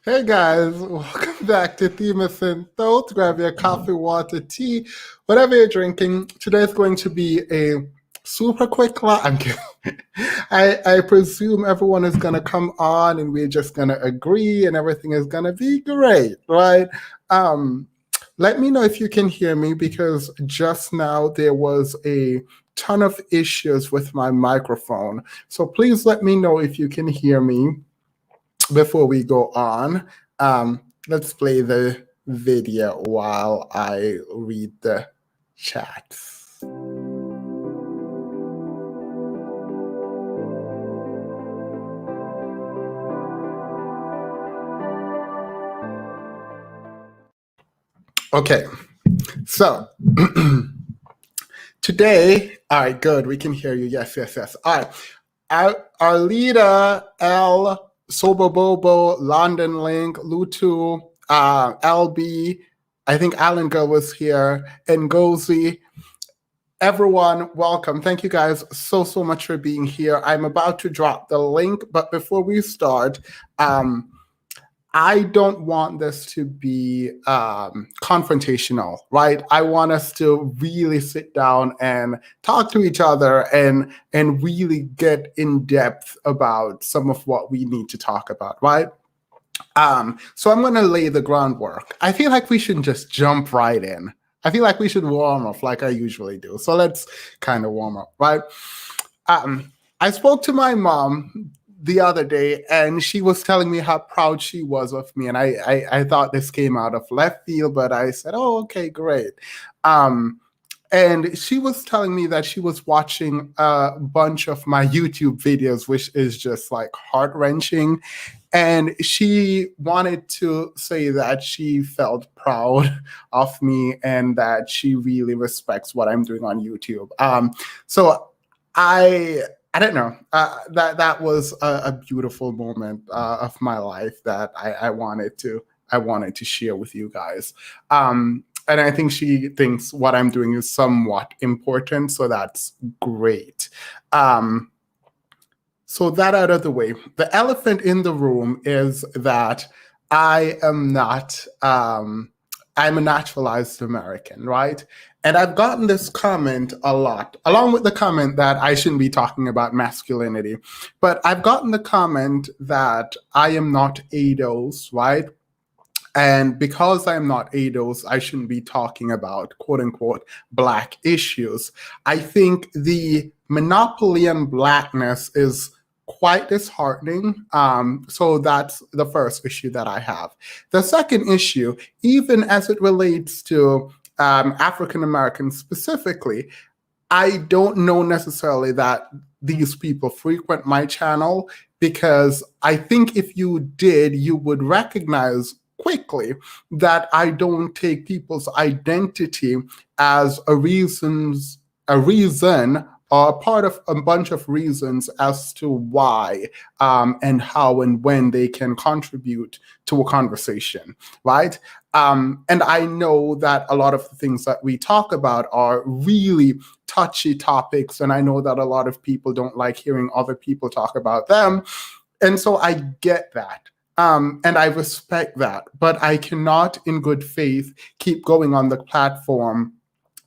Hey guys, welcome back to Themis and Thoughts. Grab your coffee, water, tea, whatever you're drinking. Today's going to be a super quick live. I'm kidding. I presume everyone is going to come on and we're just going to agree and everything is going to be great, right? Let me know if you can hear me because just now there was a ton of issues with my microphone. So please let me know if you can hear me before we go on. Let's play the video while I read the chats. Okay, so today, all right, good, we can hear you. Yes. All right, our leader, L, Sobobobo, London Link, Lutu, LB, I think Alan Go was here, Ngozi. Everyone, welcome. Thank you guys so much for being here. I'm about to drop the link, but before we start, I don't want this to be confrontational, right? I want us to really sit down and talk to each other and really get in depth about some of what we need to talk about, right? So I'm going to lay the groundwork. I feel like we should just jump right in. I feel like we should warm up like I usually do. So let's kind of warm up, right? I spoke to my mom the other day and she was telling me how proud she was of me. And I thought this came out of left field, but I said, oh, okay, great. And she was telling me that she was watching a bunch of my YouTube videos, which is just like heart-wrenching. And she wanted to say that she felt proud of me and that she really respects what I'm doing on YouTube. So I don't know. That was a beautiful moment of my life that I wanted to share with you guys. And I think she thinks what I'm doing is somewhat important, so that's great. So that out of the way, the elephant in the room is that I am not, I'm a naturalized American, right? And I've gotten this comment a lot, along with the comment that I shouldn't be talking about masculinity. But I've gotten the comment that I am not ADOS, right? And because I'm not ADOS, I shouldn't be talking about quote unquote Black issues. I think the monopoly on Blackness is quite disheartening. So that's the first issue that I have. The second issue, even as it relates to African Americans specifically, I don't know necessarily that these people frequent my channel, because I think if you did, you would recognize quickly that I don't take people's identity as a reason or part of a bunch of reasons as to why and how and when they can contribute to a conversation, right? And I know that a lot of the things that we talk about are really touchy topics, and I know that a lot of people don't like hearing other people talk about them. And so I get that. And I respect that, but I cannot in good faith keep going on the platform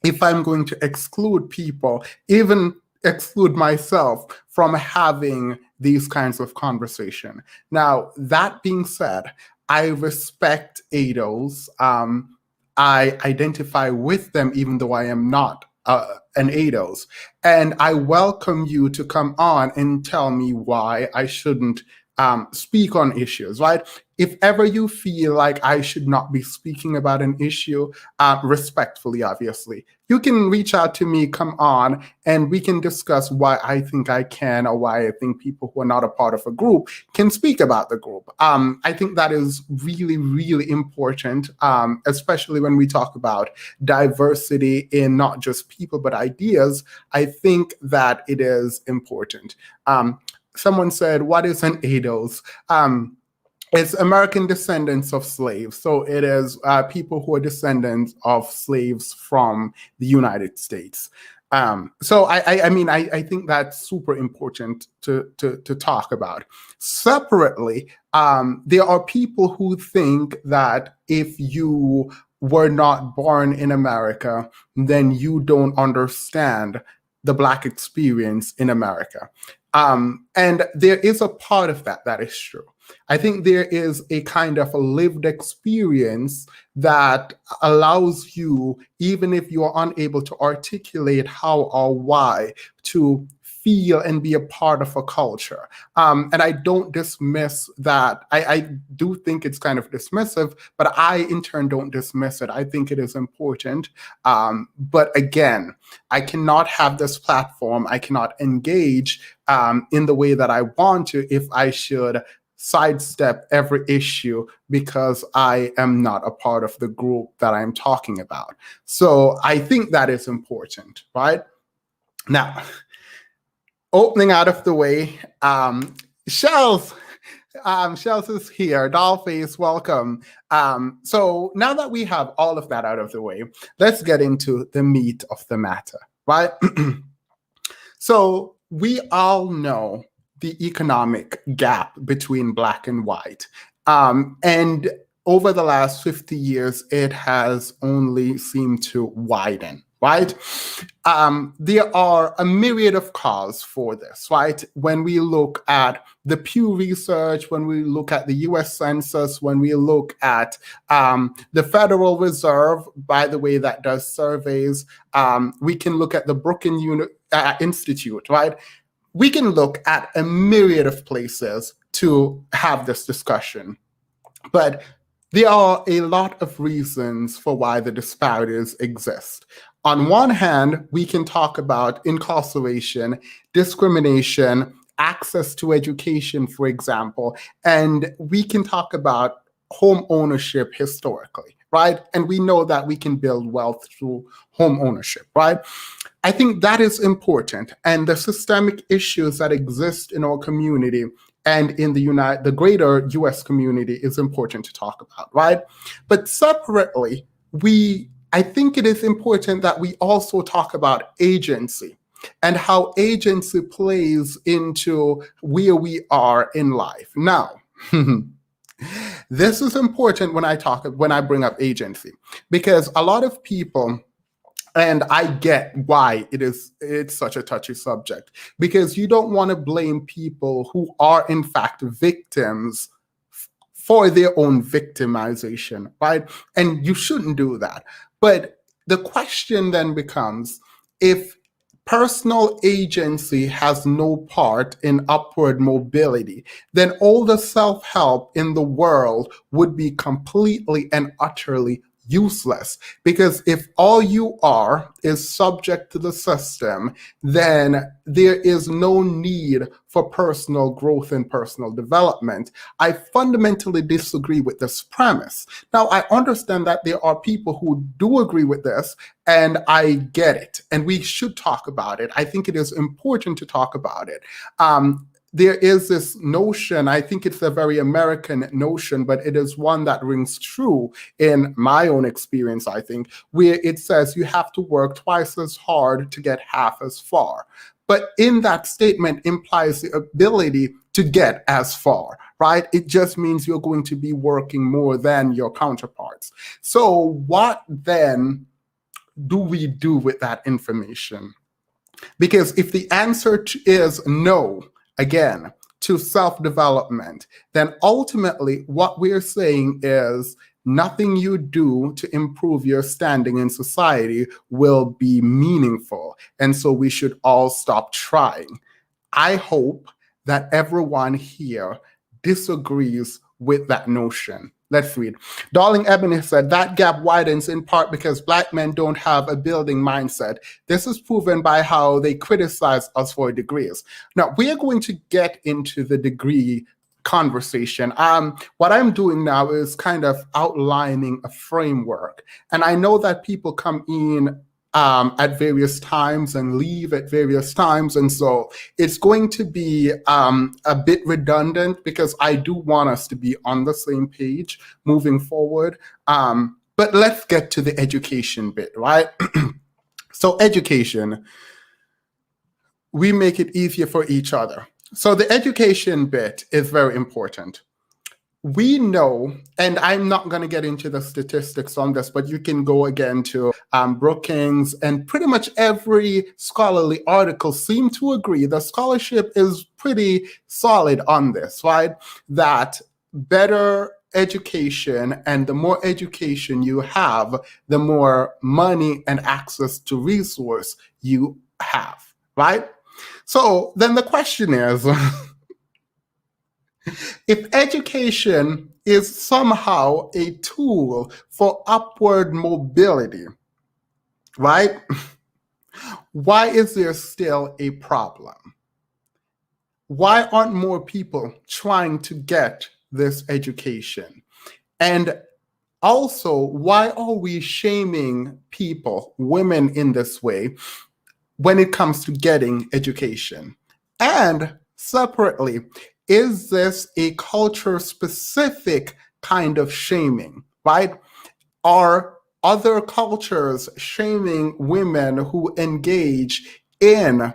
if I'm going to exclude people, even exclude myself from having these kinds of conversation. Now, that being said, I respect ADOS. I identify with them even though I am not an ADOS. And I welcome you to come on and tell me why I shouldn't speak on issues, right? If ever you feel like I should not be speaking about an issue, respectfully, obviously, you can reach out to me, come on, and we can discuss why I think I can or why I think people who are not a part of a group can speak about the group. I think that is really, really important, especially when we talk about diversity in not just people, but ideas. I think that it is important. Someone said, what is an ADOS? It's American descendants of slaves. So it is people who are descendants of slaves from the United States. So I mean, I think that's super important to talk about. Separately, there are people who think that if you were not born in America, then you don't understand the Black experience in America. And there is a part of that that is true. I think there is a kind of a lived experience that allows you, even if you are unable to articulate how or why, to feel and be a part of a culture. And I don't dismiss that. I do think it's kind of dismissive, but I in turn don't dismiss it. I think it is important. But again, I cannot have this platform. I cannot engage in the way that I want to if I should sidestep every issue because I am not a part of the group that I'm talking about. So I think that is important, right? Now, opening out of the way, Shells is here. Dollface, welcome. So now that we have all of that out of the way, let's get into the meat of the matter, right? So we all know the economic gap between Black and white. And over the last 50 years, it has only seemed to widen, right? There are a myriad of causes for this, right? When we look at the Pew Research, when we look at the US Census, when we look at the Federal Reserve, by the way, that does surveys, we can look at the Brookings Institute, right? We can look at a myriad of places to have this discussion. But there are a lot of reasons for why the disparities exist. On one hand, we can talk about incarceration, discrimination, access to education, for example, and we can talk about home ownership historically, right? And we know that we can build wealth through home ownership, right? I think that is important. And the systemic issues that exist in our community and in the greater US community is important to talk about, right? But separately, I think it is important that we also talk about agency and how agency plays into where we are in life. Now, this is important when I bring up agency, because a lot of people, and I get why it's such a touchy subject, because you don't want to blame people who are in fact victims for their own victimization, right? And you shouldn't do that. But the question then becomes, if personal agency has no part in upward mobility, then all the self-help in the world would be completely and utterly useless. Because if all you are is subject to the system, then there is no need for personal growth and personal development. I fundamentally disagree with this premise. Now, I understand that there are people who do agree with this, and I get it, and we should talk about it. I think it is important to talk about it. There is this notion, I think it's a very American notion, but it is one that rings true in my own experience, I think, where it says you have to work twice as hard to get half as far. But in that statement implies the ability to get as far, right? It just means you're going to be working more than your counterparts. So what then do we do with that information? Because if the answer is no, again, to self-development, then ultimately what we're saying is nothing you do to improve your standing in society will be meaningful. And so we should all stop trying. I hope that everyone here disagrees with that notion. Let's read. Darling Ebony said, that gap widens in part because Black men don't have a building mindset. This is proven by how they criticize us for degrees. Now, we are going to get into the degree conversation. What I'm doing now is kind of outlining a framework. And I know that people come in at various times and leave at various times. And so it's going to be a bit redundant because I do want us to be on the same page moving forward. But let's get to the education bit, right? So education. we make it easier for each other. So the education bit is very important. We know, and I'm not going to get into the statistics on this, but you can go again to Brookings, and pretty much every scholarly article seem to agree. The scholarship is pretty solid on this, right? That better education, and the more education you have, the more money and access to resource you have, right? So then the question is, if education is somehow a tool for upward mobility, right? Why is there still a problem? Why aren't more people trying to get this education? And also, why are we shaming people, women in this way, when it comes to getting education? And separately, is this a culture-specific kind of shaming, right? Are other cultures shaming women who engage in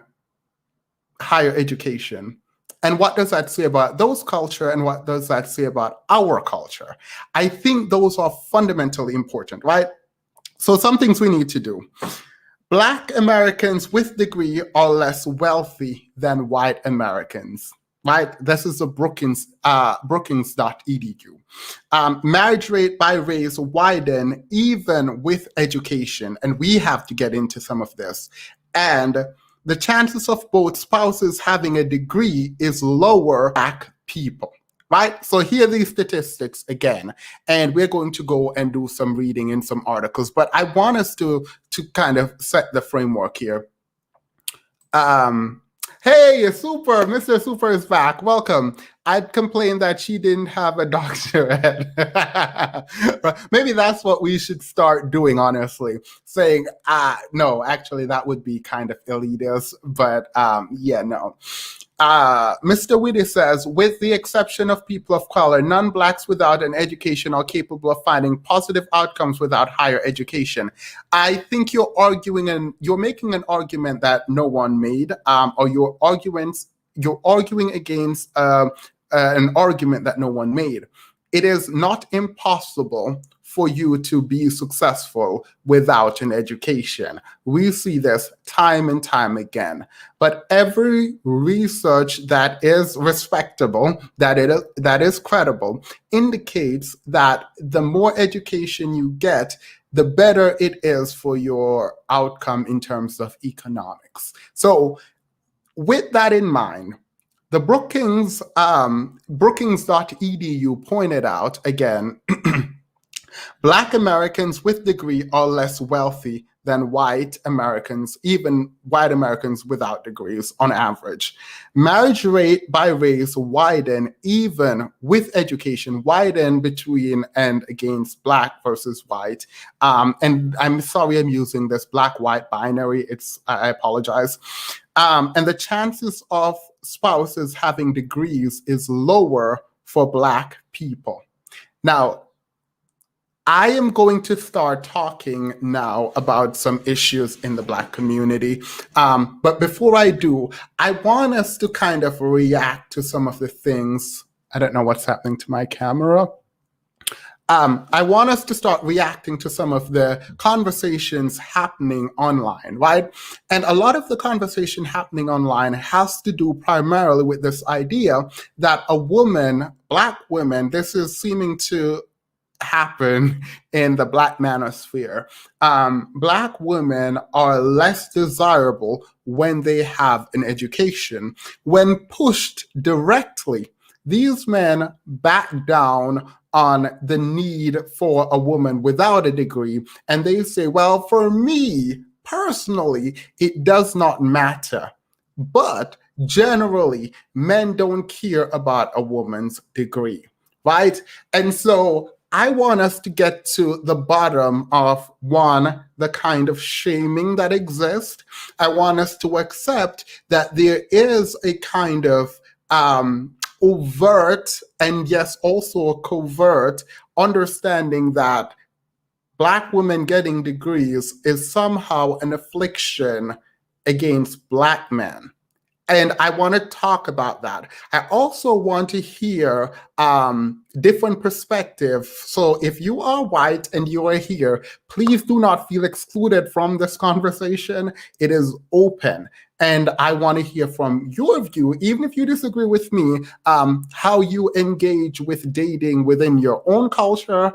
higher education? And what does that say about those culture, and what does that say about our culture? I think those are fundamentally important, right? So some things we need to do. Black Americans with degree are less wealthy than white Americans, right? This is a Brookings, Brookings.edu. Marriage rate by race widen even with education, and we have to get into some of this. And the chances of both spouses having a degree is lower for Black people, right? So here are these statistics again, and we're going to go and do some reading in some articles, but I want us to kind of set the framework here. Hey, Super, Mr. Super is back. Welcome. I'd complained that she didn't have a doctorate. Maybe that's what we should start doing, honestly. Saying, no, actually, that would be kind of elitist, but yeah, no. Mr. Whitty says, with the exception of people of color, non-Blacks without an education are capable of finding positive outcomes without higher education. I think you're arguing, and you're making an argument that no one made, or you're arguing against an argument that no one made. It is not impossible for you to be successful without an education. We see this time and time again. But every research that is respectable, that is credible, indicates that the more education you get, the better it is for your outcome in terms of economics. So with that in mind, the Brookings, Brookings.edu pointed out, again, Black Americans with degree are less wealthy than white Americans, even white Americans without degrees on average. Marriage rate by race widen even with education, widen between and against Black versus white. And I'm sorry I'm using this Black-white binary. I apologize. And the chances of spouses having degrees is lower for Black people. Now, I am going to start talking now about some issues in the Black community. But before I do, I want us to kind of react to some of the things. I don't know what's happening to my camera. I want us to start reacting to some of the conversations happening online, right? And a lot of the conversation happening online has to do primarily with this idea that a woman, Black women, this is seeming to happen in the Black manosphere. Black women are less desirable when they have an education. When pushed directly, these men back down on the need for a woman without a degree, and they say, well, for me personally, it does not matter. But generally, men don't care about a woman's degree, right? And so I want us to get to the bottom of, one, the kind of shaming that exists. I want us to accept that there is a kind of overt and yes, also a covert understanding that Black women getting degrees is somehow an affliction against Black men, And I want to talk about that. I also want to hear different perspectives. So if you are white and you are here, please do not feel excluded from this conversation. It is open. And I want to hear from your view, even if you disagree with me, how you engage with dating within your own culture,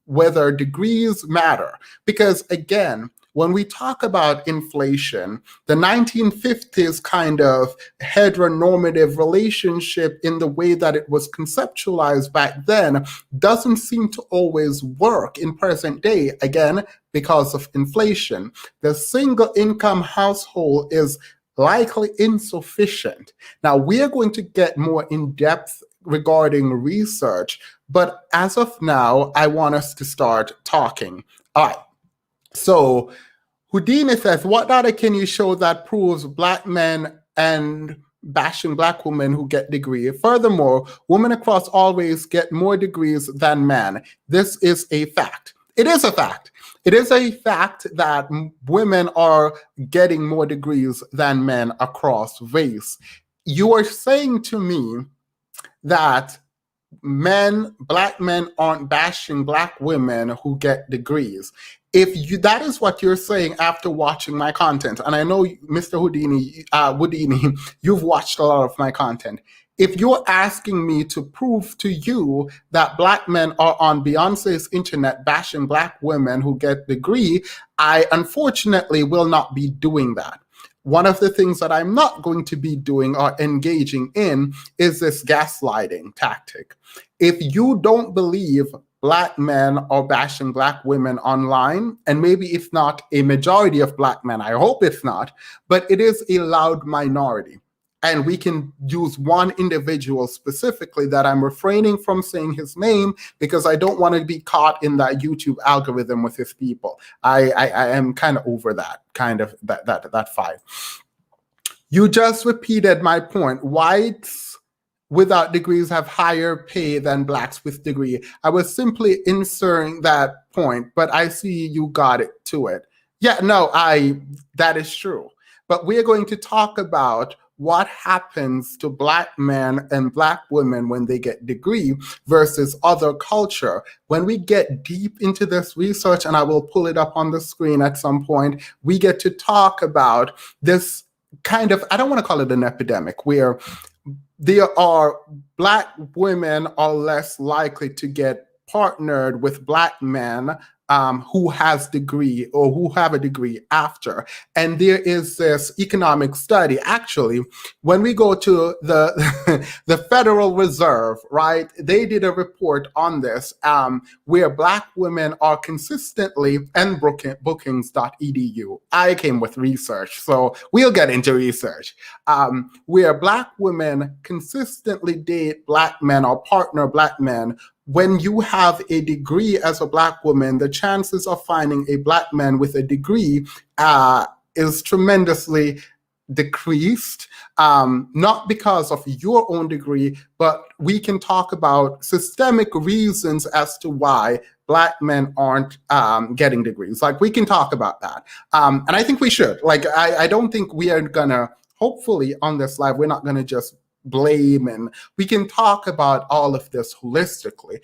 whether degrees matter. Because again, when we talk about inflation, the 1950s kind of heteronormative relationship in the way that it was conceptualized back then doesn't seem to always work in present day, again, because of inflation. The single income household is likely insufficient. Now, we are going to get more in depth regarding research, but as of now, I want us to start talking. All right. So Houdini says, what data can you show that proves Black men and bashing Black women who get degree? Furthermore, women across all race get more degrees than men. This is a fact. It is a fact. It is a fact that women are getting more degrees than men across race. You are saying to me that Black men aren't bashing Black women who get degrees. If that is what you're saying after watching my content, and I know Mr. Houdini, you've watched a lot of my content. If you're asking me to prove to you that Black men are on Beyonce's internet bashing Black women who get degree, I unfortunately will not be doing that. One of the things that I'm not going to be doing or engaging in is this gaslighting tactic. If you don't believe Black men are bashing Black women online, and maybe it's not a majority of Black men, I hope it's not, but it is a loud minority. And we can use one individual specifically that I'm refraining from saying his name because I don't want to be caught in that YouTube algorithm with his people. I am kind of over that that fight. You just repeated my point. Whites without degrees have higher pay than Blacks with degree. I was simply inserting that point, but I see you got it to it. Yeah, no, that is true. But we're going to talk about what happens to Black men and Black women when they get degree versus other culture. When we get deep into this research, and I will pull it up on the screen at some point, we get to talk about this kind of, I don't want to call it an epidemic, where Black women are less likely to get partnered with Black men who has degree or who have a degree after. And there is this economic study. Actually, when we go to the Federal Reserve, right, they did a report on this where Black women are consistently, and bookings.edu. I came with research, so we'll get into research. Where Black women consistently date Black men or partner Black men. When you have a degree as a Black woman, the chances of finding a Black man with a degree is tremendously decreased, not because of your own degree, but we can talk about systemic reasons as to why Black men aren't getting degrees. Like, we can talk about that. And I think we should. Like, I don't think we are gonna, hopefully on this live, we're not gonna just blame, and we can talk about all of this holistically.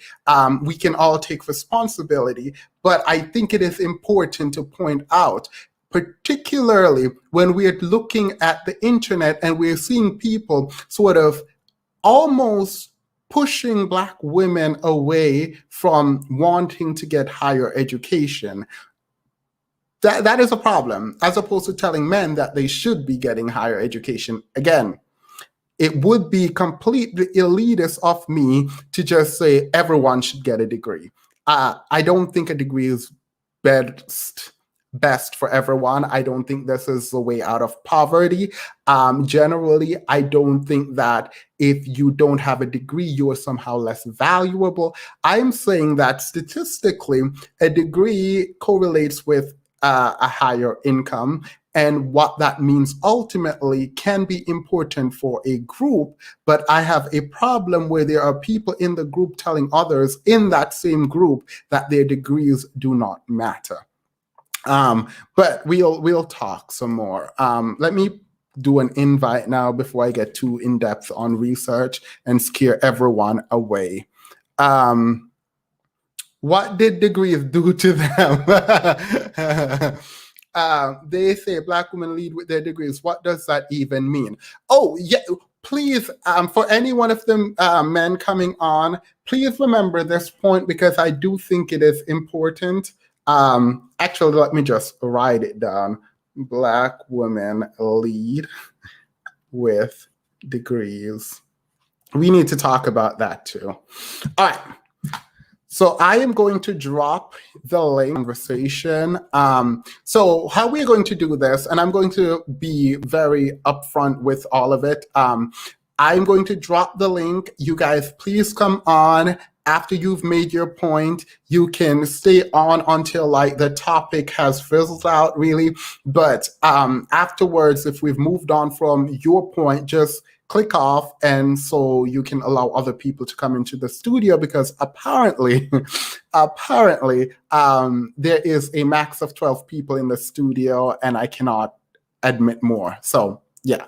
We can all take responsibility, but I think it is important to point out, particularly when we're looking at the internet and we're seeing people sort of almost pushing Black women away from wanting to get higher education. That is a problem, as opposed to telling men that they should be getting higher education. Again, it would be completely elitist of me to just say everyone should get a degree. I don't think a degree is best for everyone. I don't think this is the way out of poverty. Generally, I don't think that if you don't have a degree, you are somehow less valuable. I'm saying that statistically, a degree correlates with a higher income. And what that means ultimately can be important for a group, but I have a problem where there are people in the group telling others in that same group that their degrees do not matter. But we'll talk some more. Let me do an invite now before I get too in-depth on research and scare everyone away. What did degrees do to them? They say Black women lead with their degrees. What does that even mean? Oh, yeah. Please, for any one of the men coming on, please remember this point because I do think it is important. Actually, let me just write it down. Black women lead with degrees. We need to talk about that too. All right. So I am going to drop the link conversation. So how we're going to do this, and I'm going to be very upfront with all of it. I'm going to drop the link. You guys, please come on. After you've made your point, you can stay on until like the topic has fizzled out, really. But afterwards, if we've moved on from your point, just click off, and so you can allow other people to come into the studio because apparently there is a max of 12 people in the studio and I cannot admit more. So yeah.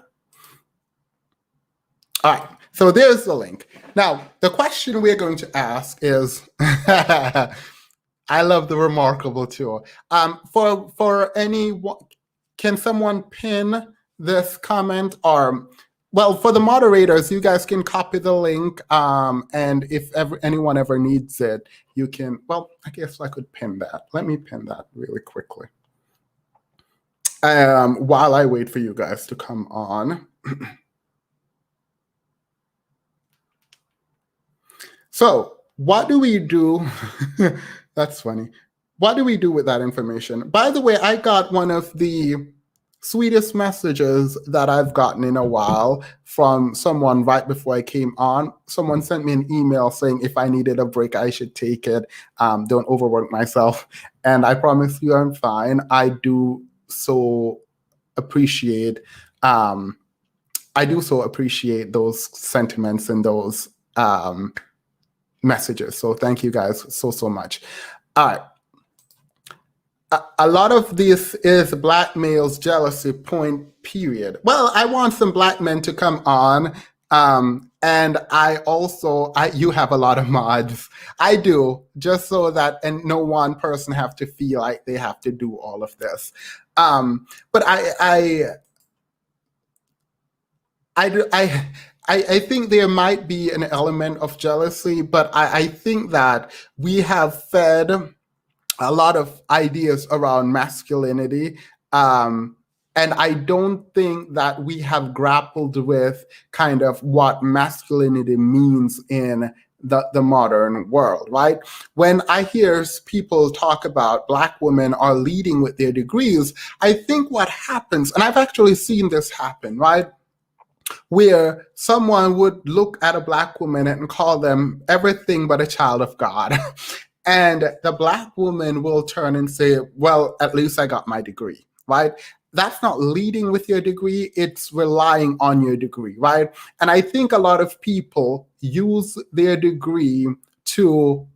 All right, so there's the link. Now, the question we're going to ask is, I love the remarkable tool. For anyone, can someone pin this comment or, well, for the moderators, you guys can copy the link, and if anyone ever needs it, you can, well, I guess I could pin that. Let me pin that really quickly while I wait for you guys to come on. So what do we do? That's funny. What do we do with that information? By the way, I got one of the sweetest messages that I've gotten in a while from someone right before I came on. Someone sent me an email saying if I needed a break, I should take it. Don't overwork myself. And I promise you I'm fine. I do so appreciate those sentiments and those messages. So thank you guys so much. All right. A lot of this is Black males' jealousy point, period. Well, I want some Black men to come on. And you have a lot of mods. I do, just so that, and no one person have to feel like they have to do all of this. But I think there might be an element of jealousy, but I think that we have fed a lot of ideas around masculinity. And I don't think that we have grappled with kind of what masculinity means in the modern world, right? When I hear people talk about Black women are leading with their degrees, I think what happens, and I've actually seen this happen, right? Where someone would look at a Black woman and call them everything but a child of God. And the Black woman will turn and say, well, at least I got my degree, right? That's not leading with your degree, it's relying on your degree, right? And I think a lot of people use their degree to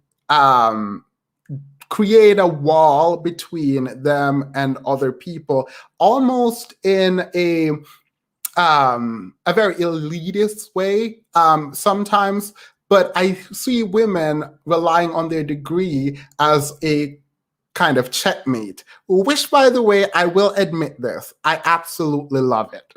create a wall between them and other people, almost in a very elitist way sometimes. But I see women relying on their degree as a kind of checkmate, which, by the way, I will admit this, I absolutely love it.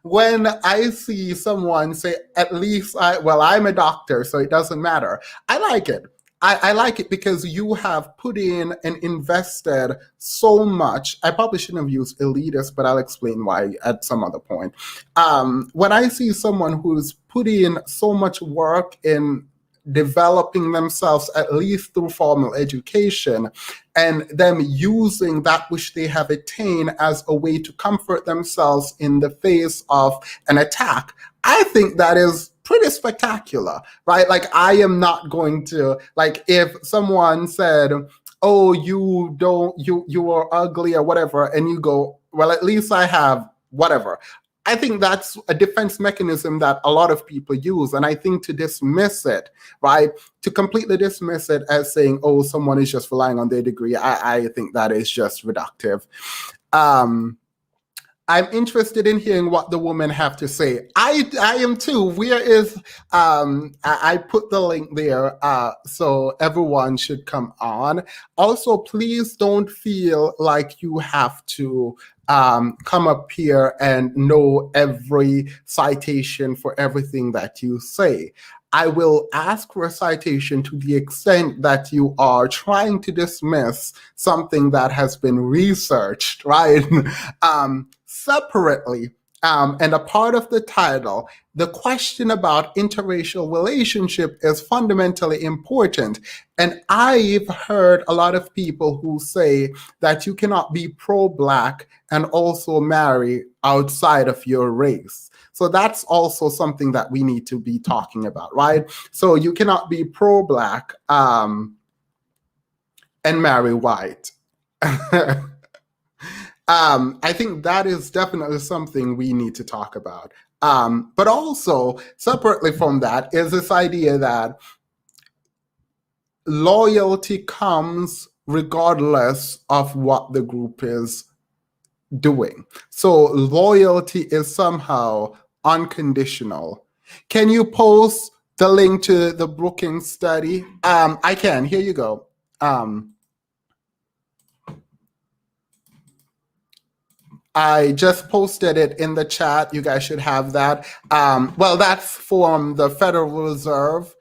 When I see someone say, at least I'm a doctor, so it doesn't matter. I like it. I like it because you have put in and invested so much. I probably shouldn't have used elitist, but I'll explain why at some other point. When I see someone who's put in so much work in developing themselves, at least through formal education, and them using that which they have attained as a way to comfort themselves in the face of an attack, I think that is pretty spectacular, right? Like, I am not going to, like, if someone said, oh, you are ugly or whatever, and you go, well, at least I have whatever. I think that's a defense mechanism that a lot of people use. And I think to dismiss it, right, to completely dismiss it as saying, oh, someone is just relying on their degree, I think that is just reductive. I'm interested in hearing what the women have to say. I am too. Where is I put the link there, so everyone should come on. Also, please don't feel like you have to come up here and know every citation for everything that you say. I will ask for a citation to the extent that you are trying to dismiss something that has been researched, right? Separately, and a part of the title, the question about interracial relationship is fundamentally important. And I've heard a lot of people who say that you cannot be pro-Black and also marry outside of your race. So that's also something that we need to be talking about, right? So you cannot be pro-Black and marry white. I think that is definitely something we need to talk about. But also, separately from that, is this idea that loyalty comes regardless of what the group is doing. So loyalty is somehow unconditional. Can you post the link to the Brookings study? I can. Here you go. I just posted it in the chat. You guys should have that. Well, that's from the Federal Reserve.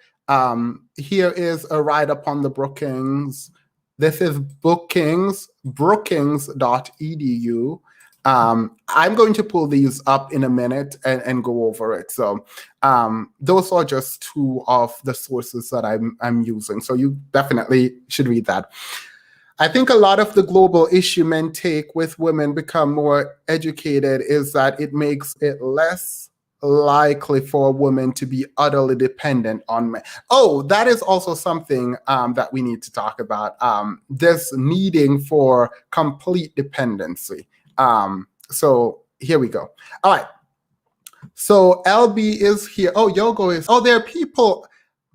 Here is a write-up on the Brookings. This is brookings.edu. I'm going to pull these up in a minute and go over it. So those are just two of the sources that I'm using. So you definitely should read that. I think a lot of the global issue men take with women become more educated is that it makes it less likely for a woman to be utterly dependent on men. Oh, that is also something that we need to talk about. This needing for complete dependency. So here we go. All right. So LB is here. Oh, Yogo is. Oh, there are people.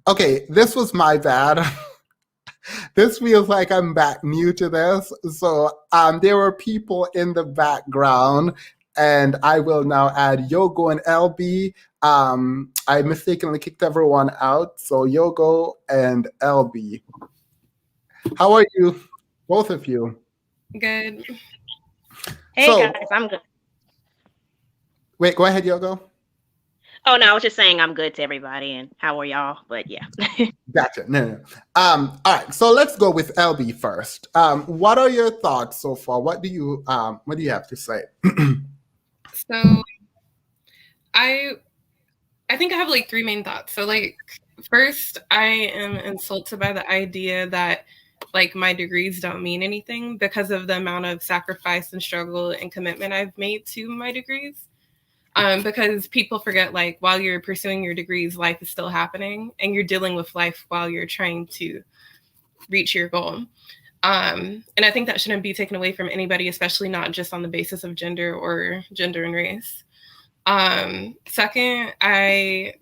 Okay, this was my bad. This feels like I'm back new to this. So there were people in the background, and I will now add Yogo and LB. I mistakenly kicked everyone out. So Yogo and LB. How are you, both of you? Good. Hey, So- guys, I'm good. Wait, go ahead, Yogo. Oh, no, I was just saying I'm good to everybody, and how are y'all? But yeah. Gotcha. No. All right. So let's go with LB first. What are your thoughts so far? What do you have to say? So I think I have like three main thoughts. So like first, I am insulted by the idea that like my degrees don't mean anything because of the amount of sacrifice and struggle and commitment I've made to my degrees. Because people forget, like, while you're pursuing your degrees, life is still happening, and you're dealing with life while you're trying to reach your goal. And I think that shouldn't be taken away from anybody, especially not just on the basis of gender or gender and race. Second, I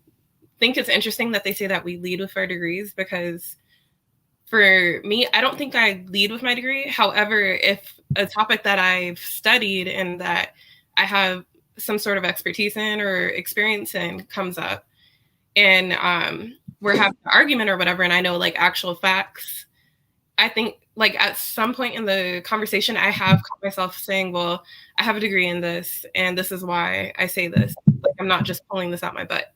think it's interesting that they say that we lead with our degrees, because for me, I don't think I lead with my degree. However, if a topic that I've studied and that I have some sort of expertise in or experience in comes up, and we're having an argument or whatever, and I know like actual facts, I think like at some point in the conversation, I have caught myself saying, well, I have a degree in this, and this is why I say this. Like, I'm not just pulling this out my butt.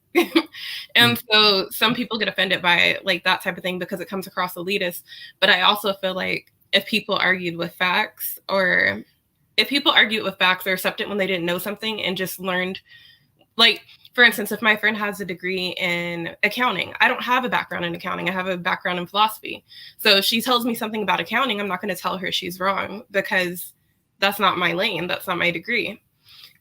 And so some people get offended by like that type of thing because it comes across elitist. But I also feel like if people argued with facts, or if people argue with facts or accept it when they didn't know something and just learned, like, for instance, if my friend has a degree in accounting, I don't have a background in accounting. I have a background in philosophy. So if she tells me something about accounting, I'm not going to tell her she's wrong, because that's not my lane. That's not my degree.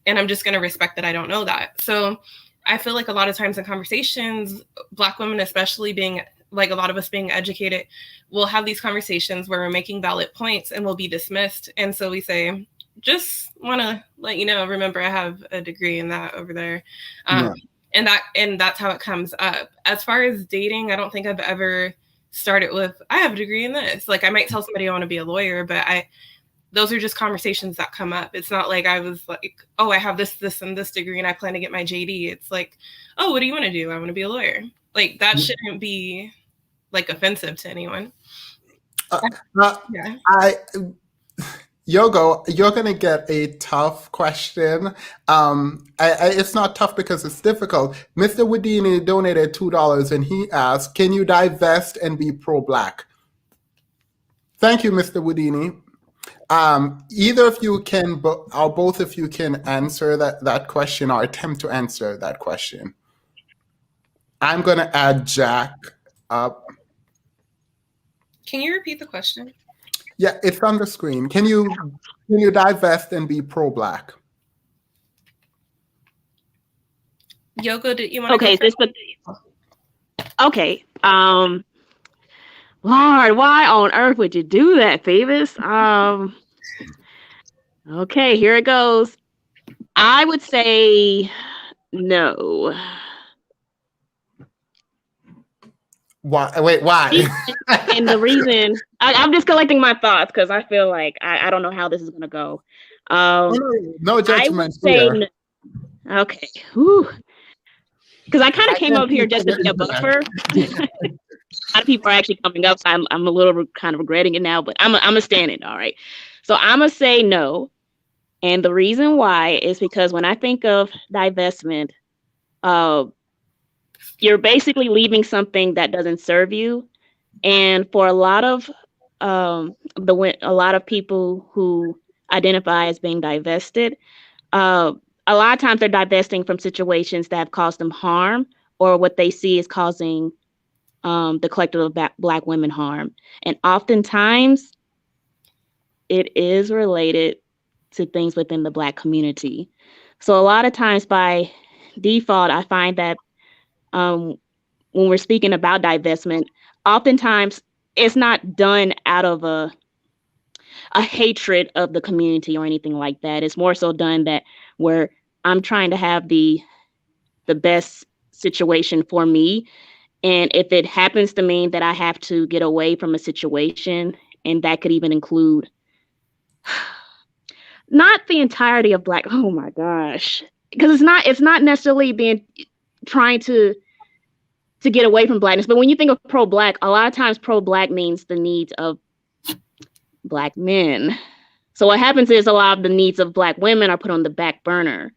And I'm just going to respect that I don't know that. So I feel like a lot of times in conversations, Black women, especially being like a lot of us being educated, we'll have these conversations where we're making valid points and we'll be dismissed. And so we say, just want to let you know, remember, I have a degree in that over there. And that's how it comes up. As far as dating, I don't think I've ever started with, I have a degree in this. Like, I might tell somebody I want to be a lawyer, but those are just conversations that come up. It's not like I was like, oh, I have this, and this degree and I plan to get my JD. It's like, oh, what do you want to do? I want to be a lawyer. Like that shouldn't be like offensive to anyone. Yeah. Yogo, you're going to get a tough question. It's not tough because it's difficult. Mr. Woodini donated $2 and he asked, can you divest and be pro-Black? Thank you, Mr. Woodini. Either of you can, or both of you can answer that question or attempt to answer that question. I'm going to add Jack up. Can you repeat the question? Yeah, it's on the screen. Can you divest and be pro-Black? Yogo, did you want to Okay. Lord, why on earth would you do that, Phoebus? Okay, here it goes. I would say no. Why? Wait, why? And the reason I'm just collecting my thoughts because I feel like I don't know how this is gonna go. No judgment here. Okay. Because I kind of came up here just to be a buffer. A lot of people are actually coming up, so I'm a little kind of regretting it now, but I'm gonna stand it. All right. So I'm gonna say no, and the reason why is because when I think of divestment, you're basically leaving something that doesn't serve you, and for a lot of people who identify as being divested, a lot of times they're divesting from situations that have caused them harm, or what they see is causing the collective of Black women harm. And oftentimes it is related to things within the Black community. So a lot of times by default, I find that when we're speaking about divestment, oftentimes it's not done out of a hatred of the community or anything like that. It's more so done that where I'm trying to have the best situation for me. And if it happens to mean that I have to get away from a situation, and that could even include not the entirety of Black, oh my gosh, because it's not necessarily trying to get away from Blackness. But when you think of pro-Black, a lot of times pro-Black means the needs of Black men. So what happens is a lot of the needs of Black women are put on the back burner.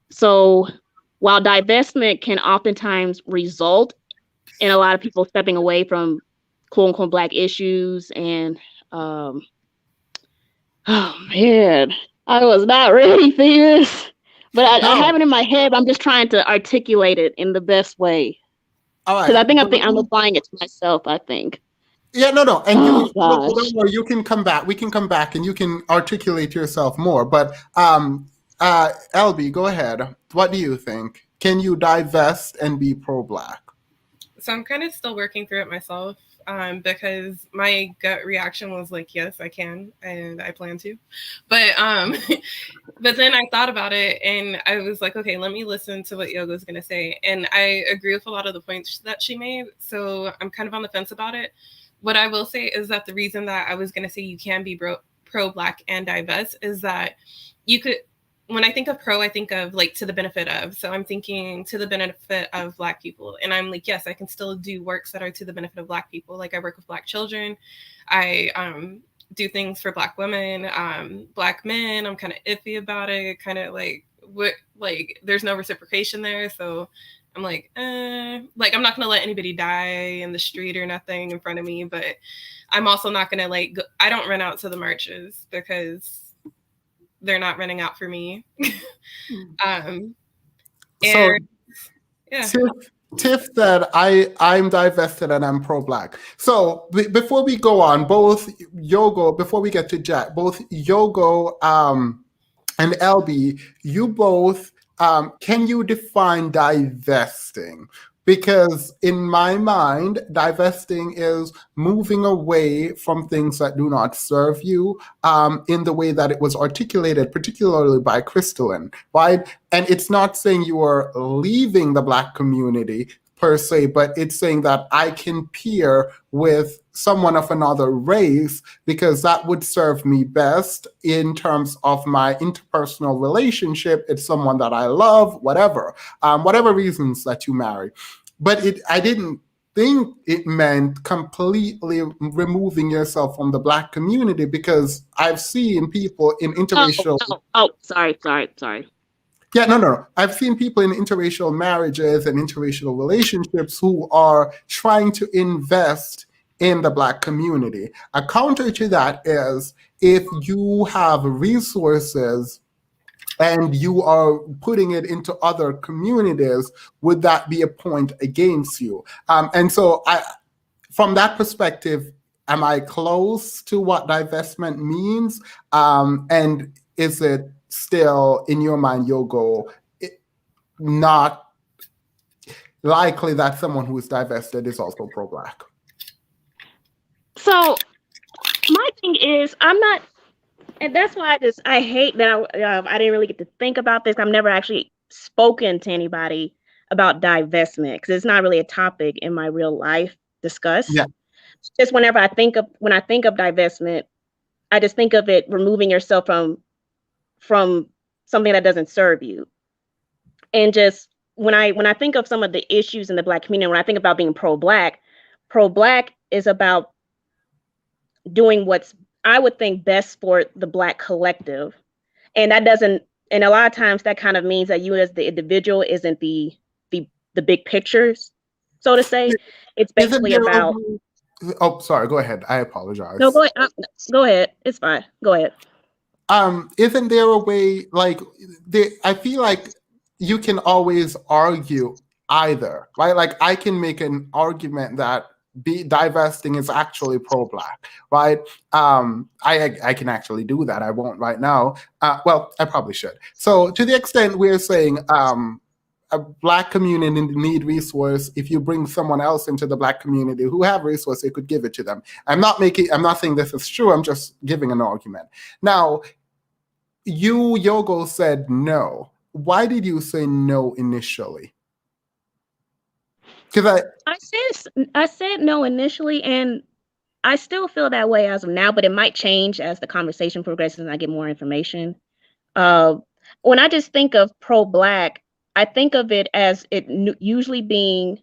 So while divestment can oftentimes result in a lot of people stepping away from quote unquote Black issues and oh man, I was not ready for this. But I have it in my head. I'm just trying to articulate it in the best way. Because I think I'm applying it to myself, I think. Yeah, no. And you can come back. We can come back and you can articulate yourself more. But LB, go ahead. What do you think? Can you divest and be pro-Black? So I'm kind of still working through it myself because my gut reaction was like, yes, I can, and I plan to. But but then I thought about it and I was like, okay, let me listen to what Yogo's going to say. And I agree with a lot of the points that she made. So I'm kind of on the fence about it. What I will say is that the reason that I was going to say you can be pro-Black and divest is that you could, when I think of pro, I think of like to the benefit of. So I'm thinking to the benefit of Black people. And I'm like, yes, I can still do works that are to the benefit of Black people. Like I work with Black children. I do things for Black women, Black men. I'm kind of iffy about it. Kind of like there's no reciprocation there. So I'm like I'm not going to let anybody die in the street or nothing in front of me. But I'm also not going to I don't run out to the marches because they're not running out for me. Tiff said, I'm divested and I'm pro-Black. So before we go on, before we get to Jack, both Yogo and LB, you both, can you define divesting? Because in my mind, divesting is moving away from things that do not serve you in the way that it was articulated, particularly by Crystalline, right? And it's not saying you are leaving the Black community. per se, but it's saying that I can peer with someone of another race because that would serve me best in terms of my interpersonal relationship. It's someone that I love, whatever reasons that you marry. But I didn't think it meant completely removing yourself from the Black community, because I've seen people in interracial. Sorry. Yeah, no. I've seen people in interracial marriages and interracial relationships who are trying to invest in the Black community. A counter to that is, if you have resources and you are putting it into other communities, would that be a point against you? And so from that perspective, am I close to what divestment means? And is it still, in your mind, your goal, not likely that someone who is divested is also pro-Black? So my thing is, I'm not, and that's why I hate that I didn't really get to think about this. I've never actually spoken to anybody about divestment because it's not really a topic in my real life discussed. Yeah. Just when I think of divestment, I just think of it removing yourself from something that doesn't serve you. And just when I think of some of the issues in the Black community, when I think about being pro-Black is about doing what's, I would think, best for the Black collective. And that doesn't, and a lot of times that kind of means that you as the individual isn't the big pictures, so to say. It's basically about. Oh, sorry. Go ahead. I apologize. No, go ahead. Go ahead. It's fine. Go ahead. Isn't there a way, like, I feel like you can always argue either, right? Like, I can make an argument that divesting is actually pro-Black, right? I can actually do that. I won't right now. Well, I probably should. So to the extent we're saying a Black community need resource, if you bring someone else into the Black community who have resource, they could give it to them. I'm not saying this is true. I'm just giving an argument. Now, Yogo said no. Why did you say no initially? Because I said no initially, and I still feel that way as of now, but it might change as the conversation progresses and I get more information. When I just think of pro-Black, I think of it as it usually being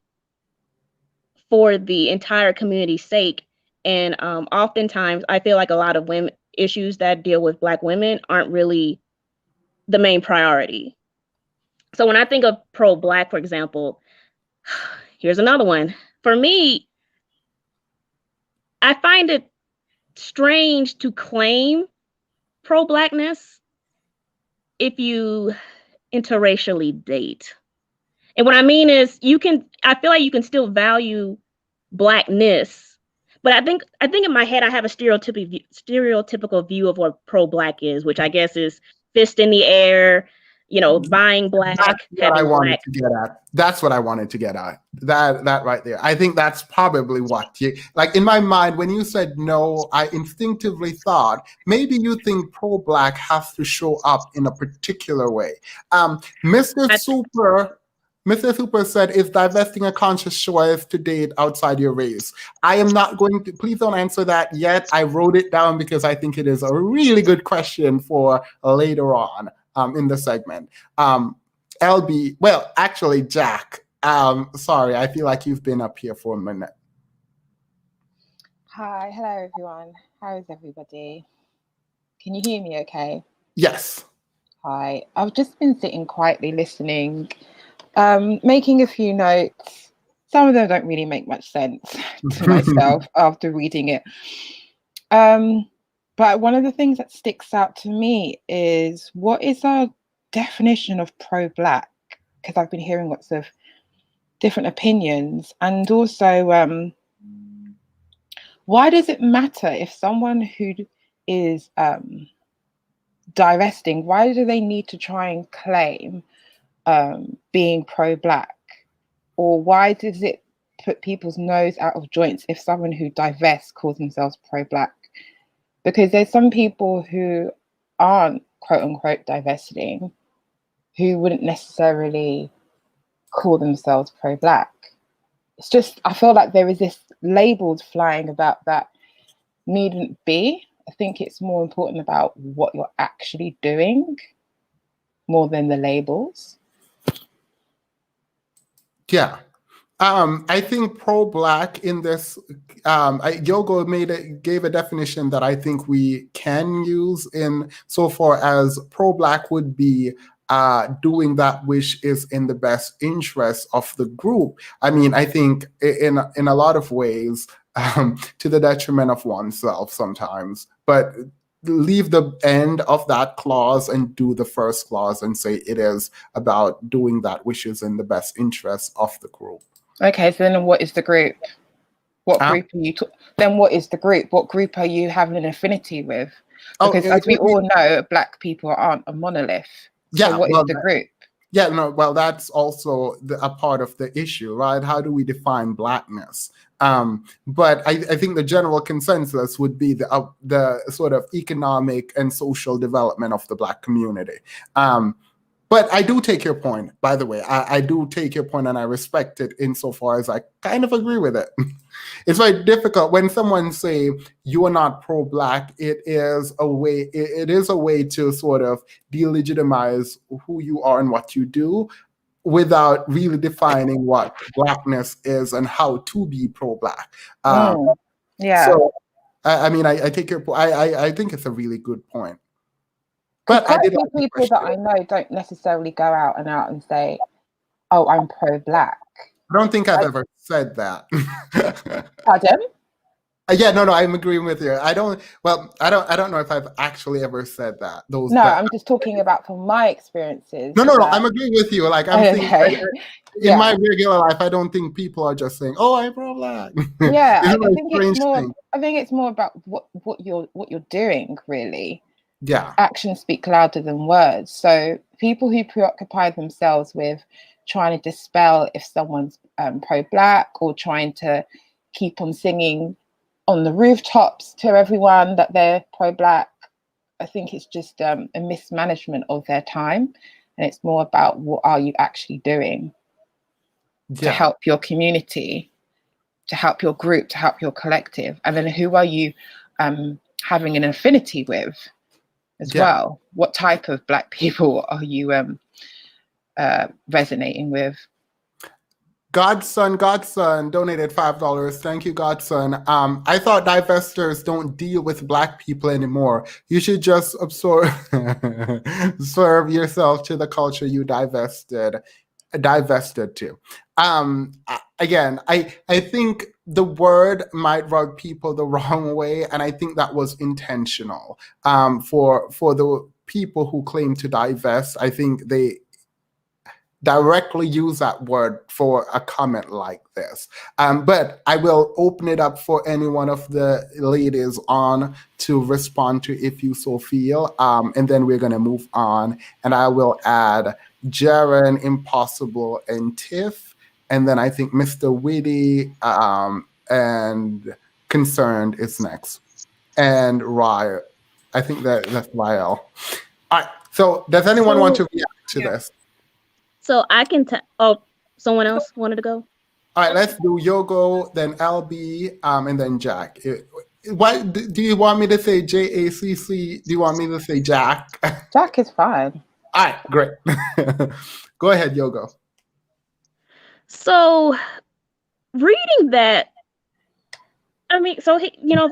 for the entire community's sake. And oftentimes I feel like a lot of women issues that deal with Black women aren't really the main priority. So when I think of pro-Black, for example, here's another one. For me, I find it strange to claim pro-Blackness if you interracially date. And what I mean is I feel like you can still value Blackness, but I think in my head I have a stereotypical view of what pro-Black is, which I guess is fist in the air, buying Black. That's what I wanted to get at. That's what I wanted to get at. That right there. I think that's probably what you, like, in my mind, when you said no, I instinctively thought maybe you think pro-Black has to show up in a particular way. Mr. Super said, is divesting a conscious choice to date outside your race? I am not going to, please don't answer that yet. I wrote it down because I think it is a really good question for later on in the segment. LB, well, actually, Jack, sorry, I feel like you've been up here for a minute. Hi, hello everyone. How is everybody? Can you hear me okay? Yes. Hi, I've just been sitting quietly listening, making a few notes. Some of them don't really make much sense to myself after reading it. But one of the things that sticks out to me is, what is our definition of pro-Black? Because I've been hearing lots of different opinions. And also, why does it matter if someone who is divesting, why do they need to try and claim being pro-Black? Or why does it put people's nose out of joints if someone who divests calls themselves pro-Black? Because there's some people who aren't quote unquote divesting who wouldn't necessarily call themselves pro-Black. it's just, I feel like there is this labels flying about that needn't be. I think it's more important about what you're actually doing more than the labels. Yeah. I think pro-Black in this, Yogo gave a definition that I think we can use in so far as pro-Black would be doing that which is in the best interest of the group. I mean, I think in a lot of ways, to the detriment of oneself sometimes, but leave the end of that clause and do the first clause and say it is about doing that which is in the best interest of the group. Okay, so then what is the group? What group are you then what is the group? What group are you having an affinity with? Because as we all know, Black people aren't a monolith. Yeah, so what is the group? Yeah, no, well, that's also a part of the issue, right? How do we define Blackness? But I think the general consensus would be the sort of economic and social development of the Black community. But I do take your point, by the way. I do take your point and I respect it insofar as I kind of agree with it. It's very difficult when someone say you are not pro-Black. It is a way to sort of delegitimize who you are and what you do without really defining what Blackness is and how to be pro-Black. Yeah. So, I mean, I take your point. I think it's a really good point. But quite a few people that I know don't necessarily go out and say, "Oh, I'm pro-Black." I don't think I've ever said that. Pardon? Yeah, no, I'm agreeing with you. I don't know if I've actually ever said that. I'm just talking about from my experiences. No, I'm agreeing with you. Like I'm thinking, in my regular life, I don't think people are just saying, "Oh, I'm pro-Black." Yeah, I think it's more about what you're doing, really. Yeah, actions speak louder than words. So people who preoccupy themselves with trying to dispel if someone's pro-Black or trying to keep on singing on the rooftops to everyone that they're pro-Black, I think it's just a mismanagement of their time, and it's more about what are you actually doing to help your community, to help your group, to help your collective, and then who are you having an affinity with as well. What type of Black people are you resonating with? Godson donated $5. Thank you, Godson. I thought divestors don't deal with Black people anymore. You should just serve yourself to the culture you divested to. Again, I think the word might rub people the wrong way, and I think that was intentional. For the people who claim to divest, I think they directly use that word for a comment like this. But I will open it up for any one of the ladies on to respond to if you so feel. And then we're going to move on. And I will add Jaren, Impossible, and Tiff. And then I think Mr. Witty and Concerned is next. And Ryle. I think that's Ryle. All right. So does anyone want to react to this? So I can someone else wanted to go? All right, let's do Yogo, then LB, and then Jack. Why do you want me to say JACC? Do you want me to say Jack? Jack is fine. All right, great. Go ahead, Yogo. So reading that, I mean, so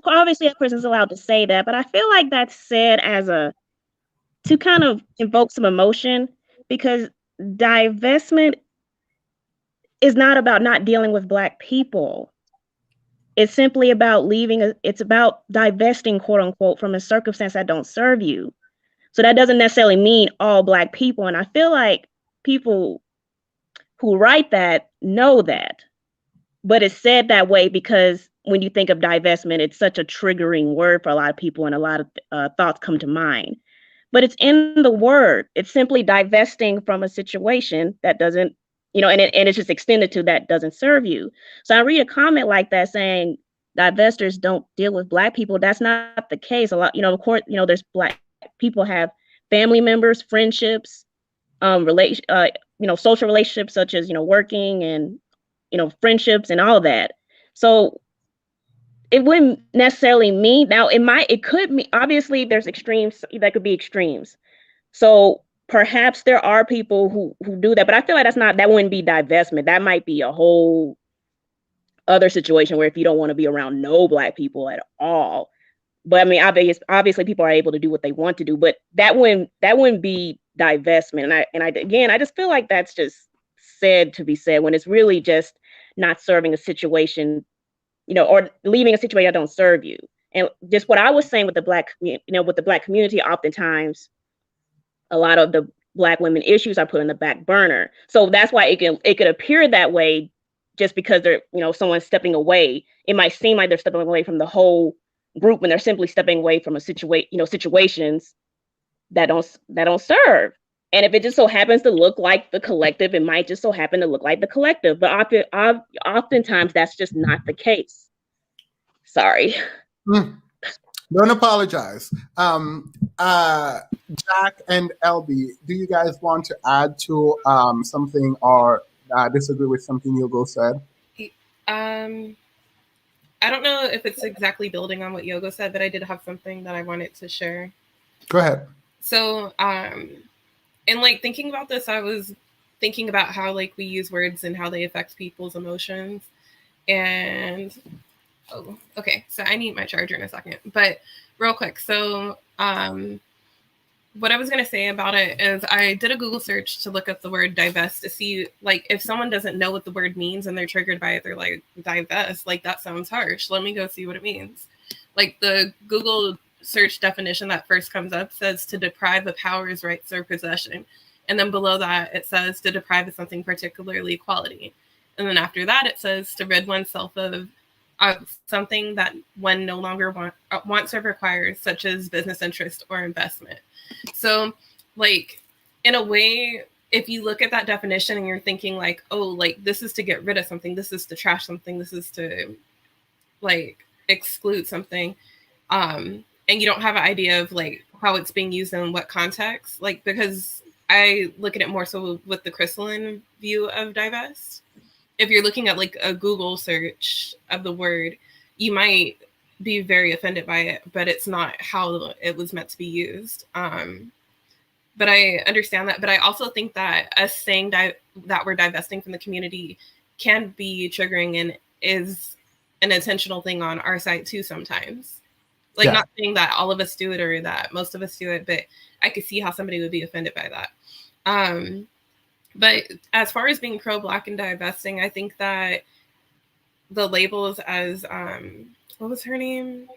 obviously a person's allowed to say that, but I feel like that's said to kind of invoke some emotion, because divestment is not about not dealing with Black people. It's simply about it's about divesting, quote unquote, from a circumstance that don't serve you. So that doesn't necessarily mean all Black people. And I feel like people who write that know that, but it's said that way because when you think of divestment, it's such a triggering word for a lot of people, and a lot of thoughts come to mind. But it's in the word. It's simply divesting from a situation that doesn't, and it's just extended to that doesn't serve you. So I read a comment like that saying divestors don't deal with Black people. That's not the case. A lot, of course, there's Black people have family members, friendships, social relationships such as, working and, friendships and all that. So it wouldn't necessarily mean, now it could mean, obviously there's extremes, that could be extremes. So perhaps there are people who do that, but I feel like that wouldn't be divestment. That might be a whole other situation where if you don't want to be around no Black people at all. But I mean, obviously people are able to do what they want to do, but that wouldn't be divestment. And I just feel like that's just said to be said when it's really just not serving a situation, or leaving a situation that don't serve you. And just what I was saying with the Black community, oftentimes a lot of the Black women issues are put on the back burner. So that's why it could appear that way, just because they're, someone's stepping away. It might seem like they're stepping away from the whole group when they're simply stepping away from situations that don't serve. And if it just so happens to look like the collective, it might just so happen to look like the collective. But oftentimes that's just not the case. Sorry. Don't apologize. Jack and LB, do you guys want to add to something or disagree with something Yogo said? I don't know if it's exactly building on what Yogo said, but I did have something that I wanted to share. Go ahead. So, and thinking about this, I was thinking about how we use words and how they affect people's emotions. And okay, so I need my charger in a second, but real quick. So, what I was going to say about it is I did a Google search to look up the word divest to see if someone doesn't know what the word means and they're triggered by it, they're like, divest, that sounds harsh. Let me go see what it means. The Google search definition that first comes up says to deprive of powers, rights, or possession. And then below that, it says to deprive of something, particularly quality. And then after that, it says to rid oneself of something that one no longer wants or requires, such as business interest or investment. So, in a way, if you look at that definition and you're thinking this is to get rid of something, this is to trash something, this is to exclude something, and you don't have an idea of how it's being used and in what context, because I look at it more so with the crystalline view of divest. If you're looking at a Google search of the word, you might be very offended by it, but it's not how it was meant to be used. But I understand that. But I also think that us saying that we're divesting from the community can be triggering and is an intentional thing on our side too sometimes. Not saying that all of us do it or that most of us do it, but I could see how somebody would be offended by that. But as far as being pro-Black and divesting, I think that the labels as, what was her name?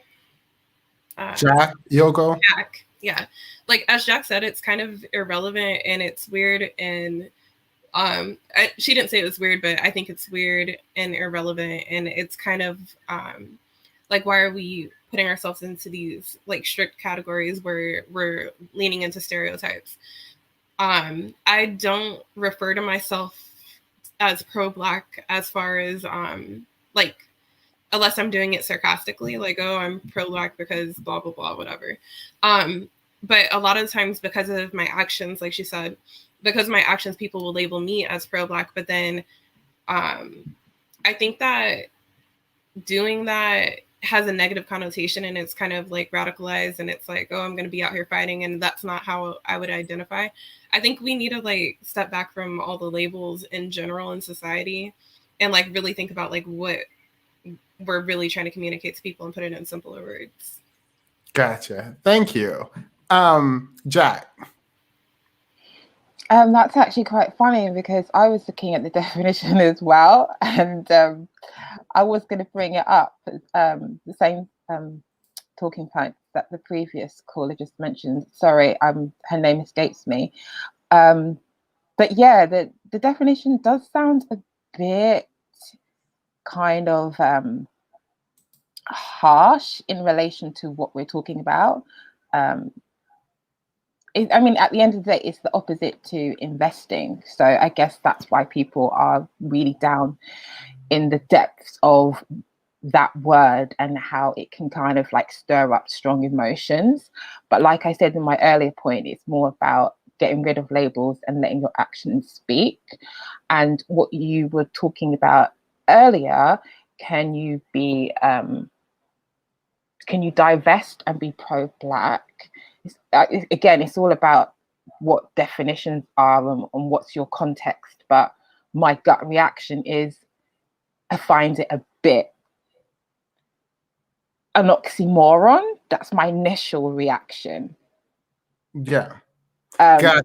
Jack, Yogo? Jack, yeah. As Jack said, it's kind of irrelevant and it's weird. And she didn't say it was weird, but I think it's weird and irrelevant. And it's kind of why are we putting ourselves into these strict categories where we're leaning into stereotypes? I don't refer to myself as pro-Black as far as unless I'm doing it sarcastically, I'm pro-Black because blah blah blah, whatever. But a lot of times because of my actions, like she said, because of my actions, people will label me as pro-Black. But then I think that doing that has a negative connotation and it's kind of radicalized and it's I'm going to be out here fighting, and that's not how I would identify. I think we need to step back from all the labels in general in society and really think about what we're really trying to communicate to people and put it in simpler words. Gotcha. Thank you. Jack. That's actually quite funny because I was looking at the definition as well, and I was going to bring it up, the same talking points that the previous caller just mentioned. Sorry, her name escapes me. But yeah, the definition does sound a bit kind of harsh in relation to what we're talking about. I mean, at the end of the day, it's the opposite to investing. So I guess that's why people are really down in the depths of that word and how it can kind of stir up strong emotions. But like I said in my earlier point, it's more about getting rid of labels and letting your actions speak. And what you were talking about earlier, can you divest and be pro-Black? Again, it's all about what definitions are and what's your context. But my gut reaction is I find it a bit an oxymoron. That's my initial reaction. Yeah. Gotcha.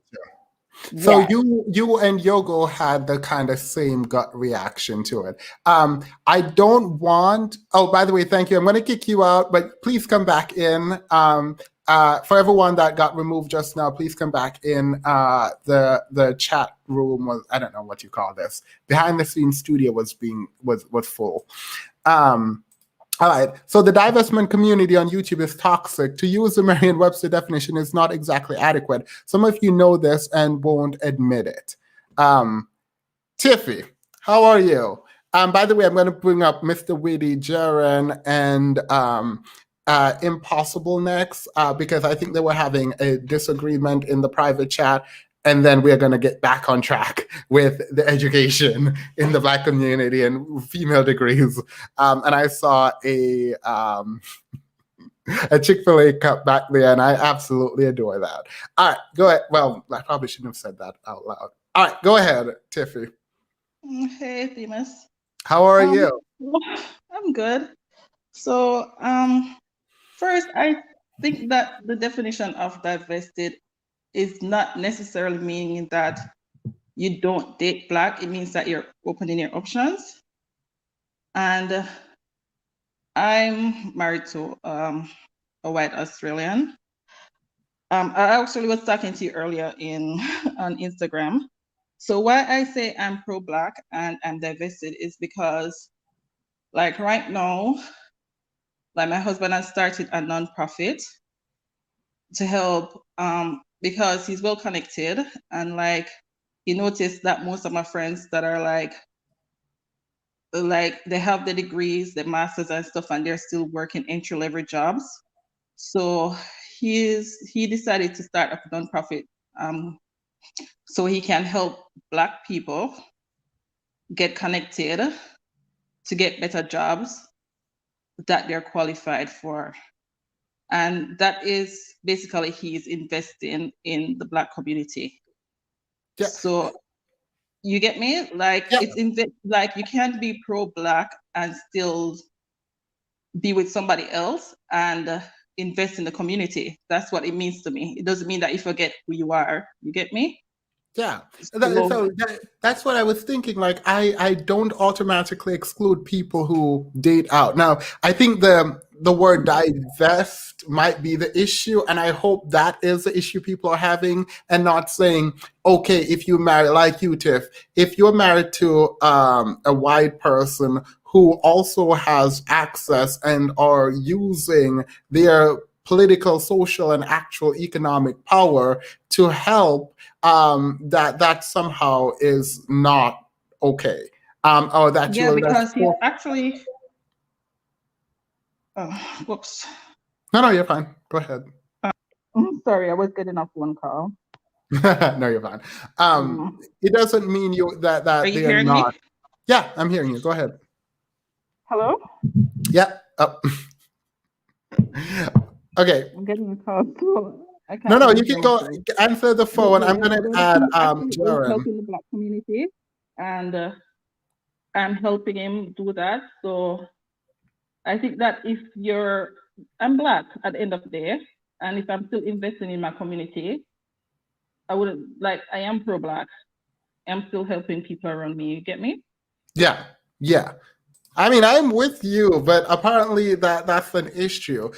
So yeah. you and Yogo had the kind of same gut reaction to it. I don't want. Oh, by the way, thank you. I'm going to kick you out, but please come back in. For everyone that got removed just now, please come back in. The chat room was, I don't know what you call this. Behind the scenes studio was full. All right, so the divestment community on YouTube is toxic. To use the Merriam-Webster definition is not exactly adequate. Some of you know this and won't admit it. Tiffy, how are you? By the way, I'm going to bring up Mr. Witty, Jaren, and Impossible next because I think they were having a disagreement in the private chat. And then we're going to get back on track with the education in the Black community and female degrees. And I saw a Chick-fil-A cup back there, and I absolutely adore that. All right, go ahead. Well, I probably shouldn't have said that out loud. All right, go ahead, Tiffy. Hey, Themis. How are you? I'm good. So, first, I think that the definition of divested is not necessarily meaning that you don't date Black. It means that you're opening your options. And I'm married to a white Australian. I actually was talking to you earlier on Instagram. So why I say I'm pro-Black and I'm divested is because, like right now, like my husband has started a nonprofit to help because he's well connected, and like he noticed that most of my friends that are like they have the degrees, the masters and stuff, and they're still working entry-level jobs. So he decided to start a nonprofit so he can help Black people get connected to get better jobs that they're qualified for. And that is basically he's investing in the Black community. Yeah. So you get me? Like it's like you can't be pro-Black and still be with somebody else and invest in the community. That's what it means to me. It doesn't mean that you forget who you are. You get me? Yeah, that's what I was thinking. Like, I don't automatically exclude people who date out. Now, I think the word divest might be the issue, and I hope that is the issue people are having, and not saying, okay, if you marry, like you, Tiff, if you're married to a white person who also has access and are using their political, social, and actual economic power to help, that somehow is not okay. Or that because he actually. Oh, whoops. No, you're fine. Go ahead. I'm sorry, I was getting off one call. No, you're fine. It doesn't mean that Are you they're hearing not. me? Yeah, I'm hearing you. Go ahead. Hello? Yeah. Oh. Okay. I'm getting a call. So I can't No, you can go answer the phone. I'm going to add Jaren. Helping the Black community, and I'm helping him do that. So I think that if I'm Black at the end of the day, and if I'm still investing in my community, I am pro-Black. I'm still helping people around me. You get me? Yeah. I mean, I'm with you, but apparently that's an issue.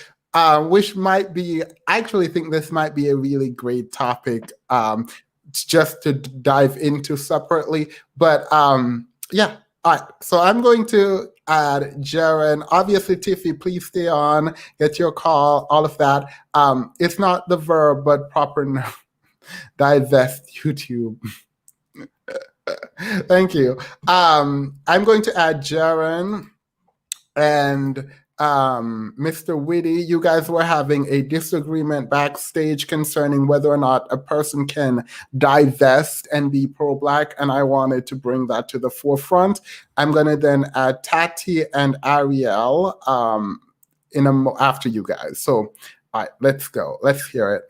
Which might be, I actually think this might be a really great topic just to dive into separately. But yeah, all right. So I'm going to add Jaren. Obviously, Tiffy, please stay on, get your call, all of that. It's not the verb, but proper noun. Divest YouTube. Thank you. I'm going to add Jaren and Mr. Whitty, you guys were having a disagreement backstage concerning whether or not a person can divest and be pro-Black, and I wanted to bring that to the forefront. I'm going to then add Tati and Ariel after you guys. So, all right, let's go. Let's hear it.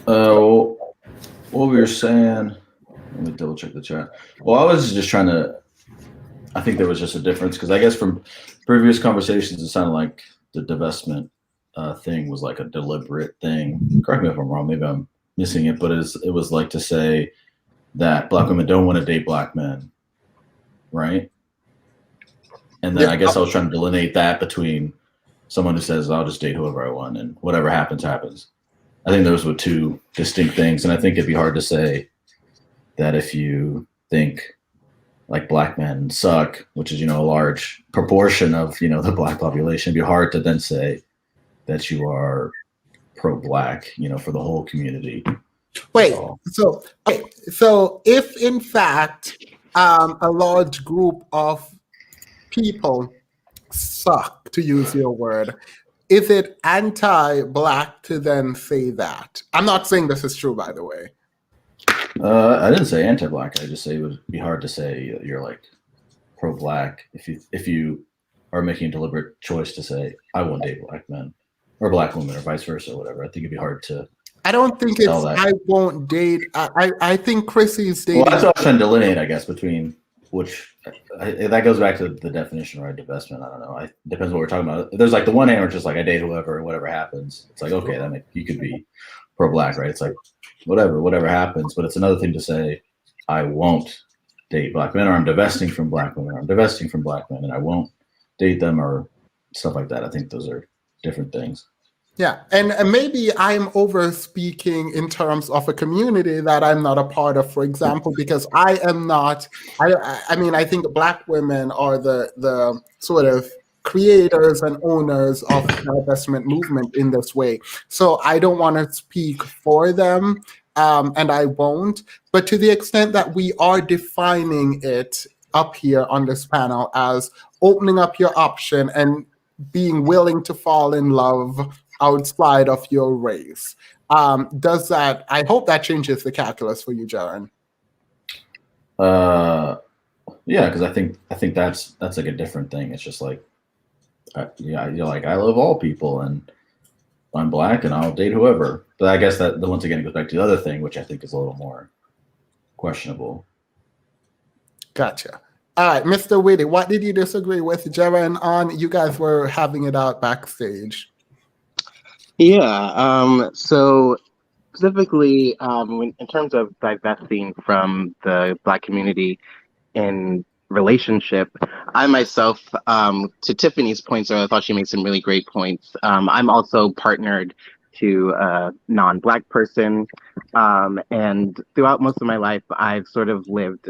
What we were saying, let me double check the chat. Well, I was just trying to, I think there was just a difference because I guess from previous conversations, it sounded like the divestment thing was like a deliberate thing. Correct me if I'm wrong, maybe I'm missing it, but it was like to say that Black women don't want to date Black men, right? And then I guess I was trying to delineate that between someone who says, I'll just date whoever I want and whatever happens, happens. I think those were two distinct things. And I think it'd be hard to say that if you think like Black men suck, which is, a large proportion of, the Black population, it'd be hard to then say that you are pro-Black, for the whole community. Wait, so if in fact a large group of people suck, to use your word, is it anti-Black to then say that? I'm not saying this is true, by the way. I didn't say anti-Black. I just say it would be hard to say you're like pro-Black if you are making a deliberate choice to say I won't date Black men or Black women or vice versa, or whatever. I think it'd be hard to. I don't think it's I won't date. I think Chrissy's dating. Well, that's what I was trying to delineate, I guess, between which that goes back to the definition, right? Divestment. I don't know. It depends what we're talking about. There's like the one hand where it's just like I date whoever, whatever happens. It's like okay, you could be pro-Black, right? It's like whatever happens. But it's another thing to say I won't date Black men, or I'm divesting from Black women, or I'm divesting from Black men, and I won't date them, or stuff like that. I think those are different things. Yeah, and maybe I'm over speaking in terms of a community that I'm not a part of, for example, because I am not, I mean, I think Black women are the sort of creators and owners of the divestment movement in this way. So I don't want to speak for them, and I won't. But to the extent that we are defining it up here on this panel as opening up your option and being willing to fall in love outside of your race. Does that, I hope that changes the calculus for you, Jaron. Yeah, because I think that's like a different thing. It's just like, you're like, I love all people and I'm Black and I'll date whoever. But I guess that once again, it goes back to the other thing, which I think is a little more questionable. Gotcha. All right, Mr. Whitty, what did you disagree with Jaron on? You guys were having it out backstage. Yeah, so specifically in terms of divesting from the Black community in relationship, I myself, to Tiffany's points, I thought she made some really great points. I'm also partnered to a non-Black person, and throughout most of my life, I've sort of lived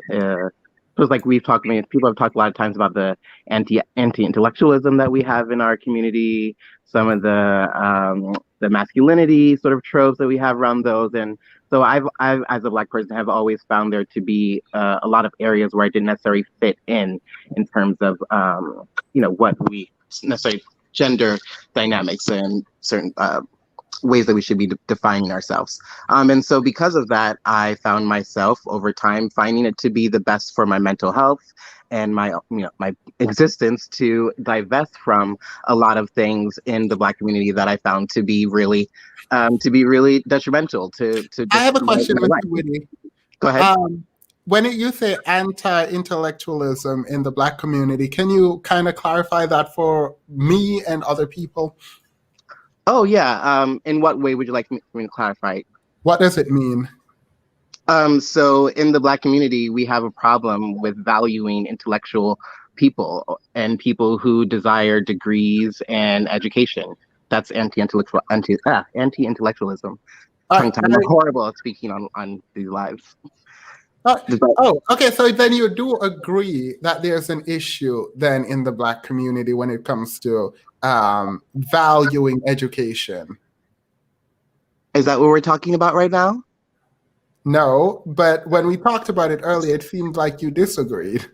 it was like people have talked a lot of times about the anti-intellectualism that we have in our community, some of the masculinity sort of tropes that we have around those. And so I've as a Black person, have always found there to be a lot of areas where I didn't necessarily fit in terms of, what we necessarily gender dynamics and certain ways that we should be defining ourselves. And so because of that, I found myself over time finding it to be the best for my mental health and my existence to divest from a lot of things in the Black community that I found to be really detrimental to I have a question, Mr. Whitty. Go ahead. When you say anti-intellectualism in the Black community, can you kind of clarify that for me and other people? Oh, yeah. In what way would you like me to clarify? What does it mean? So in the Black community, we have a problem with valuing intellectual people and people who desire degrees and education. That's anti-intellectualism. I'm horrible at speaking on these lives. Okay. So then you do agree that there's an issue then in the Black community when it comes to valuing education. Is that what we're talking about right now? No, but when we talked about it earlier, it seemed like you disagreed.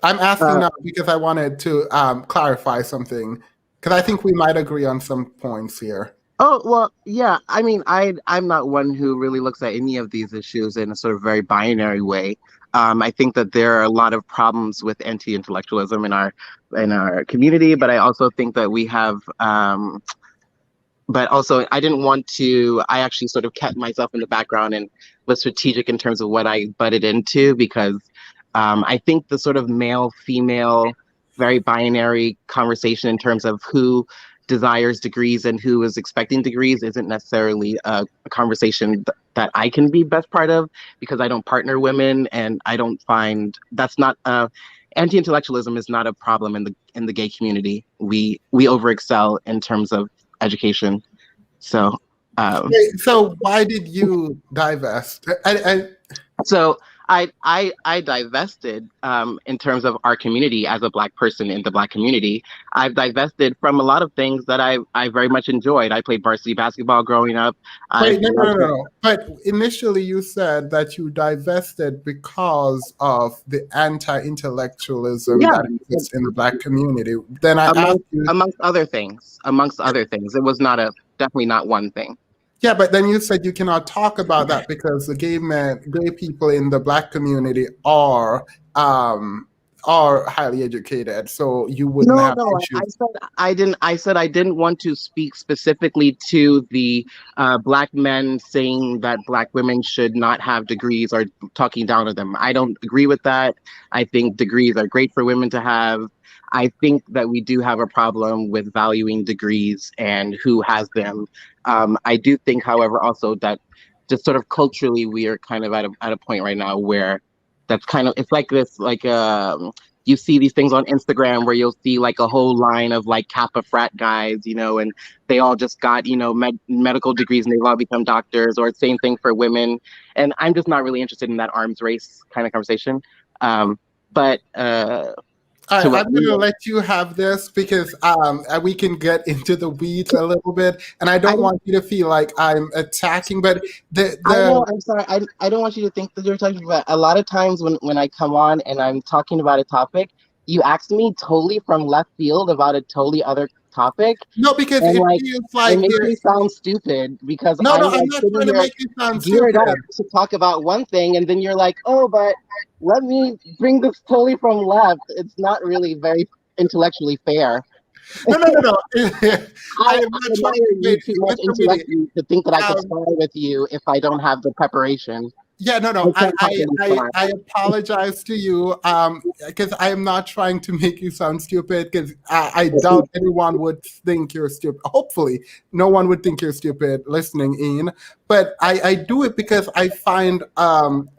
I'm asking now because I wanted to clarify something, because I think we might agree on some points here. Oh, well, yeah. I mean, I'm not one who really looks at any of these issues in a sort of very binary way. I think that there are a lot of problems with anti-intellectualism in our community, but I also think that we have but also I didn't want to, I actually sort of kept myself in the background and was strategic in terms of what I butted into, because I think the sort of male-female, very binary conversation in terms of who desires degrees and who is expecting degrees isn't necessarily a conversation that I can be best part of, because I don't partner women, and I don't find that's not anti-intellectualism is not a problem in the gay community. We overexcel in terms of education. So so why did you divest? So I divested in terms of our community. As a Black person in the Black community, I've divested from a lot of things that I very much enjoyed. I played varsity basketball growing up. Wait, no. But initially you said that you divested because of the anti-intellectualism that exists in the Black community. Then I asked you, amongst other things. It was definitely not one thing. Yeah, but then you said you cannot talk about that because the gay people in the Black community are highly educated, so you wouldn't have issues. I said I didn't want to speak specifically to the Black men saying that Black women should not have degrees or talking down to them. I don't agree with that. I think degrees are great for women to have. I think that we do have a problem with valuing degrees and who has them. I do think, however, also that just sort of culturally, we are kind of at a point right now where that's kind of, it's like this, like you see these things on Instagram where you'll see like a whole line of like Kappa frat guys, you know, and they all just got, you know, medical degrees and they've all become doctors, or same thing for women. And I'm just not really interested in that arms race kind of conversation. I'm going to let you have this because we can get into the weeds a little bit, and I don't want you to feel like I'm attacking. But I know, I'm sorry. I don't want you to think that you're talking about. A lot of times when I come on and I'm talking about a topic, you ask me totally from left field about a totally other topic. No, because it feels like it makes me sound stupid because I'm not trying to make you sound geared stupid. up to talk about one thing, and then you're like, oh, but let me bring this totally from left. It's not really very intellectually fair. No. I admire you too much intellectually to think that I could spar with you if I don't have the preparation. Yeah, no. I apologize to you because I am not trying to make you sound stupid, because I doubt anyone would think you're stupid. Hopefully, no one would think you're stupid listening in. But I do it because I find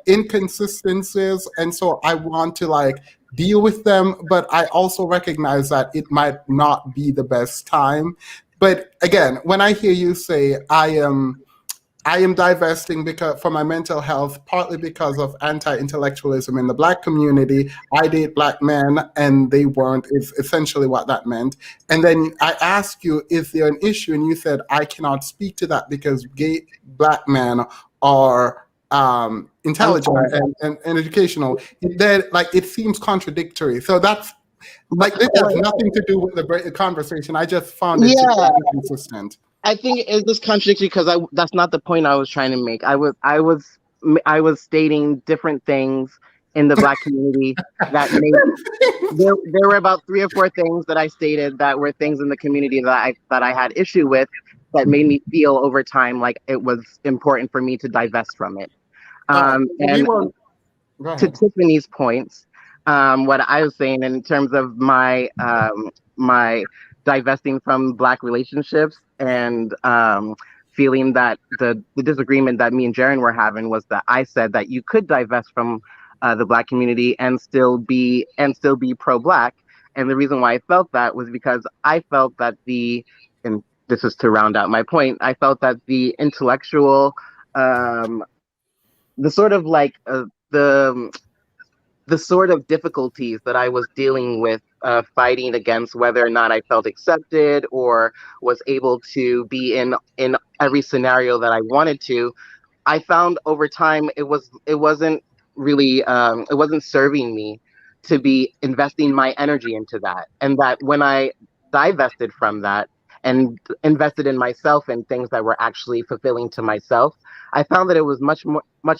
inconsistencies, and so I want to like deal with them. But I also recognize that it might not be the best time. But again, when I hear you say I am divesting because for my mental health, partly because of anti-intellectualism in the Black community. I date Black men and they weren't, is essentially what that meant. And then I asked you, is there an issue? And you said, I cannot speak to that because gay Black men are intelligent and educational. Then, like, it seems contradictory. So that's, like, this has nothing to do with the conversation. I just found it to be inconsistent. I think it's just contradictory because that's not the point I was trying to make. I was stating different things in the Black community that made there were about 3 or 4 things that I stated that were things in the community that I had issue with that made me feel over time like it was important for me to divest from it. And to Tiffany's points, what I was saying in terms of my my divesting from Black relationships and feeling that the disagreement that me and Jaren were having was that I said that you could divest from the Black community and still be pro-Black. And the reason why I felt that was because I felt that and this is to round out my point, I felt that the intellectual, the sort of like the sort of difficulties that I was dealing with fighting against whether or not I felt accepted or was able to be in every scenario that I wanted to, I found over time it wasn't really it wasn't serving me. to be investing my energy into that. And that when I divested from that and invested in myself and things that were actually fulfilling to myself, I found that it was much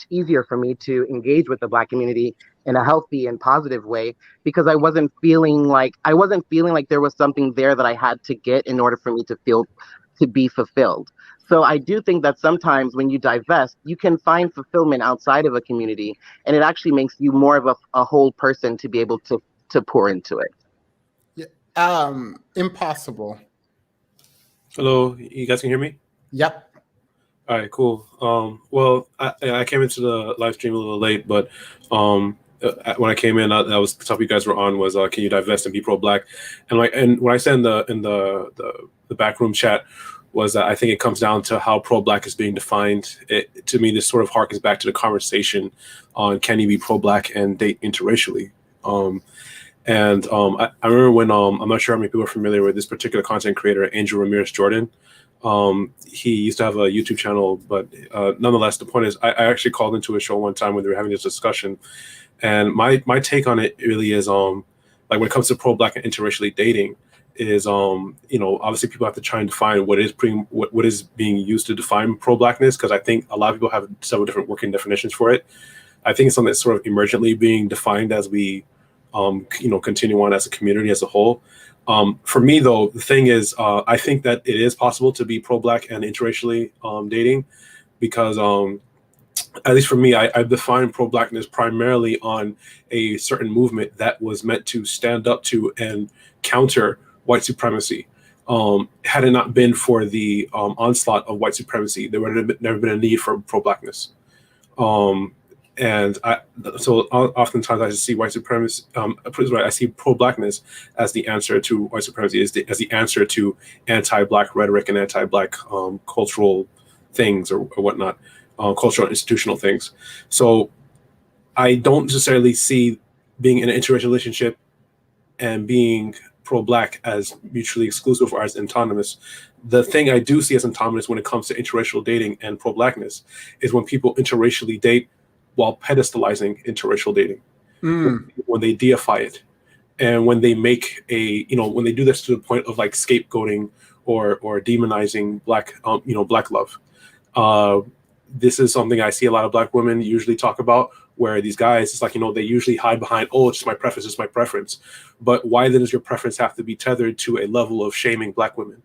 easier for me to engage with the Black community in a healthy and positive way, because I wasn't feeling like there was something there that I had to get in order for me to be fulfilled. So I do think that sometimes when you divest, you can find fulfillment outside of a community, and it actually makes you more of a whole person to be able to pour into it. Yeah. Impossible. Hello, you guys can hear me? Yep. All right, cool. Well, I came into the live stream a little late, but when I came in, that was the topic you guys were on was can you divest and be pro-Black? And what I said in the backroom chat was that I think it comes down to how pro-Black is being defined. To me, this sort of harkens back to the conversation on can you be pro-Black and date interracially. I remember when I'm not sure how many people are familiar with this particular content creator, Angel Ramirez Jordan. He used to have a YouTube channel, but nonetheless, the point is, I actually called into a show one time when they were having this discussion, and my take on it really is like when it comes to pro-Black and interracially dating, is obviously people have to try and define what is being used to define pro-Blackness, because I think a lot of people have several different working definitions for it. I think it's something that's sort of emergently being defined as we continue on as a community as a whole. For me, though, the thing is, I think that it is possible to be pro-Black and interracially dating, because at least for me, I define pro-Blackness primarily on a certain movement that was meant to stand up to and counter white supremacy. Had it not been for the onslaught of white supremacy, there would have never been a need for pro-Blackness. So oftentimes I see white supremacy, I see pro-Blackness as the answer to white supremacy, as the answer to anti-Black rhetoric and anti-Black cultural things or whatnot, cultural institutional things. So I don't necessarily see being in an interracial relationship and being pro-Black as mutually exclusive or as autonomous. The thing I do see as autonomous when it comes to interracial dating and pro-Blackness is when people interracially date while pedestalizing interracial dating, when they deify it, and when they make when they do this to the point of like scapegoating or demonizing Black love. This is something I see a lot of Black women usually talk about, where these guys, it's like, they usually hide behind, it's just my preference, it's my preference. But why then does your preference have to be tethered to a level of shaming Black women?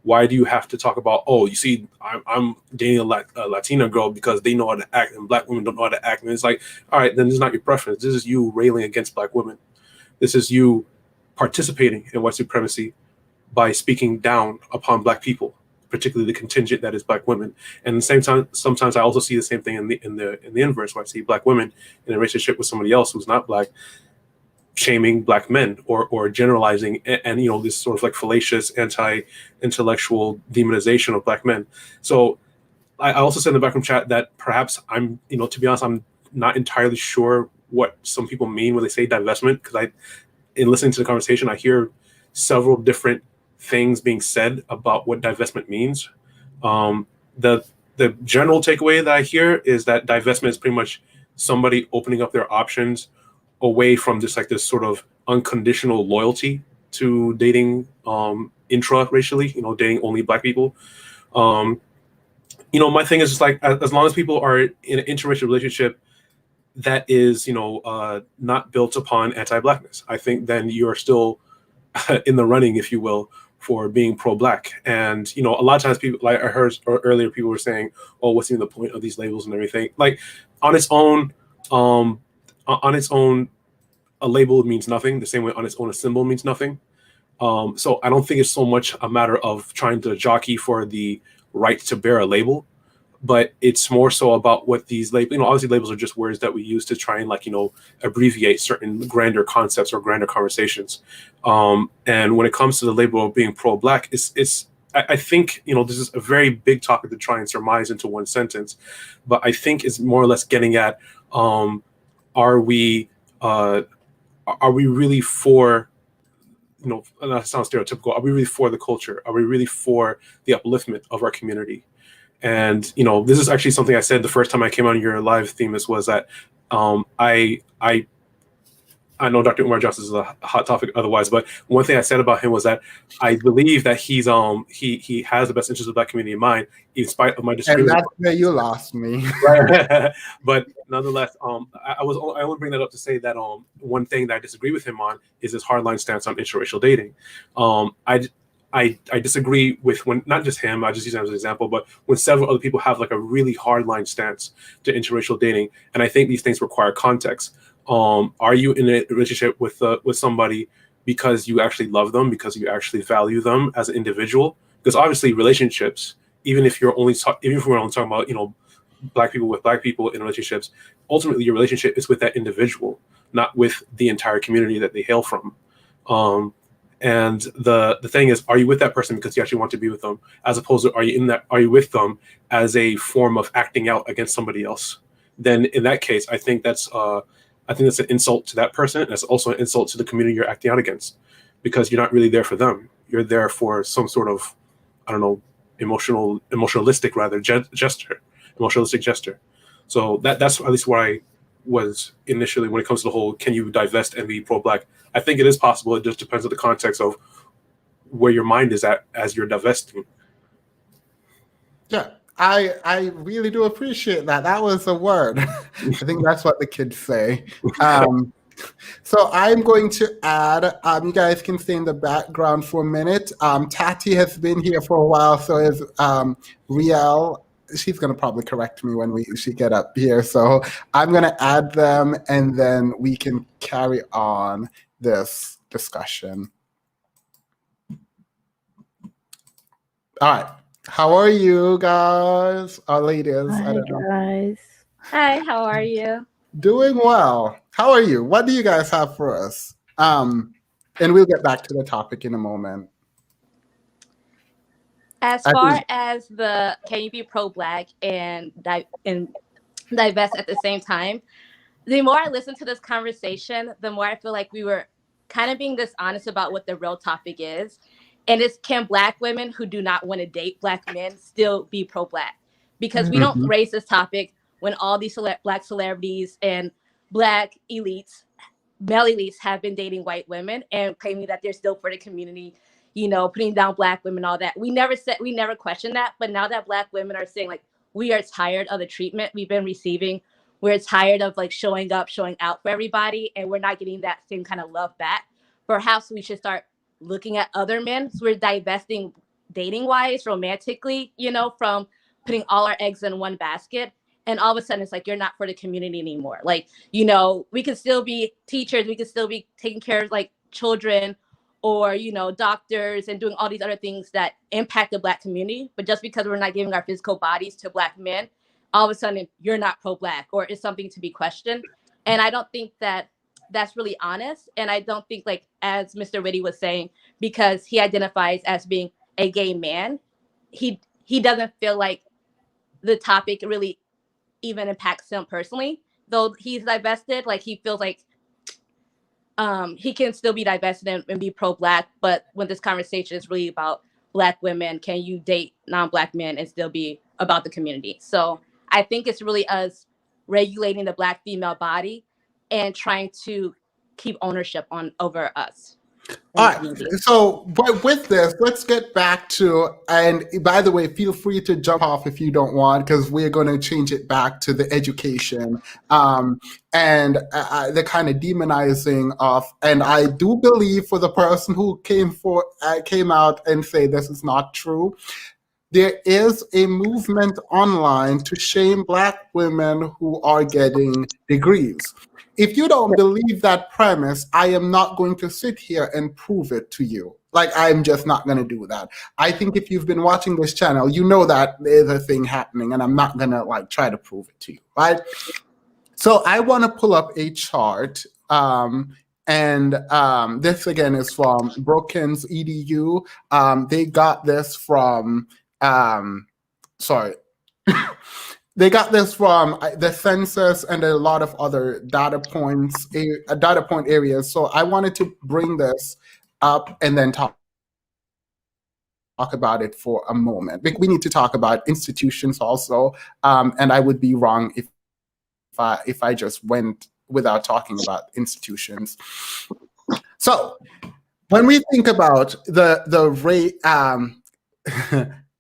Why do you have to talk about, you see, I'm dating a Latina girl because they know how to act and Black women don't know how to act? And it's like, all right, then this is not your preference. This is you railing against Black women. This is you participating in white supremacy by speaking down upon Black people, particularly the contingent that is Black women. And at the same time, sometimes I also see the same thing in the inverse, where I see Black women in a relationship with somebody else who's not Black, shaming Black men or generalizing and this sort of like fallacious anti-intellectual demonization of Black men. So I also said in the backroom chat that perhaps I'm, to be honest, I'm not entirely sure what some people mean when they say divestment, because in listening to the conversation, I hear several different things being said about what divestment means. The general takeaway that I hear is that divestment is pretty much somebody opening up their options away from just like this sort of unconditional loyalty to dating intra-racially, dating only Black people. My thing is just like, as long as people are in an interracial relationship that is, not built upon anti-Blackness, I think then you're still in the running, if you will, for being pro-Black. And, a lot of times people, like I heard earlier, people were saying, what's even the point of these labels and everything? Like on its own, a label means nothing, the same way on its own a symbol means nothing. So I don't think it's so much a matter of trying to jockey for the right to bear a label, but it's more so about what these labels, obviously labels are just words that we use to try and abbreviate certain grander concepts or grander conversations. And when it comes to the label of being pro-Black, I think, this is a very big topic to try and surmise into one sentence, but I think it's more or less getting at, are we really for, that sounds stereotypical, are we really for the culture? Are we really for the upliftment of our community? And, this is actually something I said the first time I came on your live, Themis, was that I'm I know Dr. Umar Johnson is a hot topic otherwise, but one thing I said about him was that I believe that he has the best interest of the Black community in mind, in spite of my And disagreement. that's where you lost me. Right. But nonetheless, I only bring that up to say that one thing that I disagree with him on is his hardline stance on interracial dating. I disagree with when not just him, I just use him as an example, but when several other people have like a really hardline stance to interracial dating, and I think these things require context. Are you in a relationship with somebody because you actually love them, because you actually value them as an individual? Because obviously relationships, even if we're only talking about, you know, Black people with Black people in relationships, ultimately your relationship is with that individual, not with the entire community that they hail from. And the thing is, are you with that person because you actually want to be with them, as opposed to are you with them as a form of acting out against somebody else? Then in that case, I think that's an insult to that person. And it's also an insult to the community you're acting out against, because you're not really there for them. You're there for some sort of, I don't know, emotionalistic gesture. So that's at least where I was initially when it comes to the whole, can you divest and be pro-Black? I think it is possible. It just depends on the context of where your mind is at as you're divesting. Yeah, I really do appreciate that. That was a word. I think that's what the kids say. So I'm going to add, you guys can stay in the background for a minute. Tati has been here for a while, so is Riel. She's going to probably correct me when she get up here. So I'm going to add them, and then we can carry on this discussion. All right. How are you guys? Ladies. Hi, guys. Hi, how are you? Doing well. How are you? What do you guys have for us? And we'll get back to the topic in a moment. As far as the can you be pro-Black and divest at the same time, the more I listen to this conversation, the more I feel like we were kind of being dishonest about what the real topic is. And it's, can Black women who do not want to date Black men still be pro-Black? Because we don't raise this topic when all these Black celebrities and Black elites, male elites, have been dating white women and claiming that they're still for the community, you know, putting down Black women, all that. We never questioned that. But now that Black women are saying, like, we are tired of the treatment we've been receiving, we're tired of like showing up, showing out for everybody, and we're not getting that same kind of love back, perhaps we should start looking at other men. So we're divesting dating wise, romantically, you know, from putting all our eggs in one basket. And all of a sudden it's like, you're not for the community anymore. Like, you know, we could still be teachers, we could still be taking care of like children, or, you know, doctors, and doing all these other things that impact the Black community. But just because we're not giving our physical bodies to Black men, all of a sudden you're not pro-Black, or it's something to be questioned. And I don't think that that's really honest. And I don't think, like, as Mr. Whitty was saying, because he identifies as being a gay man, he doesn't feel like the topic really even impacts him personally, though he's divested. Like, he feels like he can still be divested and be pro-Black. But when this conversation is really about Black women, can you date non-Black men and still be about the community? So I think it's really us regulating the Black female body and trying to keep ownership over us. All right. So, but with this, let's get back to, and by the way, feel free to jump off if you don't want, because we're going to change it back to the education and the kind of demonizing of, and I do believe for the person who came out and say this is not true, there is a movement online to shame Black women who are getting degrees. If you don't believe that premise, I am not going to sit here and prove it to you. Like, I'm just not going to do that. I think if you've been watching this channel, you know that there's a thing happening, and I'm not going to like try to prove it to you, right? So I want to pull up a chart. And this again is from Brookings EDU. They got this from, they got this from the census and a lot of other data point areas. So I wanted to bring this up and then talk about it for a moment. We need to talk about institutions also, and I would be wrong if I just went without talking about institutions. So when we think about the rate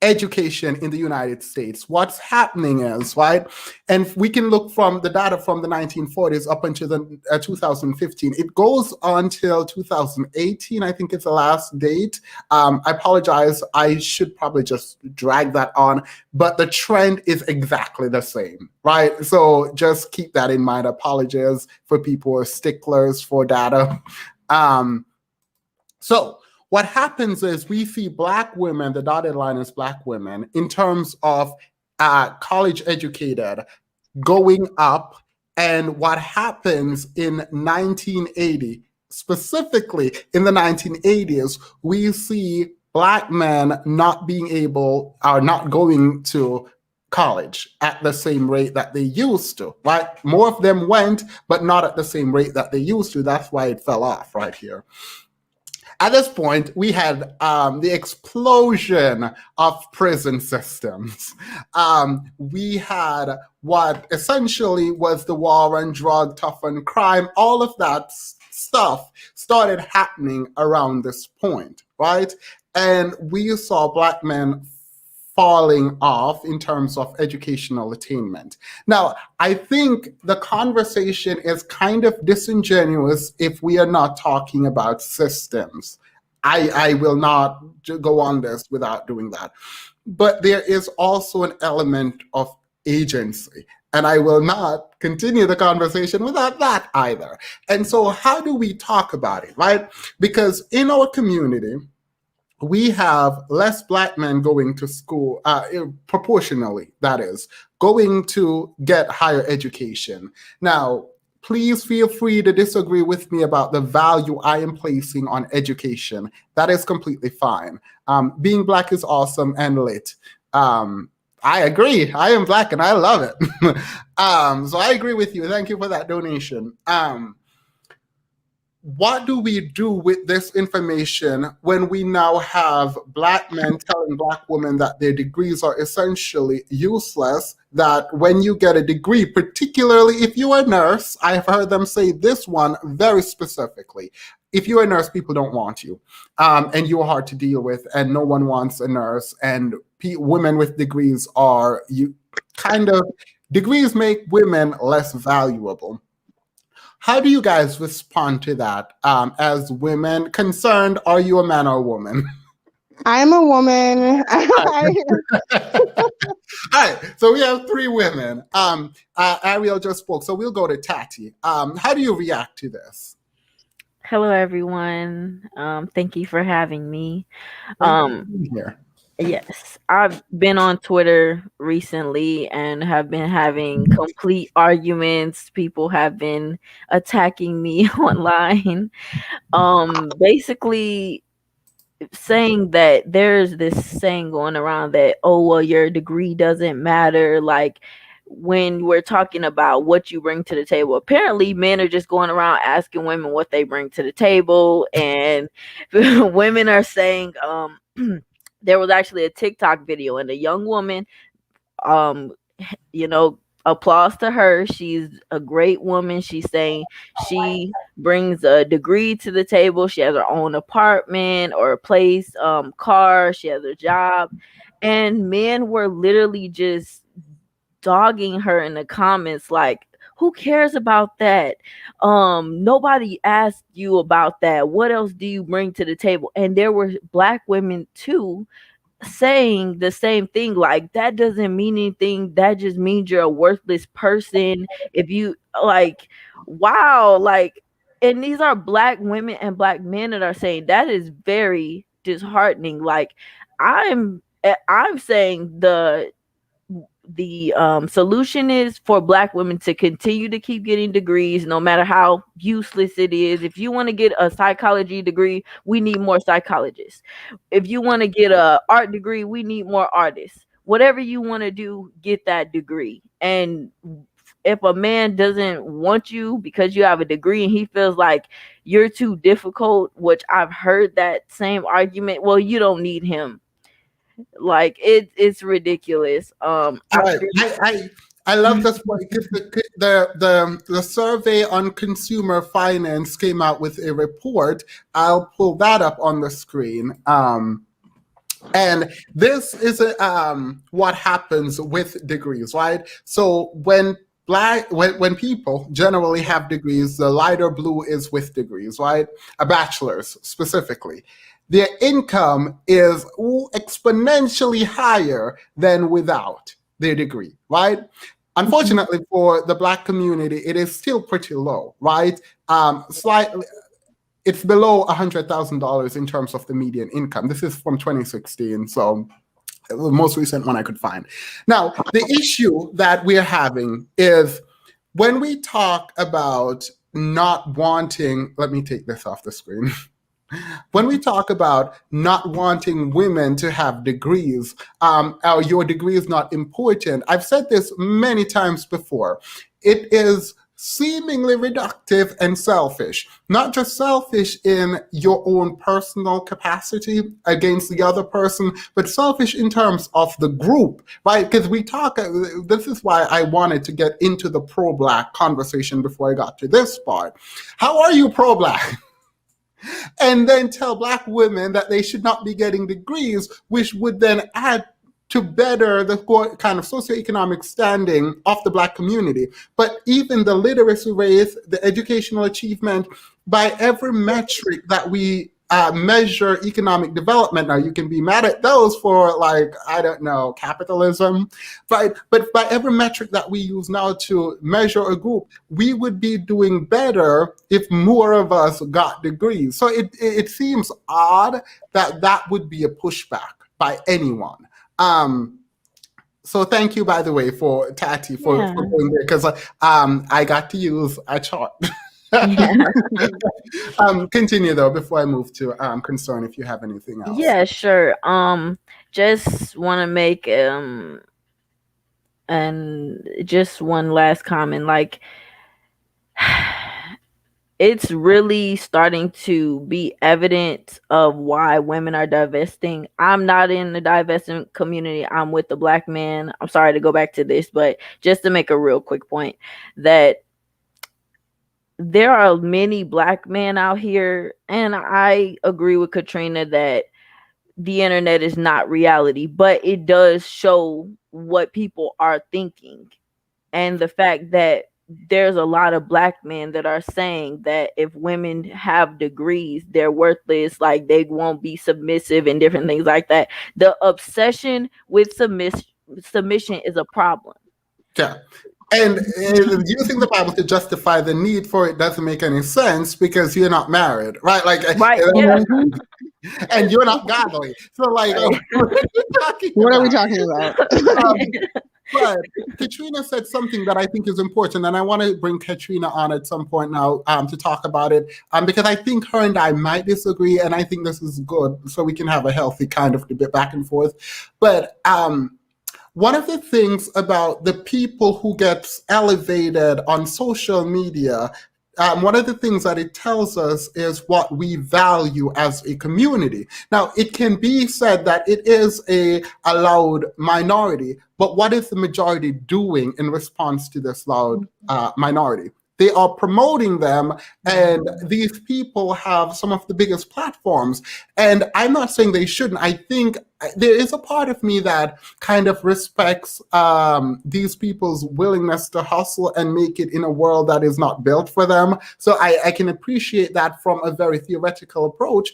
education in the United States, what's happening is, right, and we can look from the data from the 1940s up until the 2015. It goes until 2018, I think it's the last date. I apologize, I should probably just drag that on, but the trend is exactly the same, right? So just keep that in mind. Apologies for people who are sticklers for data. So what happens is we see Black women, the dotted line is Black women, in terms of college educated, going up. And what happens in 1980, specifically in the 1980s, we see Black men not being able, or not going to college at the same rate that they used to, right? More of them went, but not at the same rate that they used to. That's why it fell off right here. At this point, we had the explosion of prison systems. We had what essentially was the war on drug, tough on crime. All of that stuff started happening around this point, right? And we saw Black men falling off in terms of educational attainment. Now, I think the conversation is kind of disingenuous if we are not talking about systems. I will not go on this without doing that. But there is also an element of agency. And I will not continue the conversation without that either. And so how do we talk about it, right? Because in our community, we have less Black men going to school, proportionally, that is, going to get higher education. Now, please feel free to disagree with me about the value I am placing on education. That is completely fine. Being Black is awesome and lit. I agree. I am Black and I love it. So I agree with you. Thank you for that donation. What do we do with this information when we now have Black men telling Black women that their degrees are essentially useless, that when you get a degree, particularly if you're a nurse, I have heard them say this one very specifically. If you're a nurse, people don't want you, and you're hard to deal with, and no one wants a nurse, and women with degrees are, degrees make women less valuable. How do you guys respond to that as women concerned? Are you a man or a woman? I'm a woman. All right, so we have three women. Ariel just spoke, so we'll go to Tati. How do you react to this? Hello, everyone. Thank you for having me. Here. Yes, I've been on Twitter recently and have been having complete arguments. People have been attacking me online. Basically saying that there's this saying going around that, oh, well, your degree doesn't matter. Like, when we're talking about what you bring to the table, apparently men are just going around asking women what they bring to the table. And women are saying, there was actually a TikTok video and a young woman, applause to her. She's a great woman. She's saying she brings a degree to the table. She has her own apartment or a place, car. She has a job. And men were literally just dogging her in the comments like, who cares about that? Nobody asked you about that. What else do you bring to the table? And there were Black women too saying the same thing, like, that doesn't mean anything. That just means you're a worthless person. If you wow, and these are Black women and Black men that are saying that is very disheartening. Like, I'm saying the solution is for Black women to continue to keep getting degrees, no matter how useless it is. If you want to get a psychology degree, we need more psychologists. If you want to get a art degree, we need more artists. Whatever you want to do, get that degree. And if a man doesn't want you because you have a degree and he feels like you're too difficult, which I've heard that same argument, well, you don't need him. Like, it's ridiculous. I I love this one because the survey on consumer finance came out with a report. I'll pull that up on the screen. And this is what happens with degrees, right? So when people generally have degrees, the lighter blue is with degrees, right? A bachelor's specifically. Their income is exponentially higher than without their degree, right? Unfortunately for the Black community, it is still pretty low, right? Slightly, it's below $100,000 in terms of the median income. This is from 2016, so the most recent one I could find. Now, the issue that we're having is when we talk about not wanting, let me take this off the screen. When we talk about not wanting women to have degrees, your degree is not important. I've said this many times before. It is seemingly reductive and selfish. Not just selfish in your own personal capacity against the other person, but selfish in terms of the group, right? Because we talk, this is why I wanted to get into the pro-Black conversation before I got to this part. How are you pro-Black? And then tell Black women that they should not be getting degrees, which would then add to better the kind of socioeconomic standing of the Black community. But even the literacy rate, the educational achievement, by every metric that we measure economic development, now you can be mad at those for, like, I don't know, capitalism, but by every metric that we use now to measure a group, we would be doing better if more of us got degrees. So it seems odd that that would be a pushback by anyone. So thank you, by the way, for Tati for going there, because I got to use a chart. Continue though before I move to concern, if you have anything else. Yeah, sure. Just want to make and just one last comment. Like, it's really starting to be evident of why women are divesting. I'm not in the divestment community. I'm with the Black man. I'm sorry to go back to this, but just to make a real quick point that there are many Black men out here, and I agree with Katrina that the internet is not reality, but it does show what people are thinking. And the fact that there's a lot of Black men that are saying that if women have degrees, they're worthless, like they won't be submissive and different things like that. The obsession with submission is a problem. Yeah. And using the Bible to justify the need for it doesn't make any sense because you're not married, right? Like, right, yeah. And you're not godly. So, like, what are we talking about? But Katrina said something that I think is important, and I want to bring Katrina on at some point now to talk about it, because I think her and I might disagree, and I think this is good, so we can have a healthy kind of debate back and forth. But one of the things about the people who gets elevated on social media, one of the things that it tells us is what we value as a community. Now, it can be said that it is a loud minority, but what is the majority doing in response to this loud minority? They are promoting them, and these people have some of the biggest platforms. And I'm not saying they shouldn't. I think there is a part of me that kind of respects these people's willingness to hustle and make it in a world that is not built for them. So I can appreciate that from a very theoretical approach.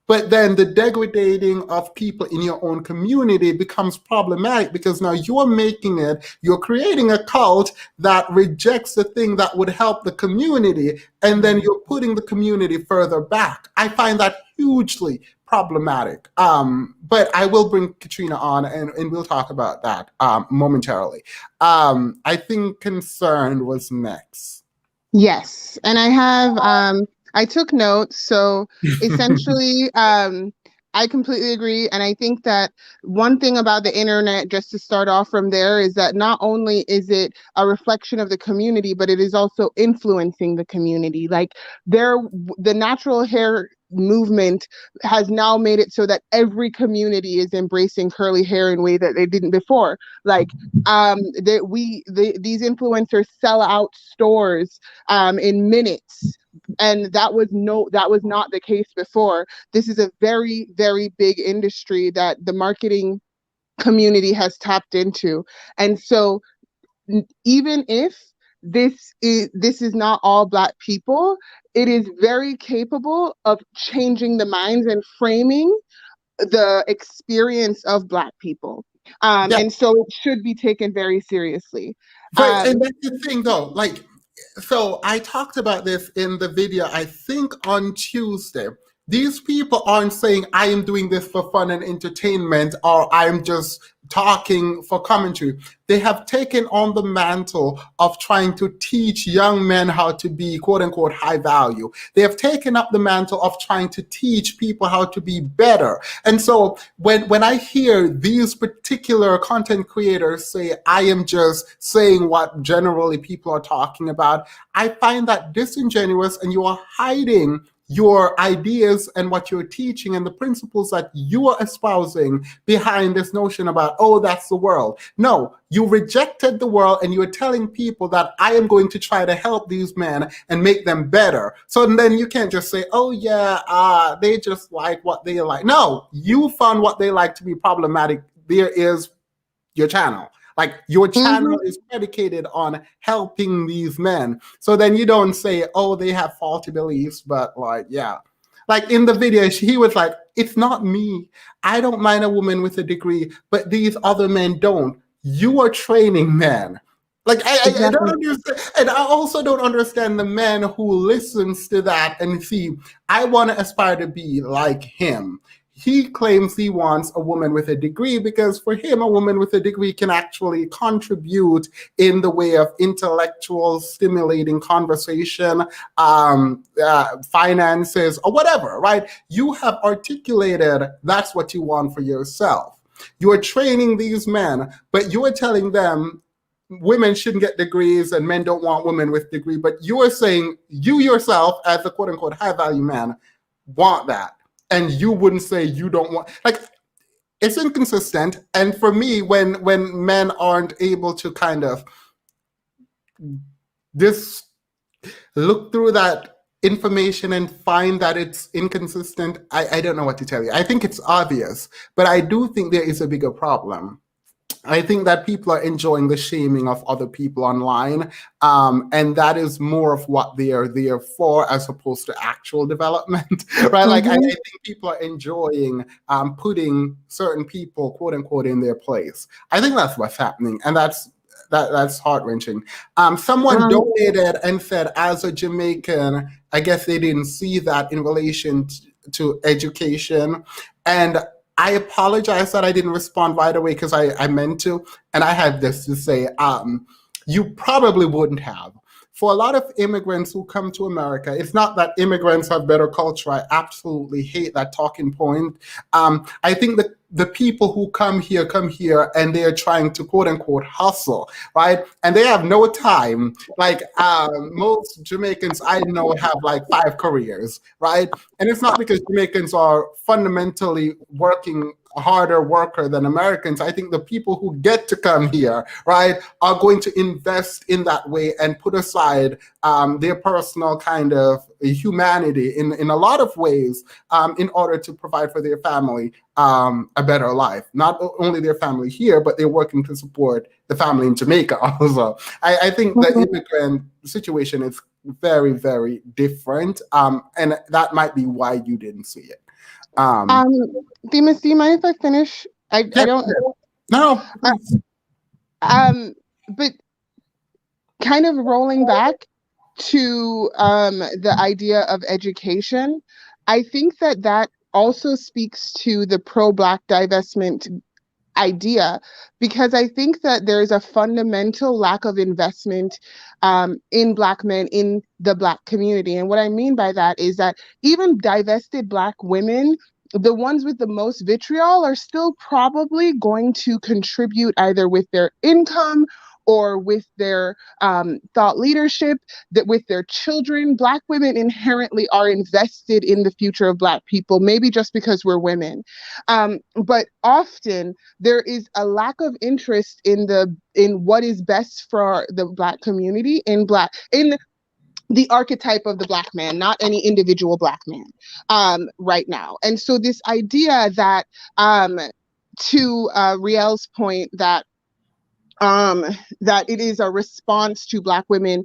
But then the degrading of people in your own community becomes problematic because now you're creating a cult that rejects the thing that would help the community, and then you're putting the community further back. I find that hugely problematic. But I will bring Katrina on and we'll talk about that momentarily. I think concern was next. Yes, and I have I took notes. So essentially, I completely agree. And I think that one thing about the internet, just to start off from there, is that not only is it a reflection of the community, but it is also influencing the community. Like the natural hair movement has now made it so that every community is embracing curly hair in a way that they didn't before. Like these influencers sell out stores in minutes. And that was not the case before. This is a very, very big industry that the marketing community has tapped into. And so even if this is not all Black people, it is very capable of changing the minds and framing the experience of Black people. Yeah. And so it should be taken very seriously. But and that's the thing though, like, so I talked about this in the video, I think on Tuesday. These people aren't saying I am doing this for fun and entertainment, or I'm just talking for commentary. They have taken on the mantle of trying to teach young men how to be quote unquote high value. They have taken up the mantle of trying to teach people how to be better. And so when I hear these particular content creators say, I am just saying what generally people are talking about, I find that disingenuous, and you are hiding your ideas and what you're teaching and the principles that you are espousing behind this notion about, oh, that's the world. No, you rejected the world, and you're telling people that I am going to try to help these men and make them better. So then you can't just say, oh yeah, they just like what they like. No, you found what they like to be problematic. There is your channel. Like, your channel is predicated on helping these men. So then you don't say, oh, they have faulty beliefs, but like, yeah. Like in the video, he was like, it's not me. I don't mind a woman with a degree, but these other men don't. You are training men. Like, I don't understand. And I also don't understand the man who listens to that and see, I want to aspire to be like him. He claims he wants a woman with a degree because for him, a woman with a degree can actually contribute in the way of intellectual stimulating conversation, finances, or whatever, right? You have articulated that's what you want for yourself. You are training these men, but you are telling them women shouldn't get degrees and men don't want women with degree, but you are saying you yourself as a quote unquote high value man want that. And you wouldn't say you don't want, like, it's inconsistent. And for me, when men aren't able to kind of look through that information and find that it's inconsistent, I don't know what to tell you. I think it's obvious, but I do think there is a bigger problem. I think that people are enjoying the shaming of other people online, and that is more of what they are there for as opposed to actual development, right? Like, I think people are enjoying putting certain people, quote unquote, in their place. I think that's what's happening, and that's heart-wrenching. Someone donated and said, as a Jamaican, I guess they didn't see that in relation to education, and I apologize that I didn't respond right away because I meant to, and I had this to say, you probably wouldn't have. For a lot of immigrants who come to America, it's not that immigrants have better culture. I absolutely hate that talking point. I think that the people who come here and they're trying to quote unquote hustle, right? And they have no time. Like most Jamaicans I know have like 5 careers, right? And it's not because Jamaicans are fundamentally working harder worker than Americans. I think the people who get to come here, right, are going to invest in that way and put aside their personal kind of humanity in a lot of ways in order to provide for their family a better life. Not only their family here, but they're working to support the family in Jamaica also. I think the immigrant situation is very, very different, and that might be why you didn't see it. Demas, do you mind if I finish? I don't. No. But kind of rolling back to the idea of education, I think that also speaks to the pro-Black divestment idea, because I think that there is a fundamental lack of investment in Black men in the Black community. And what I mean by that is that even divested Black women the ones with the most vitriol are still probably going to contribute either with their income or with their thought leadership, that with their children. Black women inherently are invested in the future of Black people, maybe just because we're women. But often there is a lack of interest in what is best for the Black community, in the archetype of the Black man, not any individual Black man right now. And so this idea that, to Riel's point, that it is a response to Black women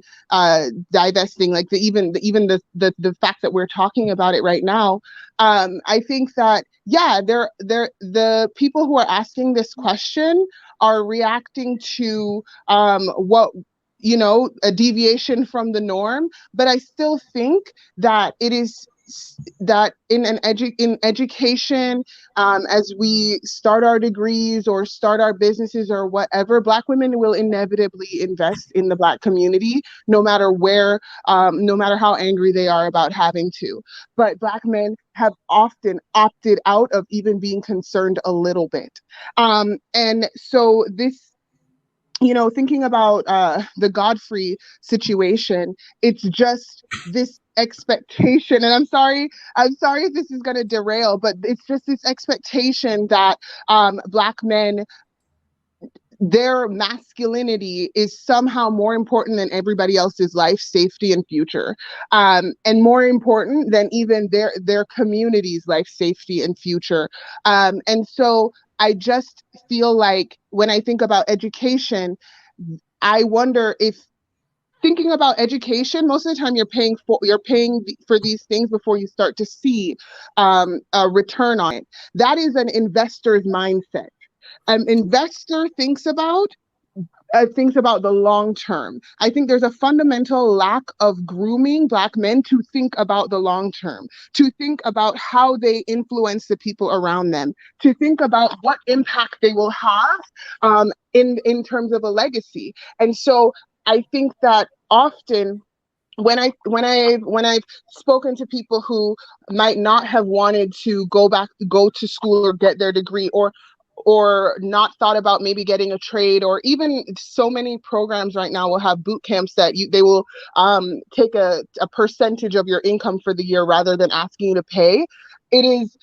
divesting, like even the fact that we're talking about it right now, I think that, yeah, the people who are asking this question are reacting to what, a deviation from the norm. But I still think that it is that in education, as we start our degrees or start our businesses or whatever, Black women will inevitably invest in the Black community, no matter where, no matter how angry they are about having to. But Black men have often opted out of even being concerned a little bit. And so this, thinking about the Godfrey situation, it's just this expectation, and I'm sorry if this is going to derail, but it's just this expectation that Black men, their masculinity is somehow more important than everybody else's life, safety, and future, and more important than even their community's life, safety, and future. And so I just feel like when I think about education, I wonder if, thinking about education, most of the time you're paying for these things before you start to see a return on it. That is an investor's mindset. An investor thinks about the long term. I think there's a fundamental lack of grooming Black men to think about the long term, to think about how they influence the people around them, to think about what impact they will have in terms of a legacy. And so I think that often when I've spoken to people who might not have wanted to go to school or get their degree, or not thought about maybe getting a trade, or even so many programs right now will have boot camps that they will take a percentage of your income for the year rather than asking you to pay. It is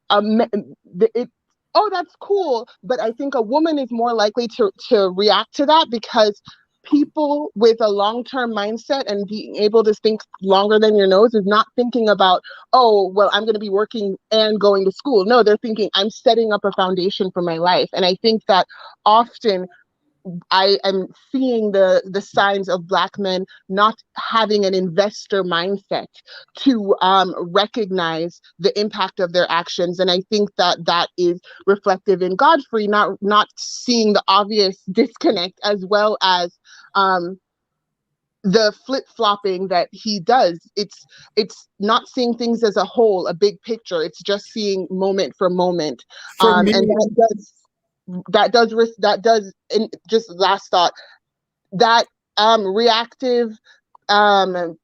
oh, that's cool. But I think a woman is more likely to react to that, because people with a long-term mindset and being able to think longer than your nose is not thinking about, oh, well, I'm going to be working and going to school. No, they're thinking, I'm setting up a foundation for my life. And I think that often I am seeing the signs of Black men not having an investor mindset to recognize the impact of their actions. And I think that is reflective in Godfrey, not seeing the obvious disconnect, as well as the flip-flopping that he does. It's not seeing things as a whole, a big picture. It's just seeing moment for moment. For me, and and just last thought, that reactive, volatile,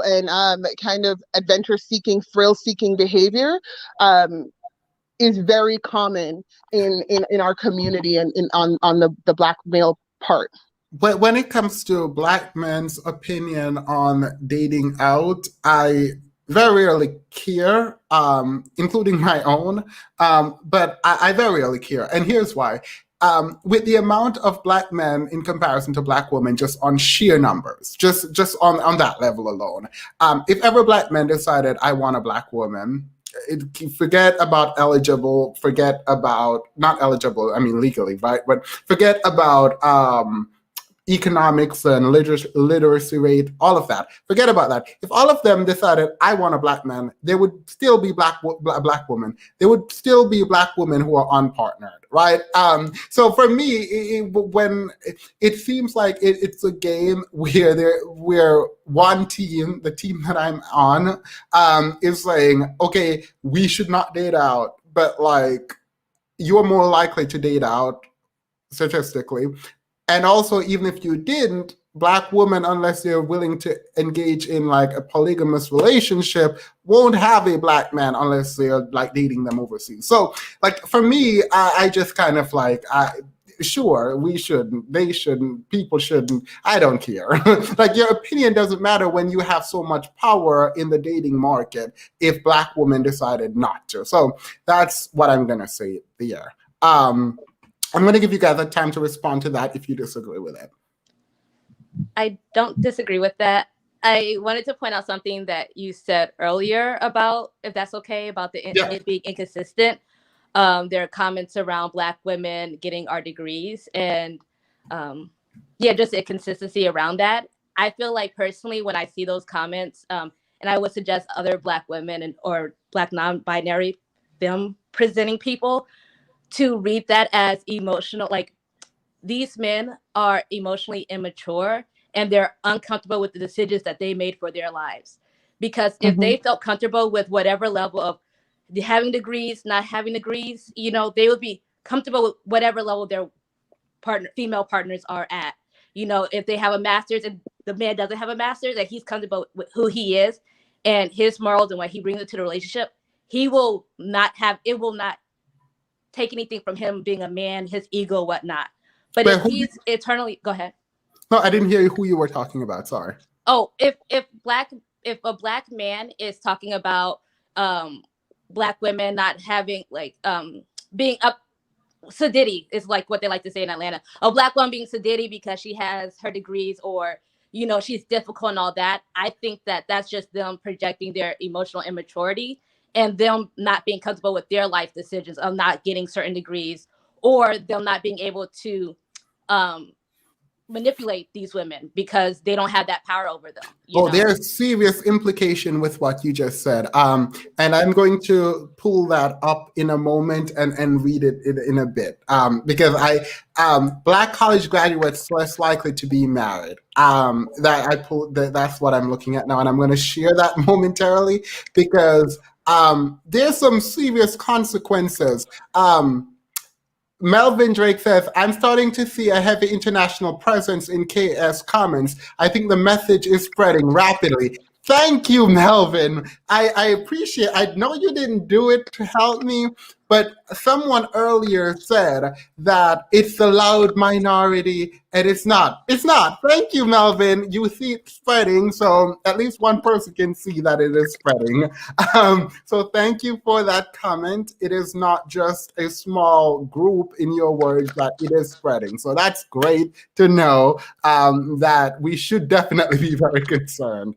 and kind of adventure-seeking, thrill-seeking behavior is very common in our community and on the Black male part. But when it comes to Black men's opinion on dating out, I very rarely care, including my own, but I very rarely care. And here's why. With the amount of Black men in comparison to Black women, just on sheer numbers, just on that level alone, if ever Black men decided, I want a Black woman, forget about eligible, forget about, not eligible, I mean legally, right? But forget about economics and literacy rate, all of that. Forget about that. If all of them decided, I want a Black man, there would still be Black women. There would still be Black women who are unpartnered, right? So for me, when it seems like it's a game where one team, the team that I'm on, is saying, okay, we should not date out, but like, you're more likely to date out statistically. And also, even if you didn't, Black women, unless they're willing to engage in like a polygamous relationship, won't have a Black man unless they're like dating them overseas. So like for me, I just kind of like, sure, we shouldn't, they shouldn't, people shouldn't, I don't care. Like your opinion doesn't matter when you have so much power in the dating market if Black women decided not to. So that's what I'm gonna say there. I'm gonna give you guys a time to respond to that if you disagree with it. I don't disagree with that. I wanted to point out something that you said earlier about, if that's okay, about it being inconsistent. There are comments around Black women getting our degrees and just inconsistency around that. I feel like personally when I see those comments, and I would suggest other Black women or Black non-binary film presenting people to read that as emotional, like these men are emotionally immature and they're uncomfortable with the decisions that they made for their lives. Because if they felt comfortable with whatever level of having degrees, not having degrees, they would be comfortable with whatever level their female partners are at. If they have a master's and the man doesn't have a master's, and he's comfortable with who he is and his morals and what he brings into the relationship, it will not take anything from him being a man, his ego, whatnot. But if he's eternally, go ahead. No, I didn't hear who you were talking about. Sorry. Oh, if a Black man is talking about Black women not having being up sedity is like what they like to say in Atlanta. A Black woman being sedity because she has her degrees or she's difficult and all that. I think that that's just them projecting their emotional immaturity and them not being comfortable with their life decisions of not getting certain degrees or them not being able to manipulate these women because they don't have that power over them. There's serious implication with what you just said. And I'm going to pull that up in a moment and read it in a bit. Because Black college graduates less likely to be married. That's what I'm looking at now. And I'm going to share that momentarily because there's some serious consequences. Melvin Drake says, I'm starting to see a heavy international presence in KS Commons. I think the message is spreading rapidly. Thank you, Melvin. I appreciate it. I know you didn't do it to help me, but someone earlier said that it's a loud minority, and it's not. It's not. Thank you, Melvin. You see it spreading, so at least one person can see that it is spreading. So thank you for that comment. It is not just a small group, in your words, that it is spreading. So that's great to know that we should definitely be very concerned.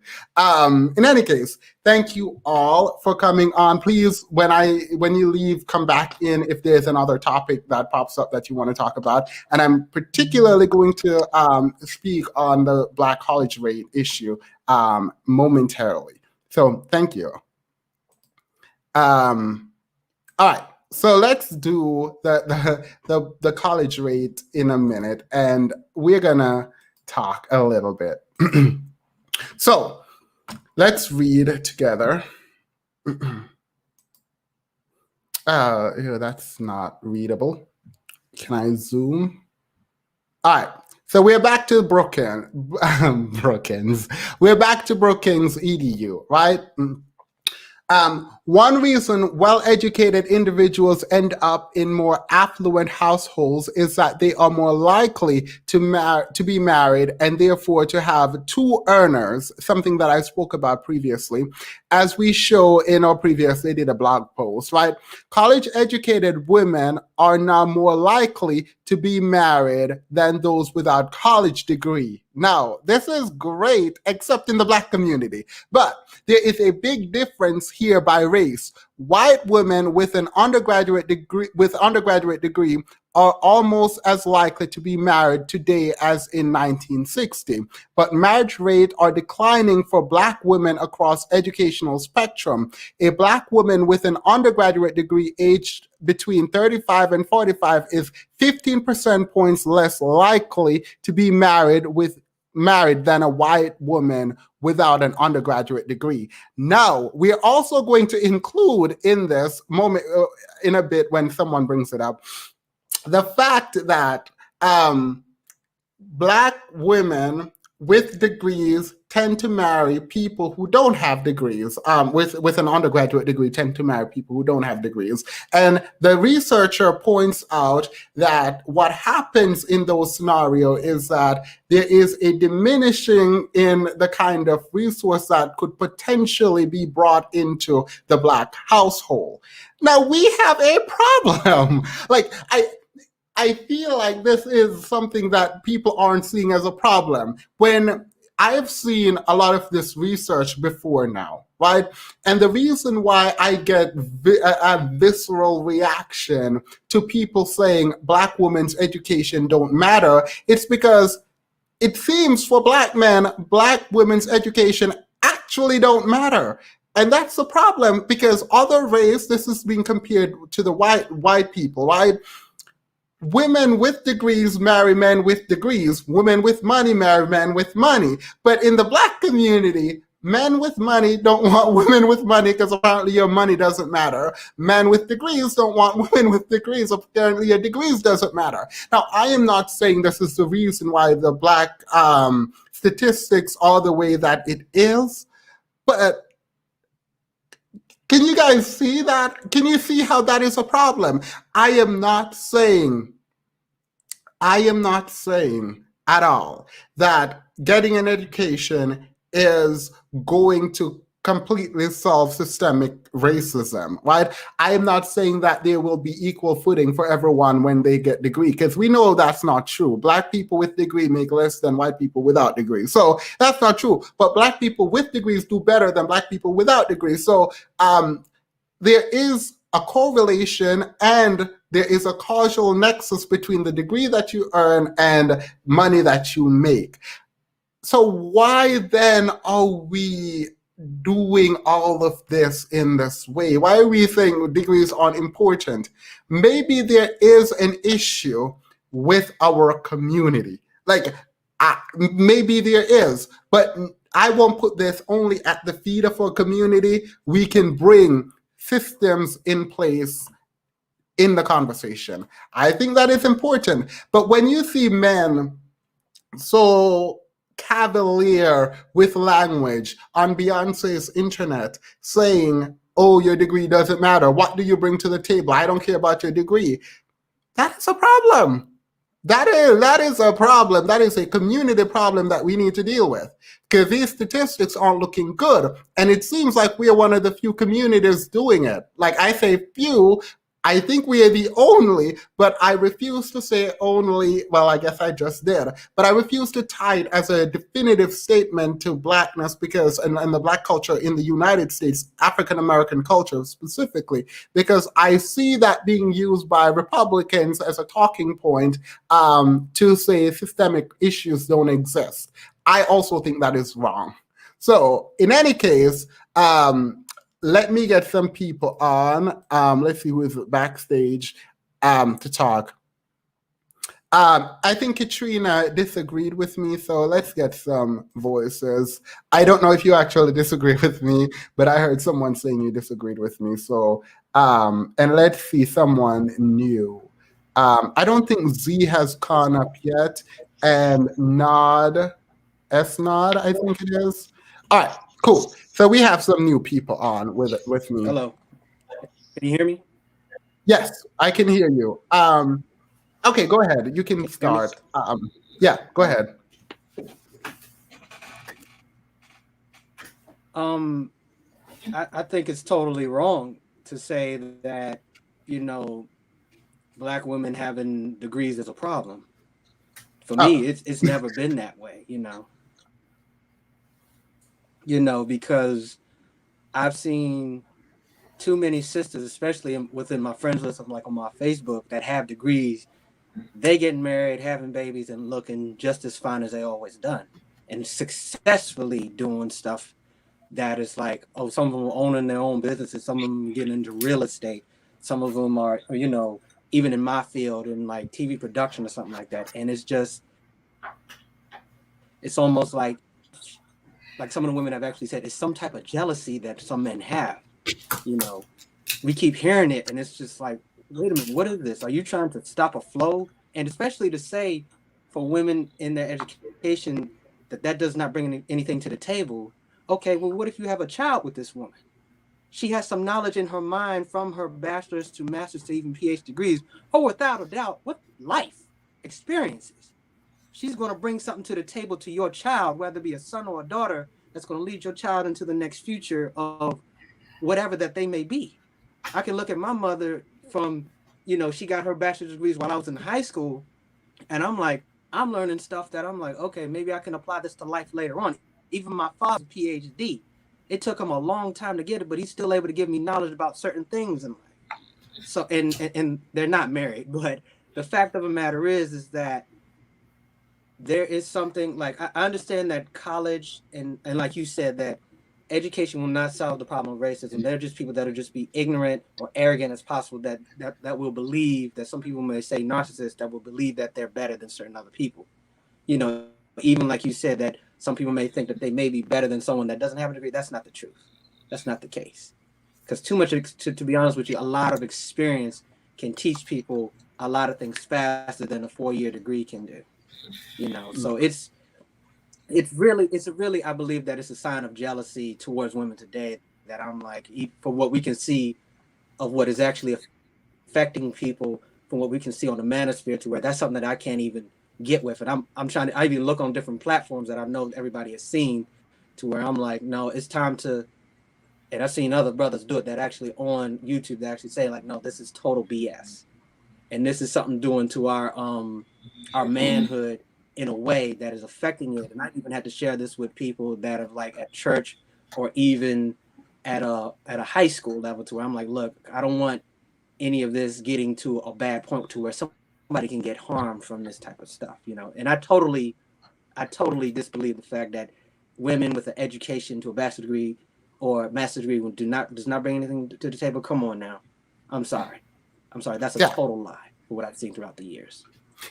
In any case, thank you all for coming on. Please, when you leave, come back in if there's another topic that pops up that you want to talk about. And I'm particularly going to speak on the Black college rate issue momentarily. So thank you. All right. So let's do the college rate in a minute, and we're gonna talk a little bit. So let's read together. That's not readable. Can I zoom? All right. So we're back to Brookings. We're back to Brookings EDU, right? One reason well-educated individuals end up in more affluent households is that they are more likely to be married and therefore to have two earners, something that I spoke about previously, as we show in our previously did a blog post, right? College-educated women are now more likely to be married than those without college degree. Now, this is great, except in the Black community. But there is a big difference here by race. White women with an undergraduate degree are almost as likely to be married today as in 1960. But marriage rates are declining for Black women across educational spectrum. A Black woman with an undergraduate degree aged between 35 and 45 is 15% points less likely to be married than a white woman without an undergraduate degree. Now, we're also going to include in this moment, in a bit when someone brings it up, the fact that Black women with degrees tend to marry people who don't have degrees. With an undergraduate degree tend to marry people who don't have degrees. And the researcher points out that what happens in those scenarios is that there is a diminishing in the kind of resource that could potentially be brought into the Black household. Now we have a problem. Like I feel like this is something that people aren't seeing as a problem. When I've seen a lot of this research before now, right? And the reason why I get a visceral reaction to people saying Black women's education don't matter, it's because it seems for Black men, Black women's education actually don't matter. And that's the problem, because other race, this is being compared to the white people, right? Women with degrees marry men with degrees. Women with money marry men with money. But in the Black community, men with money don't want women with money because apparently your money doesn't matter. Men with degrees don't want women with degrees. Apparently your degrees doesn't matter. Now, I am not saying this is the reason why the Black statistics are the way that it is, but can you guys see that? Can you see how that is a problem? I am not saying at all that getting an education is going to completely solve systemic racism, right? I am not saying that there will be equal footing for everyone when they get degree, because we know that's not true. Black people with degree make less than white people without degree. So that's not true. But Black people with degrees do better than Black people without degrees. So there is a correlation and there is a causal nexus between the degree that you earn and money that you make. So why then are we doing all of this in this way? Why are we saying degrees aren't important? Maybe there is an issue with our community. Like, maybe there is, but I won't put this only at the feet of our community. We can bring systems in place in the conversation. I think that is important. But when you see men so cavalier with language on Beyonce's internet saying, oh, your degree doesn't matter. What do you bring to the table? I don't care about your degree. That is a problem. That is a problem. That is a community problem that we need to deal with, because these statistics aren't looking good. And it seems like we are one of the few communities doing it. Like, I say few, I think we are the only, but I refuse to say only. Well, I guess I just did, but I refuse to tie it as a definitive statement to Blackness, because, and the Black culture in the United States, African-American culture specifically, because I see that being used by Republicans as a talking point to say systemic issues don't exist. I also think that is wrong. So in any case, let me get some people on. Let's see who is backstage to talk. I think Katrina disagreed with me, so let's get some voices. I don't know if you actually disagree with me, but I heard someone saying you disagreed with me. So, and let's see someone new. I don't think Z has gone up yet, and Nod, S-Nod, I think it is. All right, cool. So we have some new people on with me. Hello. Can you hear me? Yes, I can hear you. Okay, go ahead. You can start. Yeah, go ahead. I think it's totally wrong to say that, you know, Black women having degrees is a problem. For me, it's never been that way, you know. Because I've seen too many sisters, especially within my friends list, like on my Facebook, that have degrees. They getting married, having babies, and looking just as fine as they always done, and successfully doing stuff that is like, oh, some of them are owning their own businesses, some of them getting into real estate, some of them are, you know, even in my field in like TV production or something like that. And it's just, it's almost like some of the women have actually said, it's some type of jealousy that some men have. You know, we keep hearing it, and it's just like, wait a minute, what is this? Are you trying to stop a flow? And especially to say for women in their education, that does not bring anything to the table. Okay, well, what if you have a child with this woman? She has some knowledge in her mind from her bachelor's to master's to even PhD degrees. Oh, without a doubt, what life experiences. She's going to bring something to the table to your child, whether it be a son or a daughter, that's going to lead your child into the next future of whatever that they may be. I can look at my mother from, she got her bachelor's degrees while I was in high school. And I'm like, I'm learning stuff that I'm like, okay, maybe I can apply this to life later on. Even my father's PhD, it took him a long time to get it, but he's still able to give me knowledge about certain things in life. So, and they're not married, but the fact of the matter is that there is something like, I understand that college and like you said, that education will not solve the problem of racism. They're just people that will just be ignorant or arrogant as possible, that will believe that some people may say narcissists, that will believe that they're better than certain other people. Even like you said, that some people may think that they may be better than someone that doesn't have a degree. That's not the truth. That's not the case. Because too much, to be honest with you, a lot of experience can teach people a lot of things faster than a 4-year degree can do. So it's really, I believe that it's a sign of jealousy towards women today, that I'm like, for what we can see of what is actually affecting people, from what we can see on the manosphere, to where that's something that I can't even get with. And I'm trying to, I even look on different platforms that I know everybody has seen, to where I'm like, no, it's time to, and I've seen other brothers do it that actually on YouTube, that actually say like, no, this is total BS. And this is something doing to our manhood in a way that is affecting it. And I even had to share this with people that are like at church or even at a high school level, to where I'm like, look, I don't want any of this getting to a bad point to where somebody can get harmed from this type of stuff, And I totally disbelieve the fact that women with an education to a bachelor's degree or master's degree does not bring anything to the table. Come on now. I'm sorry. That's a total lie for what I've seen throughout the years.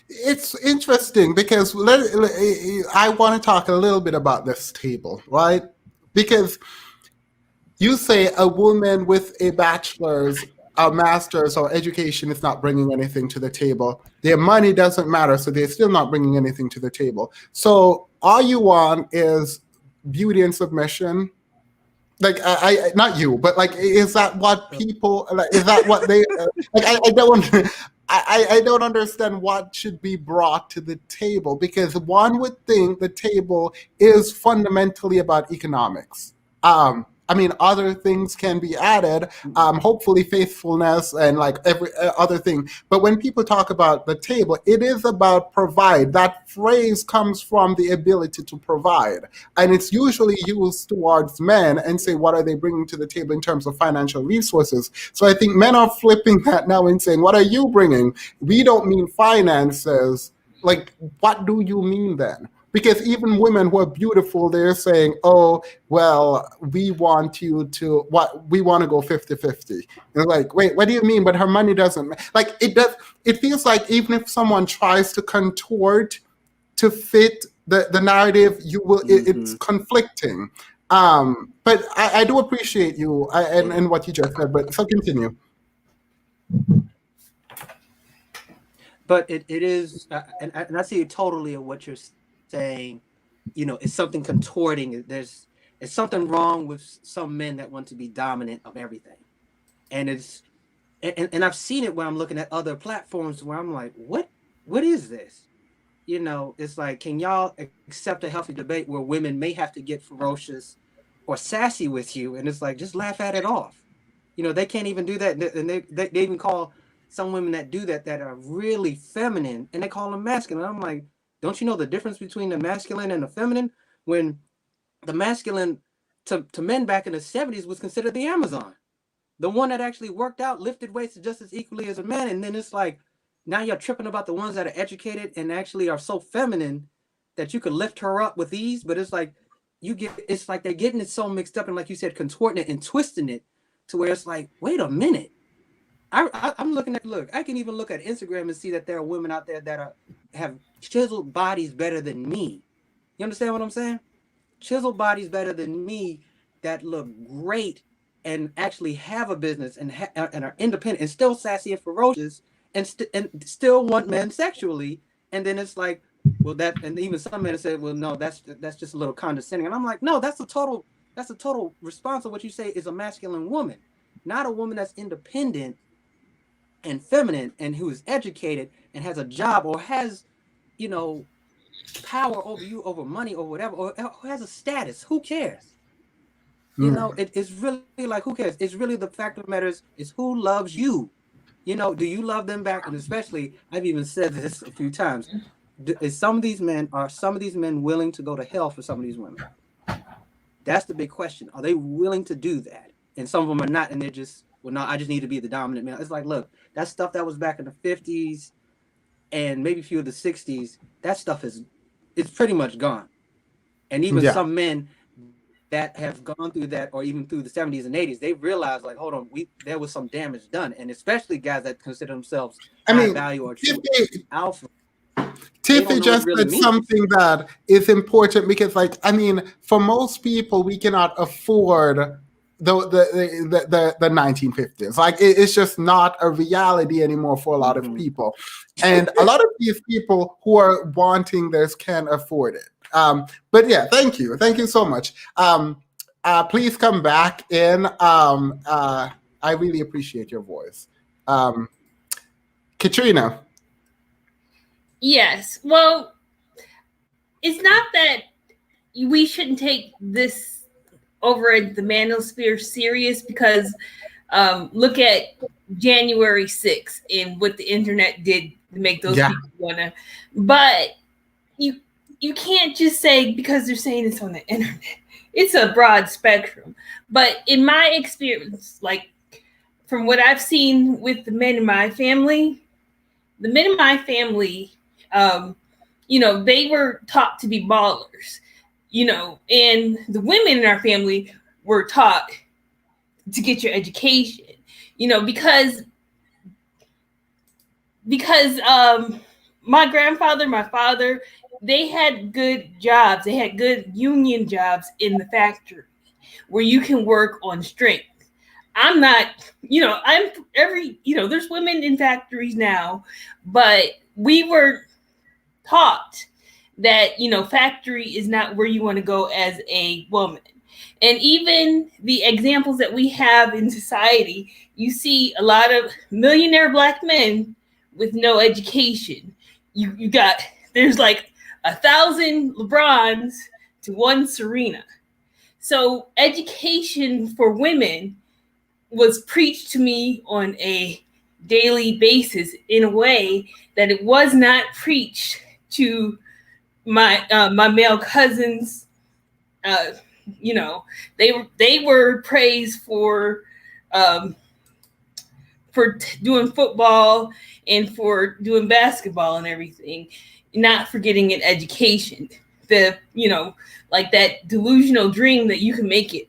It's interesting because I want to talk a little bit about this table, right? Because you say a woman with a bachelor's, a master's, or education is not bringing anything to the table. Their money doesn't matter, so they're still not bringing anything to the table. So all you want is beauty and submission. Like I not you, but like, is that what people like? Is that what they like? I don't understand what should be brought to the table, because one would think the table is fundamentally about economics. I mean, other things can be added, hopefully faithfulness and like every other thing. But when people talk about the table, it is about provide. That phrase comes from the ability to provide. And it's usually used towards men and say, what are they bringing to the table in terms of financial resources? So I think men are flipping that now and saying, what are you bringing? We don't mean finances. Like, what do you mean then? Because even women who are beautiful, they're saying, oh, well, we want to go 50-50. They're like, wait, what do you mean? But her money doesn't, like, it feels like even if someone tries to contort to fit the narrative, it's conflicting. But I do appreciate you and what you just said, but so continue. But it is, and I see totally what you're saying, it's something contorting. It's something wrong with some men that want to be dominant of everything. And and I've seen it when I'm looking at other platforms where I'm like, what is this? It's like, can y'all accept a healthy debate where women may have to get ferocious or sassy with you? And it's like, just laugh at it off. They can't even do that. And they even call some women that do that are really feminine, and they call them masculine. I'm like, don't you know the difference between the masculine and the feminine? When the masculine to men back in the 70s was considered the Amazon, the one that actually worked out, lifted weights just as equally as a man. And then it's like, now you're tripping about the ones that are educated and actually are so feminine that you could lift her up with ease. But it's like, it's like they're getting it so mixed up, and like you said, contorting it and twisting it to where it's like, wait a minute. I'm looking at, I can even look at Instagram and see that there are women out there that have chiseled bodies better than me. You understand what I'm saying? Chiseled bodies better than me that look great and actually have a business and are independent and still sassy and ferocious and still want men sexually. And then it's like, well, that, and even some men have said, well, no, that's just a little condescending. And I'm like, no, that's a total response of what you say is a masculine woman, not a woman that's independent and feminine and who is educated and has a job or has, you know, power over you, over money or whatever, or has a status. Who cares? You know, it's really like, who cares? It's really the fact of the matter is who loves you. You know, do you love them back? And especially, I've even said this a few times. Are some of these men willing to go to hell for some of these women? That's the big question. Are they willing to do that? And some of them are not, and they're just, well, no, I just need to be the dominant male. It's like, look, that stuff that was back in the 50s and maybe a few of the 60s, that stuff it's pretty much gone. And even some men that have gone through that, or even through the 70s and 80s, they realized, like, hold on, there was some damage done. And especially guys that consider themselves high value or true alpha. Tiffy just said something that is important because, like, I mean, for most people, we cannot afford the 1950s. Like, it's just not a reality anymore for a lot of people. And a lot of these people who are wanting this can afford it. But yeah, thank you so much. Please come back in. I really appreciate your voice. Katrina. Yes. Well, it's not that we shouldn't take this over at the manosphere serious, because look at January 6th and what the internet did to make those people wanna. But you can't just say because they're saying this on the internet. It's a broad spectrum. But in my experience, like from what I've seen with the men in my family, you know, they were taught to be ballers, you know, and the women in our family were taught to get your education, you know, because my grandfather, my father, they had good jobs. They had good union jobs in the factory where you can work on strength. I'm not, you know, there's women in factories now, but we were taught that, you know, factory is not where you want to go as a woman. And even the examples that we have in society, you see a lot of millionaire Black men with no education. There's like 1,000 LeBrons to one Serena. So education for women was preached to me on a daily basis in a way that it was not preached to my male cousins. You know, they were praised for doing football and for doing basketball and everything, not for getting an education. You know, like that delusional dream that you can make it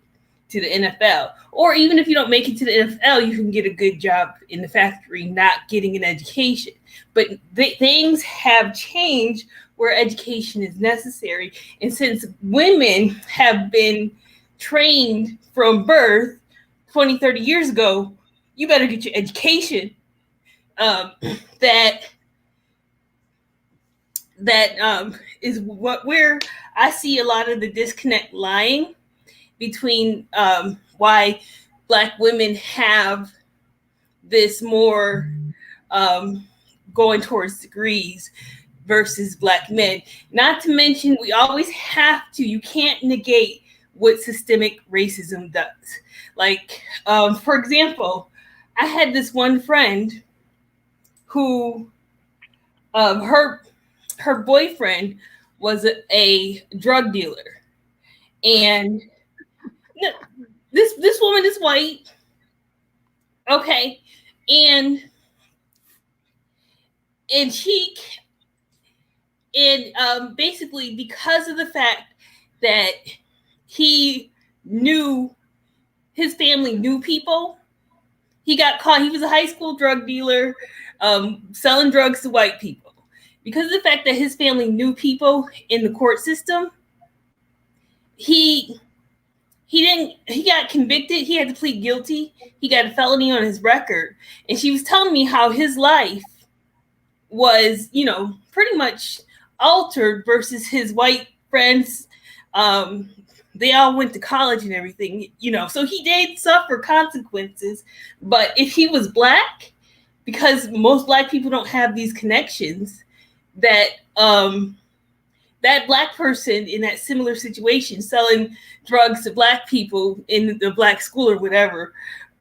to the NFL, or even if you don't make it to the NFL, you can get a good job in the factory, not getting an education. But things have changed where education is necessary. And since women have been trained from birth 20, 30 years ago, you better get your education. That is where I see a lot of the disconnect lying between why Black women have this more going towards degrees versus Black men. Not to mention, we always have to, you can't negate what systemic racism does. Like, for example, I had this one friend who her boyfriend was a drug dealer, and this woman is white, okay, and basically because of the fact that he knew his family knew people, he got caught. He was a high school drug dealer, selling drugs to white people. Because of the fact that his family knew people in the court system, he got convicted. He had to plead guilty. He got a felony on his record. And she was telling me how his life was, you know, pretty much altered versus his white friends. They all went to college and everything, you know, so he did suffer consequences. But if he was Black, because most Black people don't have these connections, that that Black person in that similar situation selling drugs to Black people in the Black school or whatever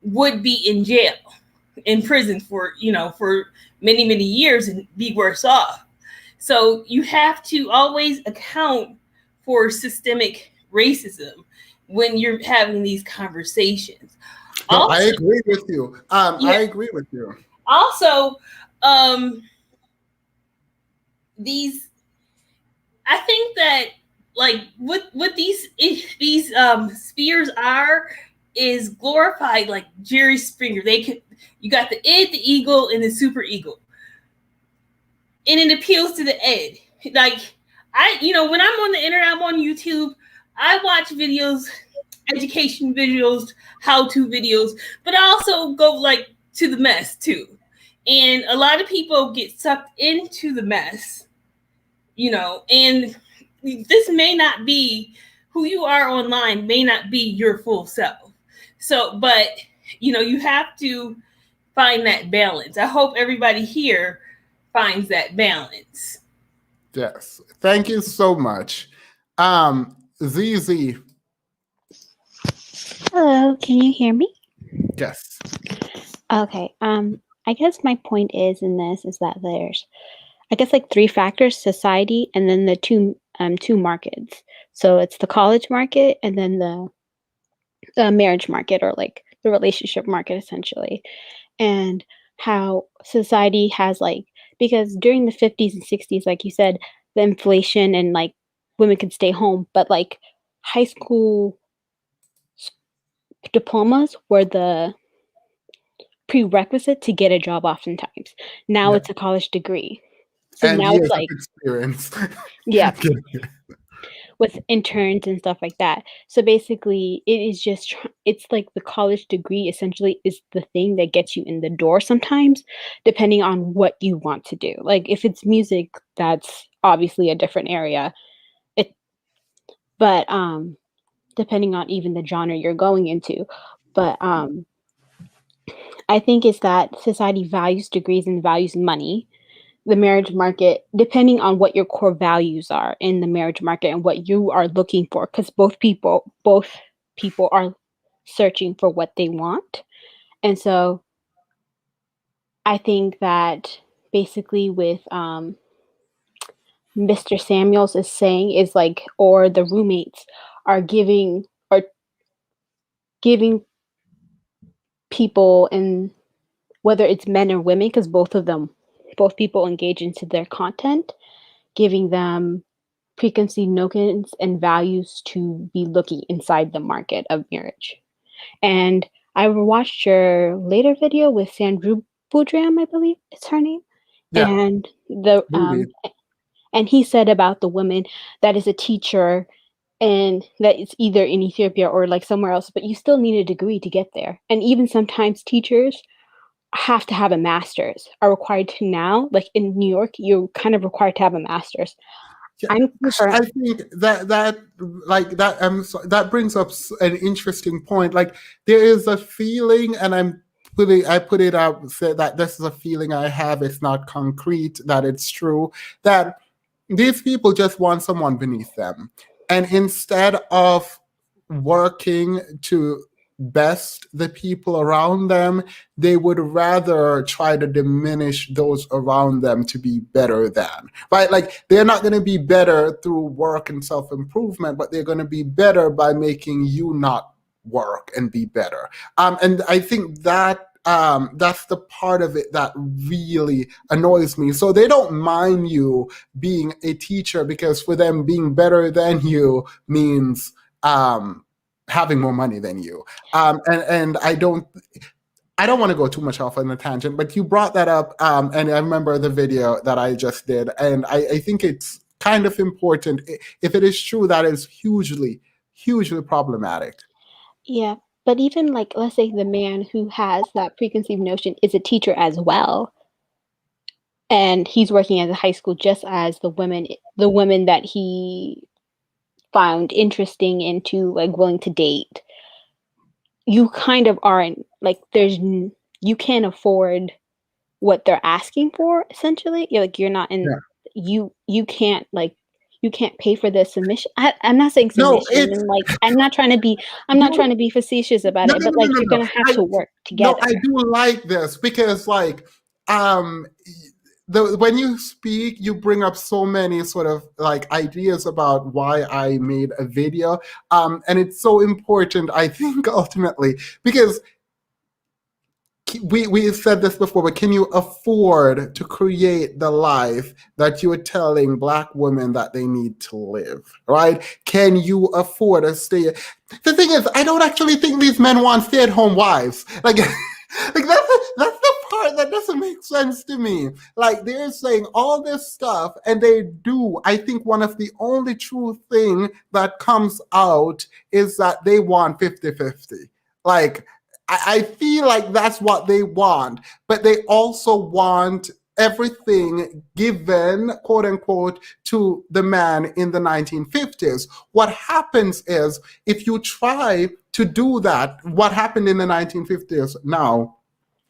would be in jail, in prison for, you know, for many, many years and be worse off. So you have to always account for systemic racism when you're having these conversations. No, Also, I agree with you. Yeah. I agree with you. Also, these, I think that like what these spheres are is glorified, like Jerry Springer. You got the id, the ego, and the super ego, and it appeals to the id. Like when I'm on the internet, I'm on YouTube, I watch videos, education videos, how-to videos, but I also go like to the mess too. And a lot of people get sucked into the mess, you know, and this may not be who you are online, may not be your full self. So, but you have to find that balance. I hope everybody here finds that balance. Yes. Thank you so much. ZZ. Hello, can you hear me? Yes. Okay. I guess my point is that there's, I guess, like 3 factors: society, and then the two markets. So it's the college market and then the marriage market, or like the relationship market, essentially. And how society has, like, because during the 50s and 60s, like you said, the inflation and like women could stay home, but like high school diplomas were the prerequisite to get a job oftentimes. Now Yeah. it's a college degree. So And now years it's like, of experience. yeah, with interns and stuff like that. So basically it is just, it's like the college degree essentially is the thing that gets you in the door sometimes, depending on what you want to do. Like if it's music, that's obviously a different area. But depending on even the genre you're going into. But I think it's that society values degrees and values money. The marriage market, depending on what your core values are in the marriage market and what you are looking for, because both people are searching for what they want. And so I think that basically with Mr. Samuels is saying is like, or the roommates are giving people, and whether it's men or women, because both people engage into their content, giving them preconceived notions and values to be looking inside the market of marriage. And I watched your later video with Sandra Boudram, I believe it's her name. Yeah. And and he said about the woman that is a teacher and that it's either in Ethiopia or like somewhere else, but you still need a degree to get there. And even sometimes teachers have to have a master's, are required to now, like in New York, you're kind of required to have a master's. Yeah, I think that brings up an interesting point. Like there is a feeling, and I put it out, said that this is a feeling I have. It's not concrete, that it's true, that these people just want someone beneath them. And instead of working to best the people around them, they would rather try to diminish those around them to be better than, right? Like they're not going to be better through work and self-improvement, but they're going to be better by making you not work and be better. And I think that that's the part of it that really annoys me. So they don't mind you being a teacher because for them being better than you means having more money than you. And I don't want to go too much off on a tangent, but you brought that up, and I remember the video that I just did, and I think it's kind of important. If it is true, that is hugely, hugely problematic. Yeah, but even like, let's say the man who has that preconceived notion is a teacher as well. and he's working at the high school just as the women that he found interesting and like willing to date. You kind of aren't like you can't afford what they're asking for, essentially. You're not in you can't pay for the submission. I'm not saying submission, and like I'm not trying to be facetious about it, but like you're gonna have to work together. No, I do like this because like when you speak, you bring up so many sort of like ideas about why I made a video. And it's so important, I think, ultimately, because we said this before, but can you afford to create the life that you're telling Black women that they need to live, right? Can you afford to stay? The thing is, I don't actually think these men want stay-at-home wives. Like, like that's the part that doesn't make sense to me. Like, they're saying all this stuff, and they do. I think one of the only true thing that comes out is that they want 50-50. Like, I feel like that's what they want, but they also want everything given, quote unquote, to the man in the 1950s. What happens is, if you try to do that, what happened in the 1950s now,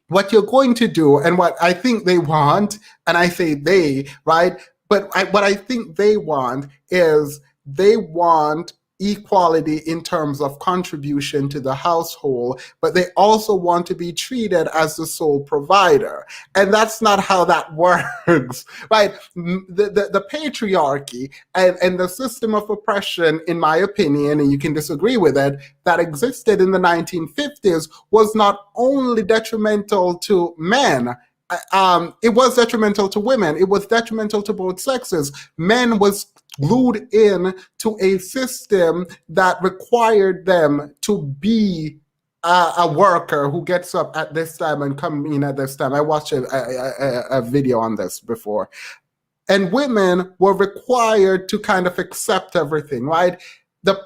what you're going to do, and what I think they want, and I say they, right? But what I think they want is they want equality in terms of contribution to the household, but they also want to be treated as the sole provider. And that's not how that works, right? The patriarchy and the system of oppression, in my opinion, and you can disagree with it, that existed in the 1950s was not only detrimental to men, it was detrimental to women. It was detrimental to both sexes. Men was glued in to a system that required them to be a worker who gets up at this time and come in at this time. I watched a video on this before. And women were required to kind of accept everything, right? The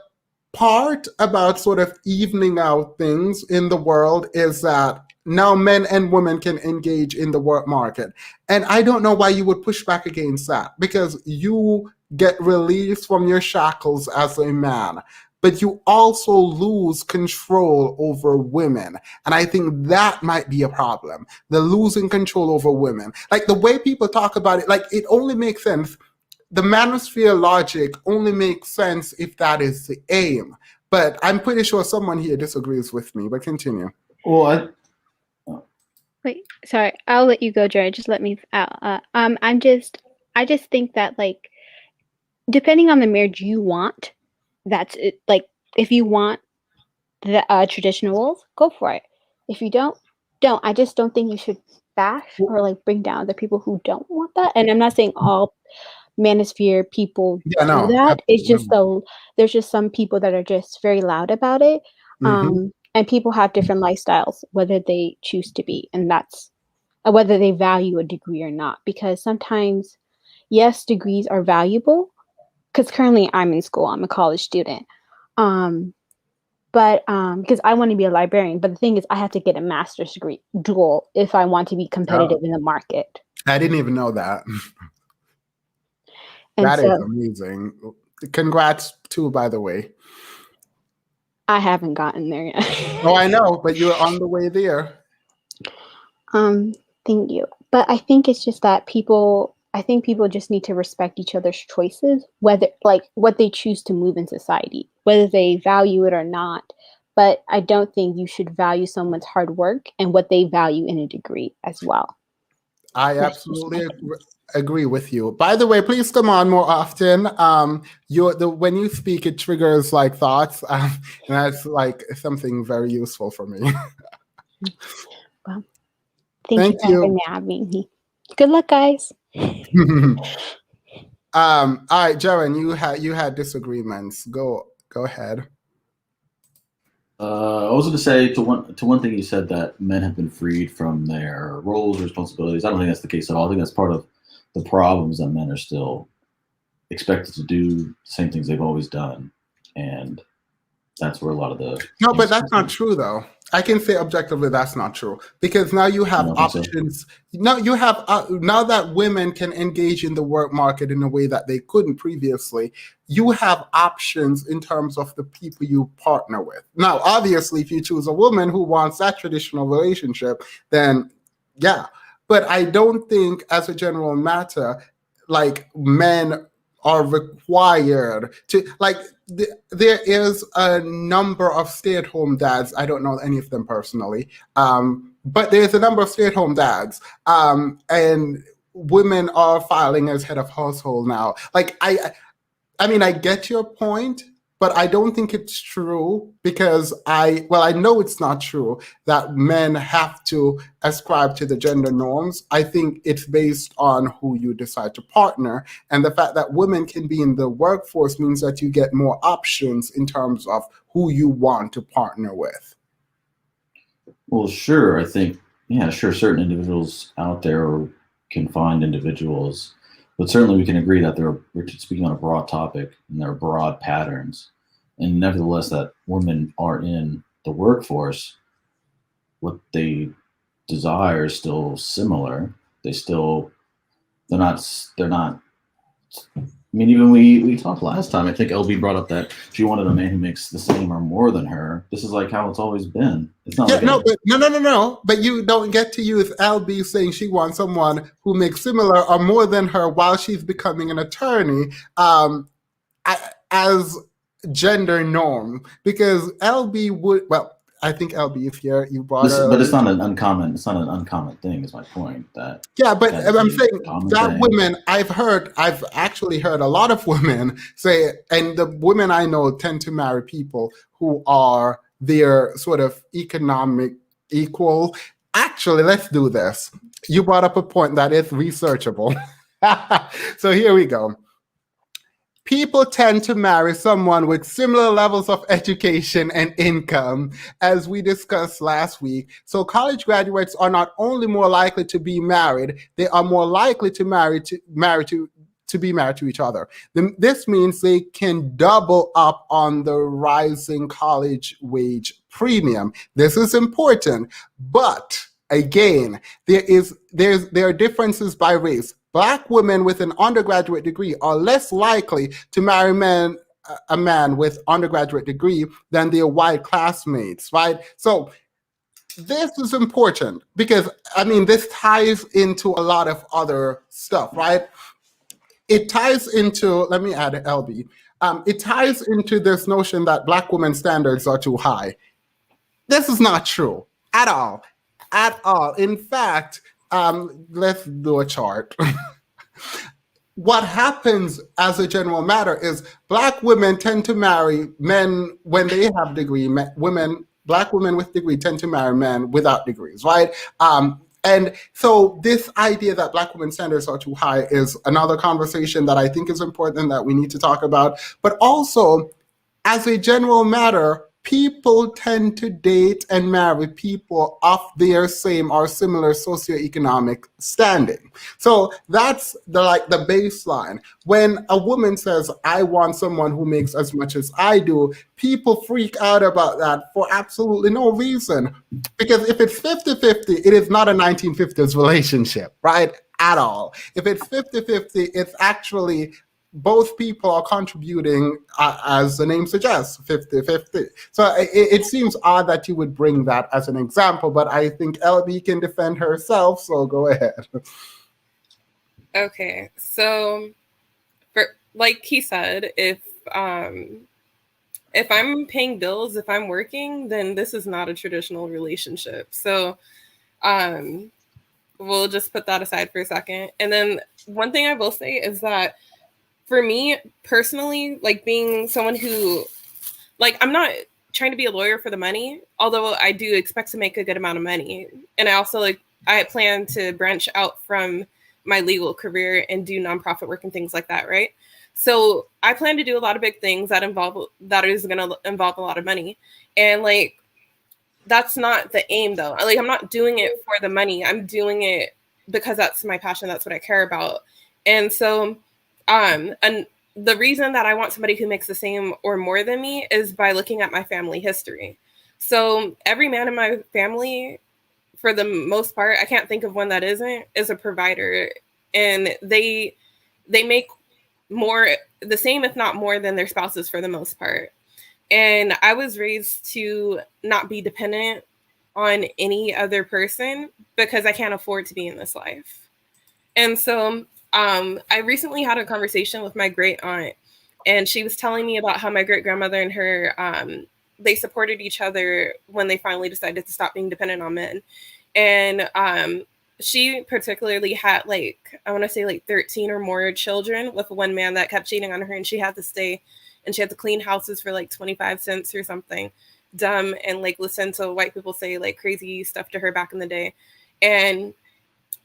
part about sort of evening out things in the world is that now men and women can engage in the work market. And I don't know why you would push back against that, because you get released from your shackles as a man, but you also lose control over women. And I think that might be a problem, the losing control over women. Like the way people talk about it, like it only makes sense. The manosphere logic only makes sense if that is the aim. But I'm pretty sure someone here disagrees with me, but continue. Well, Wait, sorry, I'll let you go, Jared. Just let me out. I just think that, like, depending on the marriage you want, that's it. Like, if you want the traditional roles, go for it. If you don't. I just don't think you should bash or like bring down the people who don't want that. And I'm not saying all manosphere people do that. It's just there's just some people that are just very loud about it. And people have different lifestyles, whether they choose to be, and that's whether they value a degree or not. Because sometimes, yes, degrees are valuable. Because currently I'm in school, I'm a college student. But because I want to be a librarian, but the thing is, I have to get a master's degree dual if I want to be competitive in the market. I didn't even know that. That is amazing. Congrats too, by the way. I haven't gotten there yet. Oh, I know, but you're on the way there. Thank you. But I think it's just that people just need to respect each other's choices, whether like what they choose to move in society, whether they value it or not. But I don't think you should value someone's hard work and what they value in a degree as well. I absolutely agree with you. By the way, please come on more often. When you speak, it triggers like thoughts, and that's like something very useful for me. Well, thank you for having me. Good luck, guys. All right, Jaren, you had disagreements. Go ahead. I was going to say to one thing you said, that men have been freed from their roles, responsibilities. I don't think that's the case at all. I think that's part of the problems, that men are still expected to do the same things they've always done. And that's where a lot of the No, but that's not true, though. I can say objectively that's not true, because now you have options. No, you have now that women can engage in the work market in a way that they couldn't previously. You have options in terms of the people you partner with. Now, obviously, if you choose a woman who wants that traditional relationship, then yeah. But I don't think, as a general matter, like men are required to there is a number of stay-at-home dads. I don't know any of them personally, but there's a number of stay-at-home dads, and women are filing as head of household now. Like I mean, I get your point, but I don't think it's true, because I know it's not true that men have to ascribe to the gender norms. I think it's based on who you decide to partner. And the fact that women can be in the workforce means that you get more options in terms of who you want to partner with. Well, sure. I think, yeah, sure. Certain individuals out there can find individuals, but certainly we can agree that we're speaking on a broad topic and there are broad patterns. And nevertheless, that women are in the workforce, what they desire is still similar. They're not, I mean, even we talked last time, I think LB brought up that she wanted a man who makes the same or more than her. This is like how it's always been. It's not no. But you don't get to use LB saying she wants someone who makes similar or more than her while she's becoming an attorney as gender norm, because LB would, well, I think LB, if you brought her, but it's not an uncommon thing, is my point. That yeah, but I'm saying that women, I've actually heard a lot of women say, and the women I know tend to marry people who are their sort of economic equal. Actually, let's do this. You brought up a point that is researchable. So here we go. People tend to marry someone with similar levels of education and income, as we discussed last week. So college graduates are not only more likely to be married, they are more likely to be married to each other. This means they can double up on the rising college wage premium. This is important, but again, there are differences by race. Black women with an undergraduate degree are less likely to marry a man with undergraduate degree than their white classmates, right? So this is important because, I mean, this ties into a lot of other stuff, right? It ties into, let me add LB, it ties into this notion that Black women's standards are too high. This is not true at all, at all. In fact, let's do a chart. What happens as a general matter is Black women tend to marry men when they have degree. Black women with degree tend to marry men without degrees, right? And so this idea that Black women's standards are too high is another conversation that I think is important that we need to talk about. But also, as a general matter, people tend to date and marry people of their same or similar socioeconomic standing. So that's the baseline. When a woman says, I want someone who makes as much as I do, people freak out about that for absolutely no reason. Because if it's 50-50, it is not a 1950s relationship, right? At all. If it's 50-50, it's actually both people are contributing, as the name suggests, 50-50. So it seems odd that you would bring that as an example, but I think LB can defend herself, so go ahead. Okay, so like he said, if I'm paying bills, if I'm working, then this is not a traditional relationship. So we'll just put that aside for a second. And then one thing I will say is that for me personally, like being someone who, like, I'm not trying to be a lawyer for the money, although I do expect to make a good amount of money. And I also I plan to branch out from my legal career and do nonprofit work and things like that, right? So I plan to do a lot of big things that is going to involve a lot of money. And that's not the aim though. I'm not doing it for the money. I'm doing it because that's my passion. That's what I care about. And so, and the reason that I want somebody who makes the same or more than me is by looking at my family history. So every man in my family, for the most part, I can't think of one that isn't, is a provider. And they make more, the same if not more than their spouses for the most part. And I was raised to not be dependent on any other person because I can't afford to be in this life. And so I recently had a conversation with my great aunt, and she was telling me about how my great grandmother and her, they supported each other when they finally decided to stop being dependent on men. And she particularly had like, I want to say like 13 or more children with one man that kept cheating on her, and she had to stay and she had to clean houses for like 25 cents or something dumb and like listen to white people say like crazy stuff to her back in the day. And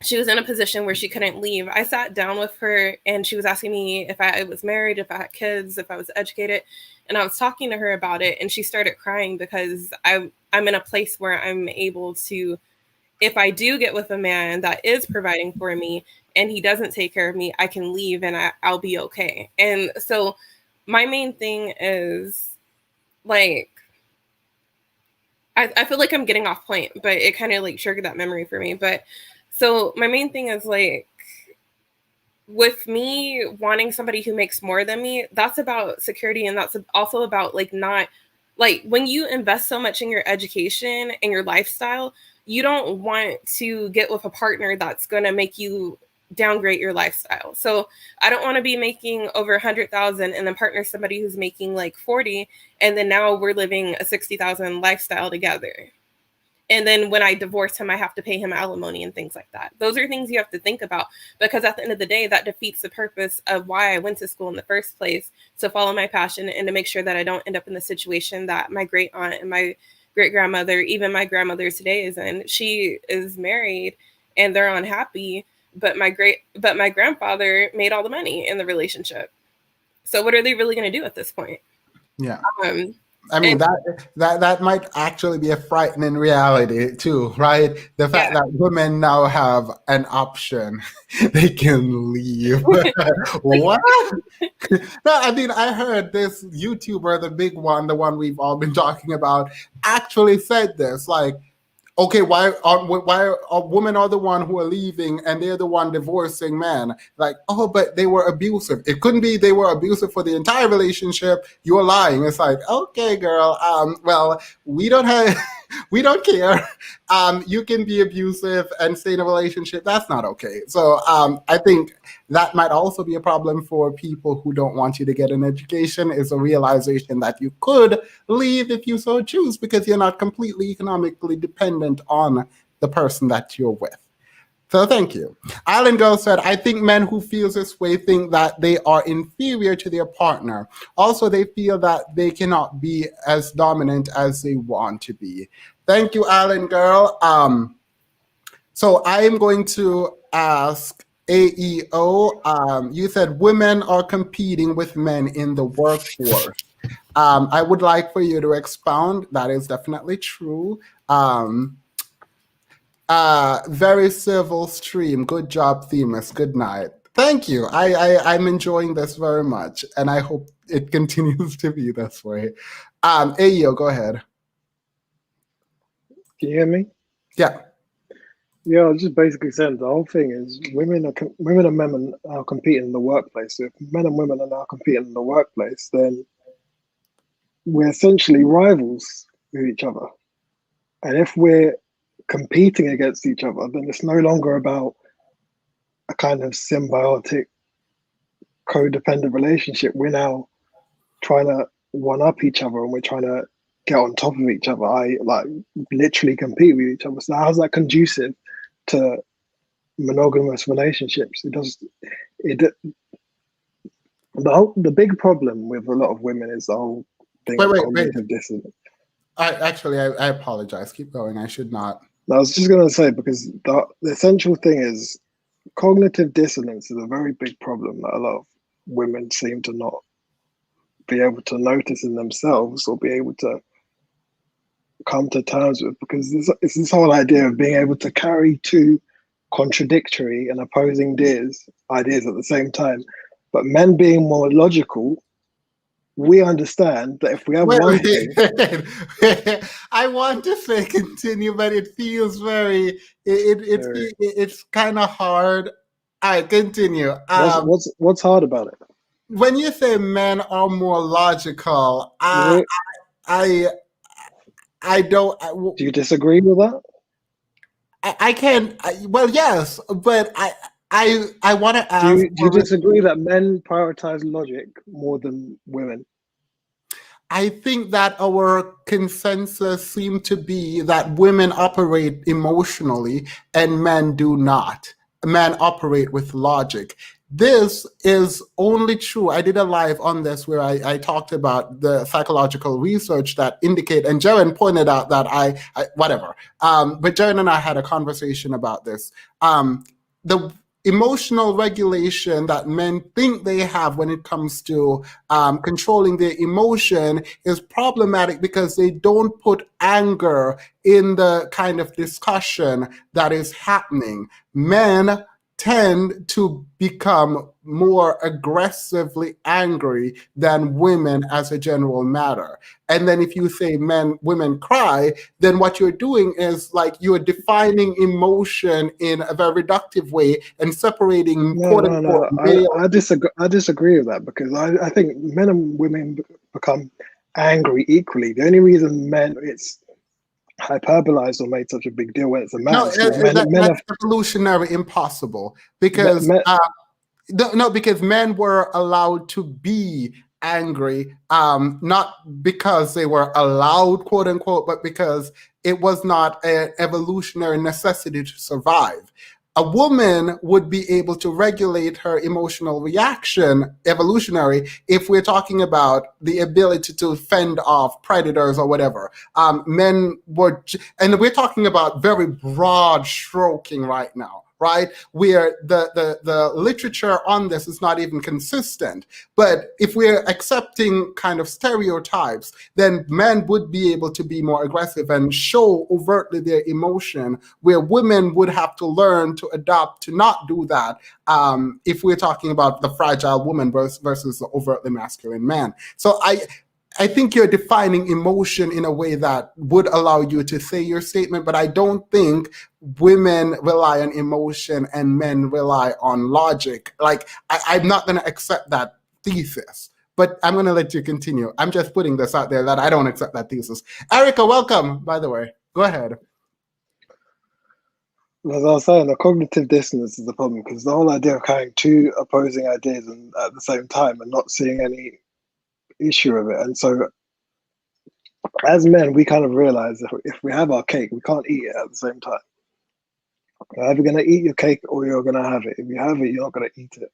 she was in a position where she couldn't leave. I sat down with her and she was asking me if I was married, if I had kids, if I was educated. And I was talking to her about it, and she started crying because I'm in a place where I'm able to, if I do get with a man that is providing for me and he doesn't take care of me, I can leave and I'll be okay. And so my main thing is like, I feel like I'm getting off point, but it kind of like triggered that memory for me. But so my main thing is like, with me wanting somebody who makes more than me, that's about security. And that's also about like, not like when you invest so much in your education and your lifestyle, you don't want to get with a partner that's going to make you downgrade your lifestyle. So I don't want to be making over 100,000 and then partner somebody who's making like 40. And then now we're living a 60,000 lifestyle together. And then when I divorce him, I have to pay him alimony and things like that. Those are things you have to think about, because at the end of the day, that defeats the purpose of why I went to school in the first place, to follow my passion and to make sure that I don't end up in the situation that my great aunt and my great grandmother, even my grandmother today, is in. She is married and they're unhappy, but my grandfather made all the money in the relationship. So what are they really going to do at this point? Yeah. I mean, that might actually be a frightening reality too, right? The fact that women now have an option. They can leave. What? No, I mean, I heard this YouTuber, the big one, the one we've all been talking about, actually said this, like, okay, why are women are the one who are leaving and they're the one divorcing men? Like, oh, but they were abusive. It couldn't be they were abusive for the entire relationship. You're lying. It's like, okay, girl. Well, we don't care. You can be abusive and stay in a relationship. That's not okay. So I think that might also be a problem for people who don't want you to get an education, is a realization that you could leave if you so choose, because you're not completely economically dependent on the person that you're with. So thank you. Island Girl said, I think men who feel this way think that they are inferior to their partner. Also, they feel that they cannot be as dominant as they want to be. Thank you, Island Girl. So I am going to ask AEO. You said women are competing with men in the workforce. I would like for you to expound. That is definitely true. Very civil stream. Good job, Themis. Good night. Thank you. I'm enjoying this very much, and I hope it continues to be this way. AEO, go ahead. Can you hear me? Yeah. Yeah, I was just basically saying the whole thing is women and men are competing in the workplace. So if men and women are now competing in the workplace, then we're essentially rivals with each other. And if we're competing against each other, then it's no longer about a kind of symbiotic, codependent relationship. We're now trying to one-up each other, and we're trying to get on top of each other. I like literally compete with each other. So how's that conducive to monogamous relationships? The big problem with a lot of women is the whole thing of cognitive dissonance. I apologize. Keep going. I should not. I was just going to say, because the essential thing is cognitive dissonance is a very big problem that a lot of women seem to not be able to notice in themselves or be able to come to terms with, because it's this whole idea of being able to carry two contradictory and opposing ideas at the same time. But men being more logical, we understand that if we have one thing, I want to say continue, but it feels very. It's kind of hard. I continue. What's hard about it? When you say men are more logical, I don't. Do you disagree with that? I can. Well, yes, but I want to ask. Do you disagree that men prioritize logic more than women? I think that our consensus seems to be that women operate emotionally and men do not. Men operate with logic. This is only true. I did a live on this where I talked about the psychological research that indicate, and Jaren pointed out that whatever. But Jaren and I had a conversation about this. The emotional regulation that men think they have when it comes to controlling their emotion is problematic because they don't put anger in the kind of discussion that is happening. Men tend to become more aggressively angry than women as a general matter. And then if you say women cry, then what you're doing is like you're defining emotion in a very reductive way and separating quote unquote male. I disagree with that because I think men and women become angry equally. The only reason it's hyperbolized or made such a big deal when it's a man. That's evolutionary impossible because because men were allowed to be angry, not because they were allowed, quote unquote, but because it was not an evolutionary necessity to survive. A woman would be able to regulate her emotional reaction evolutionary if we're talking about the ability to fend off predators or whatever. Men were, and we're talking about very broad stroking right now, right? Where the literature on this is not even consistent. But if we're accepting kind of stereotypes, then men would be able to be more aggressive and show overtly their emotion, where women would have to learn to adapt to not do that if we're talking about the fragile woman versus the overtly masculine man. So I think you're defining emotion in a way that would allow you to say your statement, but I don't think women rely on emotion and men rely on logic. Like, I'm not going to accept that thesis, but I'm going to let you continue. I'm just putting this out there that I don't accept that thesis. Erica, welcome, by the way. Go ahead. As I was saying, the cognitive dissonance is the problem because the whole idea of carrying two opposing ideas at the same time and not seeing any issue of it. And so as men, we kind of realize that if we have our cake, we can't eat it at the same time. You're either going to eat your cake or you're going to have it. If you have it, you're not going to eat it,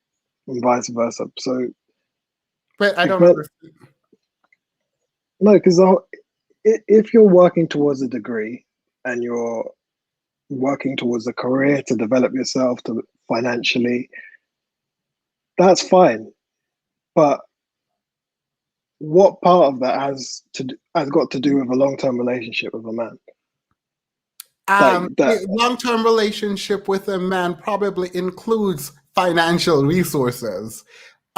and vice versa. So, but I don't understand. No, because if you're working towards a degree and you're working towards a career to develop yourself to financially, that's fine. But what part of that has got to do with a long-term relationship with a man? Long-term relationship with a man probably includes financial resources.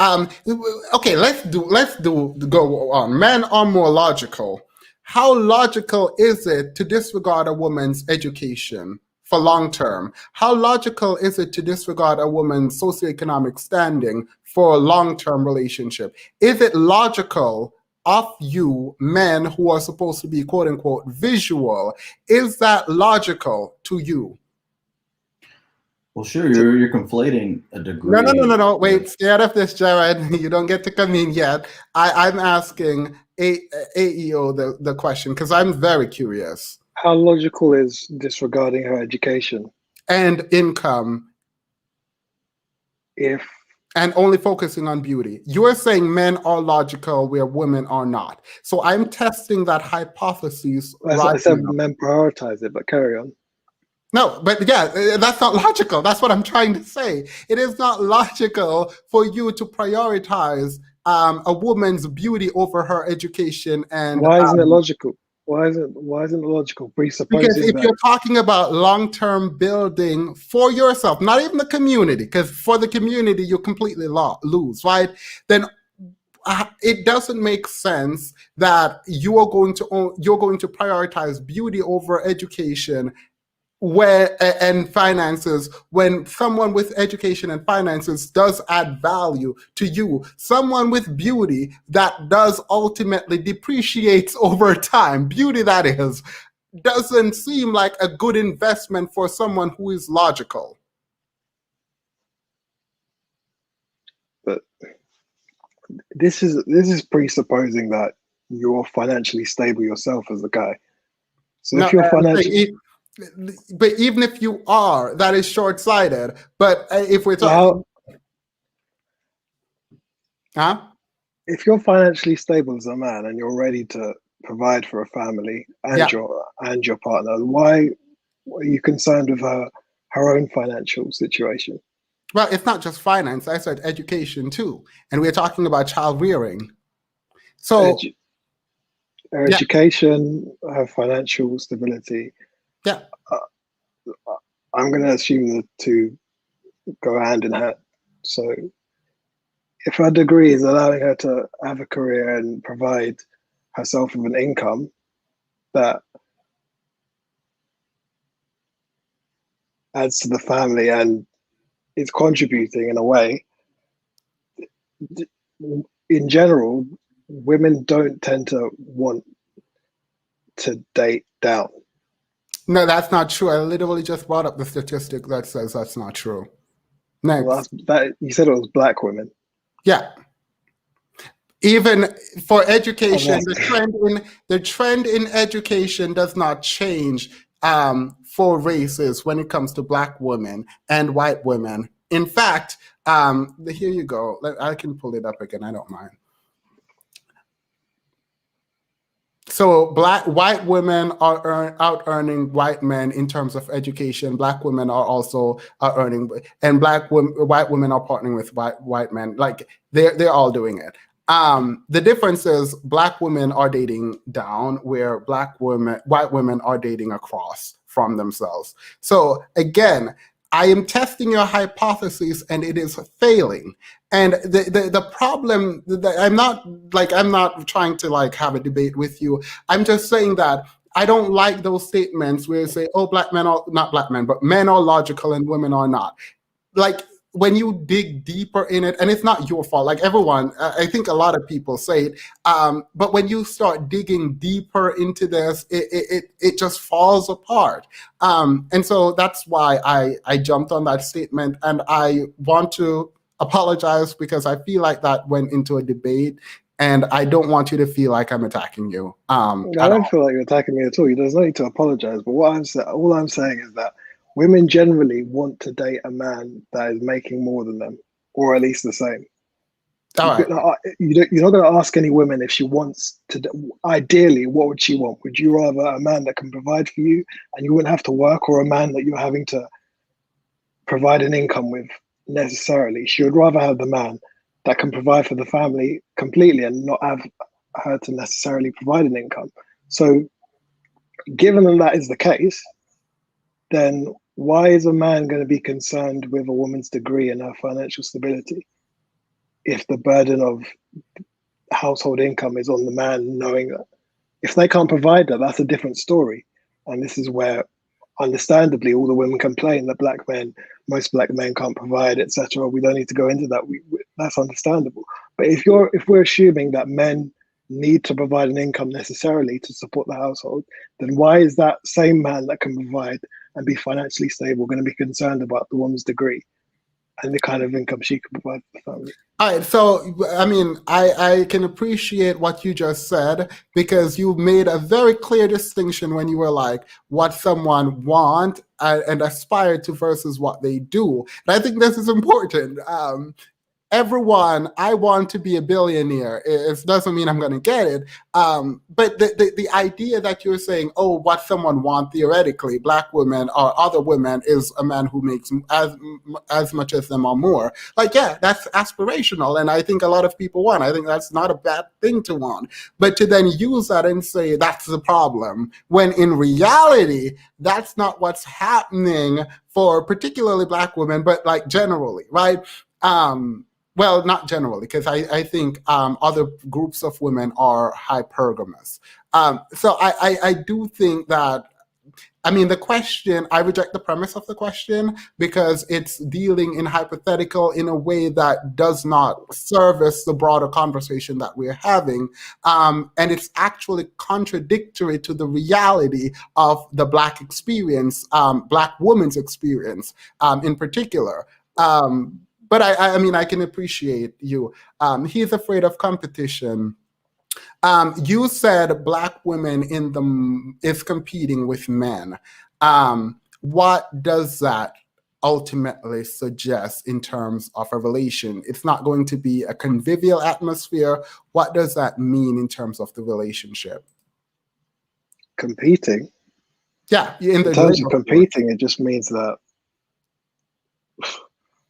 Okay, let's go on. Men are more logical. How logical is it to disregard a woman's education for long term? How logical is it to disregard a woman's socioeconomic standing for a long-term relationship? Is it logical of you, men who are supposed to be quote unquote visual? Is that logical to you? Well, sure, you're conflating a degree. No. Wait, stay out of this, Jared. You don't get to come in yet. I'm asking AEO the question because I'm very curious. How logical is disregarding her education and income and only focusing on beauty? You're saying men are logical where women are not. So I'm testing that hypothesis. I said men prioritize it, but carry on. No, but yeah, that's not logical. That's what I'm trying to say. It is not logical for you to prioritize a woman's beauty over her education. And why isn't it logical? Why isn't it logical Because presupposing if that? you're talking about long-term building for yourself, not even the community, because for the community you completely lose, right? Then it doesn't make sense that you're going to prioritize beauty over education and finances when someone with education and finances does add value to you. Someone with beauty that does ultimately depreciates over time, beauty that is, doesn't seem like a good investment for someone who is logical. But this is presupposing that you're financially stable yourself as a guy. So if you're financially, but even if you are, that is short-sighted. But if we're talking, if you're financially stable as a man and you're ready to provide for a family and your partner, why are you concerned with her own financial situation? Well, it's not just finance. I said education too, and we're talking about child rearing. So, her education, her financial stability. Yeah, I'm going to assume the two go hand in hand. So, if her degree is allowing her to have a career and provide herself with an income that adds to the family and is contributing in a way, in general, women don't tend to want to date down. No, that's not true. I literally just brought up the statistic that says that's not true. Next. Well, you said it was black women. Yeah. Even for education, the trend in education does not change for races when it comes to black women and white women. In fact, here you go. I can pull it up again. I don't mind. So white women are out earning white men in terms of education. Black women are also earning, and white women are partnering with white men. Like they're all doing it. The difference is black women are dating down, where white women are dating across from themselves. So again, I am testing your hypothesis and it is failing. And the problem that I'm not trying to have a debate with you. I'm just saying that I don't like those statements where you say, oh, black men are not black men, but men are logical and women are not. Like when you dig deeper in it, and it's not your fault, like everyone, I think a lot of people say it, but when you start digging deeper into this, it just falls apart. And so that's why I jumped on that statement, and I want to apologize because I feel like that went into a debate, and I don't want you to feel like I'm attacking you. I don't feel like you're attacking me at all. There's no need to apologize, but all I'm saying is that women generally want to date a man that is making more than them, or at least the same. You're not going to ask any woman if she wants to. Ideally, what would she want? Would you rather a man that can provide for you and you wouldn't have to work, or a man that you're having to provide an income with necessarily? She would rather have the man that can provide for the family completely and not have her to necessarily provide an income. So, given that is the case, then why is a man going to be concerned with a woman's degree and her financial stability if the burden of household income is on the man, knowing that if they can't provide that, that's a different story. And this is where, understandably, all the women complain that most black men can't provide, etc. We don't need to go into that. That's understandable. But if we're assuming that men need to provide an income necessarily to support the household, then why is that same man that can provide and be financially stable going to be concerned about the woman's degree and the kind of income she can provide for the family? All right, so I mean, I can appreciate what you just said, because you made a very clear distinction when you were like what someone want and aspire to versus what they do. And I think this is important. everyone, I want to be a billionaire. It doesn't mean I'm going to get it. But the idea that you're saying, oh, what someone wants theoretically, black women or other women, is a man who makes as much as them or more. Like, yeah, that's aspirational. And I think a lot of people want. I think that's not a bad thing to want. But to then use that and say that's the problem, when in reality, that's not what's happening for particularly black women, but like generally, right? Well, not generally, because I think other groups of women are hypergamous. So I do think that, I mean, the question, I reject the premise of the question because it's dealing in hypothetical in a way that does not service the broader conversation that we're having. And it's actually contradictory to the reality of the Black experience, Black woman's experience in particular. But I mean, I can appreciate you. He's afraid of competition. You said Black women is competing with men. What does that ultimately suggest in terms of a relation? It's not going to be a convivial atmosphere. What does that mean in terms of the relationship? Competing? Yeah. In terms of competing, it just means that,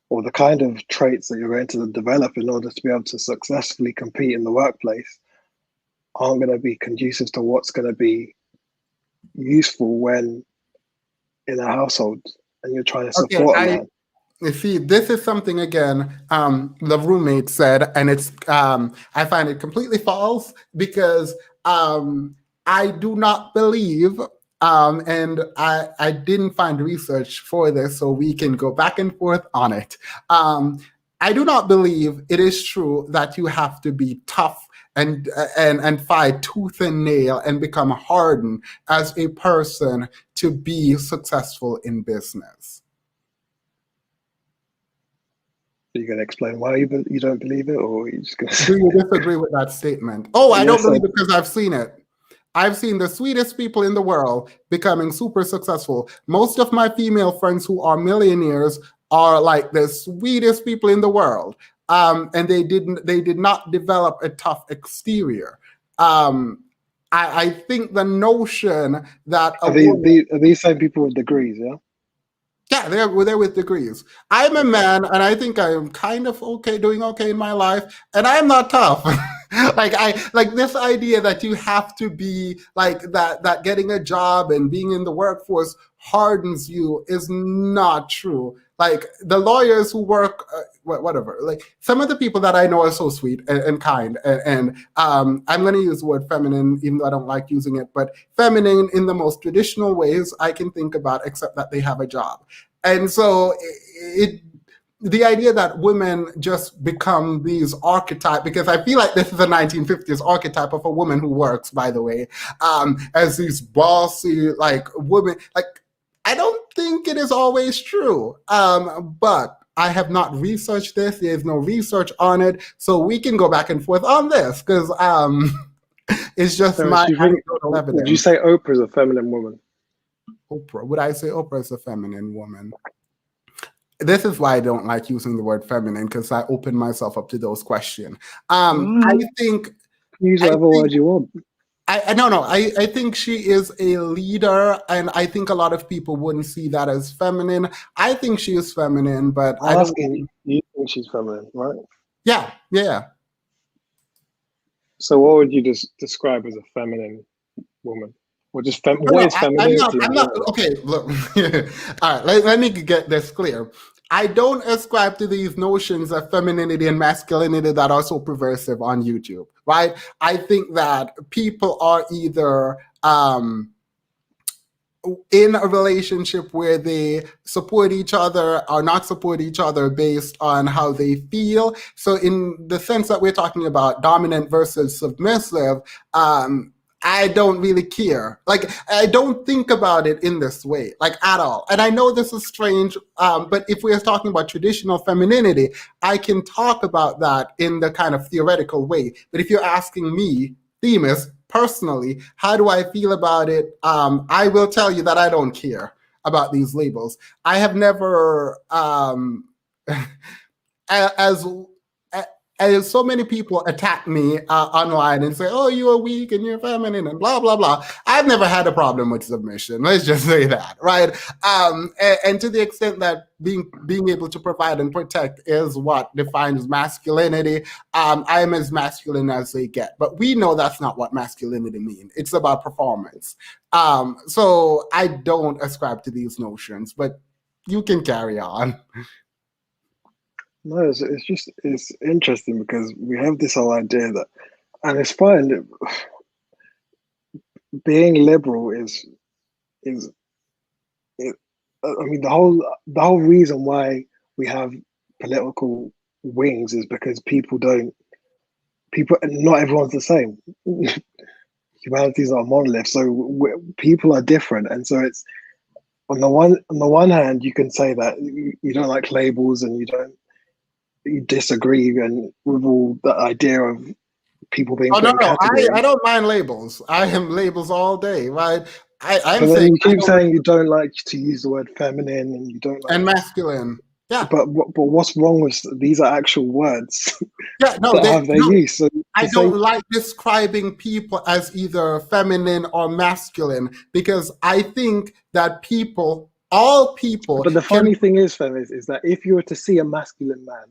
or the kind of traits that you're going to develop in order to be able to successfully compete in the workplace aren't going to be conducive to what's going to be useful when in a household and you're trying to support a man. You see, this is something, again, the roommate said, and it's I find it completely false because I do not believe, and I didn't find research for this, so we can go back and forth on it. I do not believe it is true that you have to be tough and fight tooth and nail and become hardened as a person to be successful in business. Are you going to explain why you don't believe it, or are you just going to Do you disagree with that statement? Oh, I don't believe it because I've seen it. I've seen the sweetest people in the world becoming super successful. Most of my female friends who are millionaires are like the sweetest people in the world. And they did not develop a tough exterior. I think the notion that are these same people with degrees, yeah? Yeah, they're with degrees. I'm a man, and I think I'm kind of doing okay in my life, and I'm not tough. like this idea that you have to be like that getting a job and being in the workforce hardens you is not true. Like the lawyers who work, whatever. Like some of the people that I know are so sweet and kind, and I'm going to use the word feminine, even though I don't like using it, but feminine in the most traditional ways I can think about, except that they have a job. And so the idea that women just become these archetypes, because I feel like this is a 1950s archetype of a woman who works, by the way, as these bossy, like women, like I don't think it is always true, but I have not researched this. There's no research on it, so we can go back and forth on this because it's just my anecdotal evidence. Would you say Oprah is a feminine woman? Oprah? Would I say Oprah is a feminine woman? This is why I don't like using the word feminine, because I open myself up to those questions. I think use whatever word you want. I think she is a leader, and I think a lot of people wouldn't see that as feminine. I think she is feminine, but I don't think you think she's feminine, right? Yeah. So what would you describe as a feminine woman? Or just what is femininity? I'm not okay, look. All right, let me get this clear. I don't ascribe to these notions of femininity and masculinity that are so pervasive on YouTube, right? I think that people are either in a relationship where they support each other or not support each other based on how they feel. So in the sense that we're talking about dominant versus submissive, I don't really care. Like, I don't think about it in this way, like at all. And I know this is strange, but if we're talking about traditional femininity, I can talk about that in the kind of theoretical way. But if you're asking me, Themis, personally, how do I feel about it? I will tell you that I don't care about these labels. I have never, as And so many people attack me online and say, oh, you're weak and you're feminine and blah, blah, blah. I've never had a problem with submission. Let's just say that, right? And to the extent that being able to provide and protect is what defines masculinity, I am as masculine as they get. But we know that's not what masculinity means. It's about performance. So I don't ascribe to these notions, but you can carry on. No, it's interesting because we have this whole idea that, and it's fine. Being liberal is I mean, the whole reason why we have political wings is because not everyone's the same. Humanity's not a monolith, so people are different, and so it's on the one hand you can say that you don't like labels and you disagree and with all the idea of people being put in categories. I don't mind labels. I am labels all day, right? I'm but saying you keep saying you don't like to use the word feminine and you don't like and masculine. Yeah. But what's wrong with these are actual words? Yeah, no, that have their use. So I don't like describing people as either feminine or masculine because I think that all people. But the funny thing is, Fem, is that if you were to see a masculine man,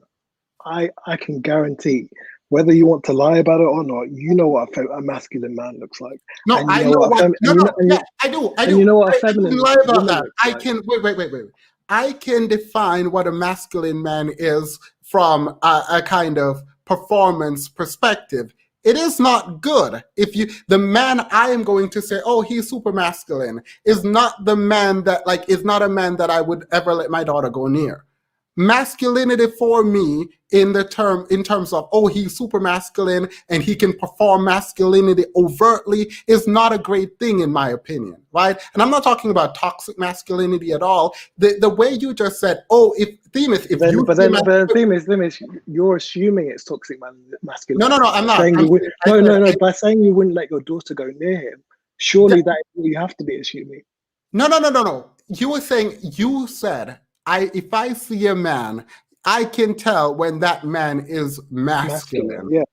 I can guarantee, whether you want to lie about it or not, you know what a masculine man looks like. No, I know what. I do. And you know what a feminine lie about that. I like. can wait. I can define what a masculine man is from a kind of performance perspective. It is not good if the man I am going to say, oh, he's super masculine, is not the man that is not a man that I would ever let my daughter go near. Masculinity for me in terms of, oh, he's super masculine and he can perform masculinity overtly is not a great thing in my opinion, right? And I'm not talking about toxic masculinity at all. The way you just said, oh, Themis, you're assuming it's toxic masculinity. No, I'm not. By saying you wouldn't let your daughter go near him, surely that you have to be assuming. No. You said, if I see a man, I can tell when that man is masculine. Yeah.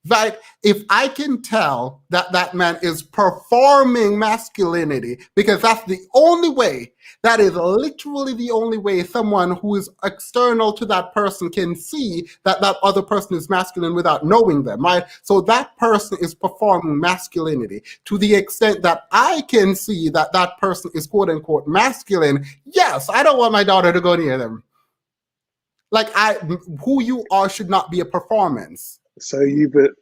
Right? If I can tell that man is performing masculinity, because that's the only way, that is literally the only way someone who is external to that person can see that other person is masculine without knowing them, right? So that person is performing masculinity. To the extent that I can see that person is quote unquote masculine, yes, I don't want my daughter to go near them. Who you are should not be a performance. So you're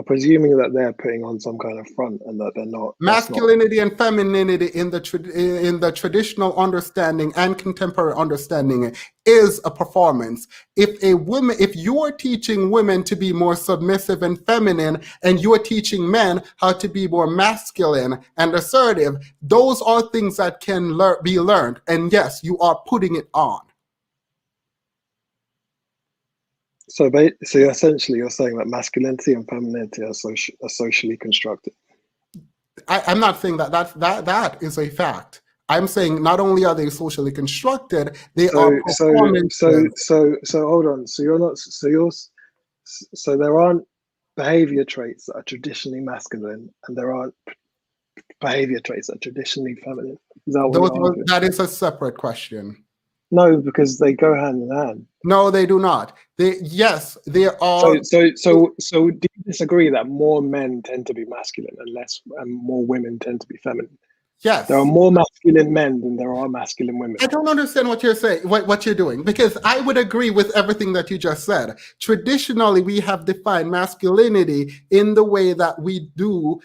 presuming that they're putting on some kind of front and that they're not. Masculinity and femininity in the traditional understanding and contemporary understanding is a performance. If you are teaching women to be more submissive and feminine, and you are teaching men how to be more masculine and assertive, those are things that can be learned. And yes, you are putting it on. So essentially, you're saying that masculinity and femininity are socially constructed. I'm not saying that is a fact. I'm saying not only are they socially constructed, they are performance. So hold on. So there aren't behavior traits that are traditionally masculine, and there aren't behavior traits that are traditionally feminine. That is a separate question. No, because they go hand in hand. No, they do not. They are. So do you disagree that more men tend to be masculine and more women tend to be feminine? Yes. There are more masculine men than there are masculine women. I don't understand what you're saying, what you're doing, because I would agree with everything that you just said. Traditionally, we have defined masculinity in the way that we do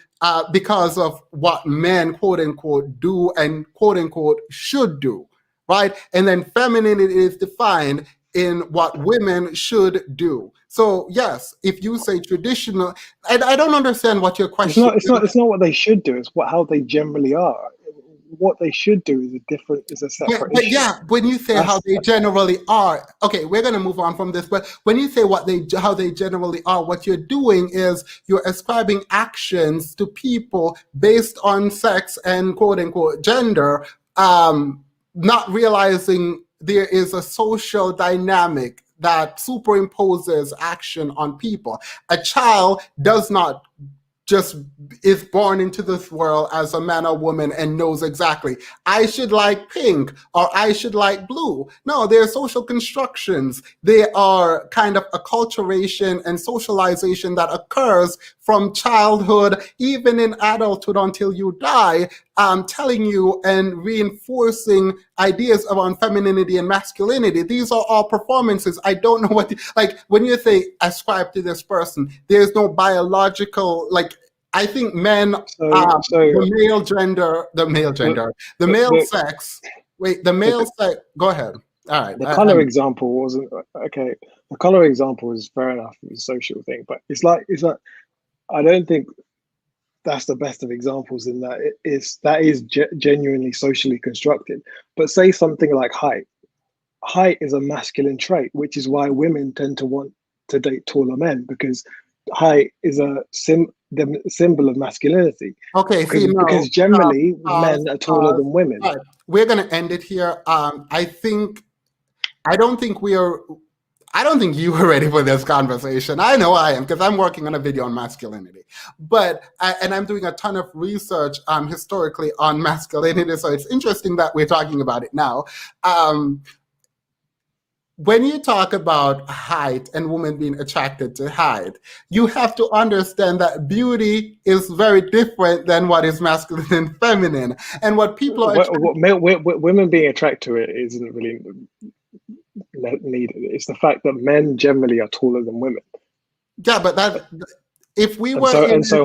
because of what men, quote unquote, do and quote unquote should do. Right? And then femininity is defined in what women should do. So yes, if you say traditional, I don't understand what your question is. It's not what they should do, it's how they generally are. What they should do is a separate issue. Yeah, when you say how they generally are, okay, we're gonna move on from this, but when you say how they generally are, what you're doing is you're ascribing actions to people based on sex and quote unquote gender, not realizing there is a social dynamic that superimposes action on people. A child does not just is born into this world as a man or woman and knows exactly, I should like pink or I should like blue. No, they're social constructions. They are kind of acculturation and socialization that occurs from childhood, even in adulthood until you die, telling you and reinforcing ideas around femininity and masculinity. These are all performances. I don't know what, like when you say ascribe to this person, there's no biological, like, I think men, the male sex, go ahead. All right. The color example wasn't, okay. The color example is fair enough. It's a social thing, but it's like, I don't think that's the best of examples in that that is genuinely socially constructed. But say something like height. Height is a masculine trait, which is why women tend to want to date taller men, because height is the symbol of masculinity. Okay, because generally men are taller than women. Right. We're going to end it here. I don't think you were ready for this conversation. I know I am, because I'm working on a video on masculinity. But I'm doing a ton of research historically on masculinity, so it's interesting that we're talking about it now. When you talk about height and women being attracted to height, you have to understand that beauty is very different than what is masculine and feminine. And what people are women being attracted to it isn't really needed. It's the fact that men generally are taller than women. Yeah, but that if we were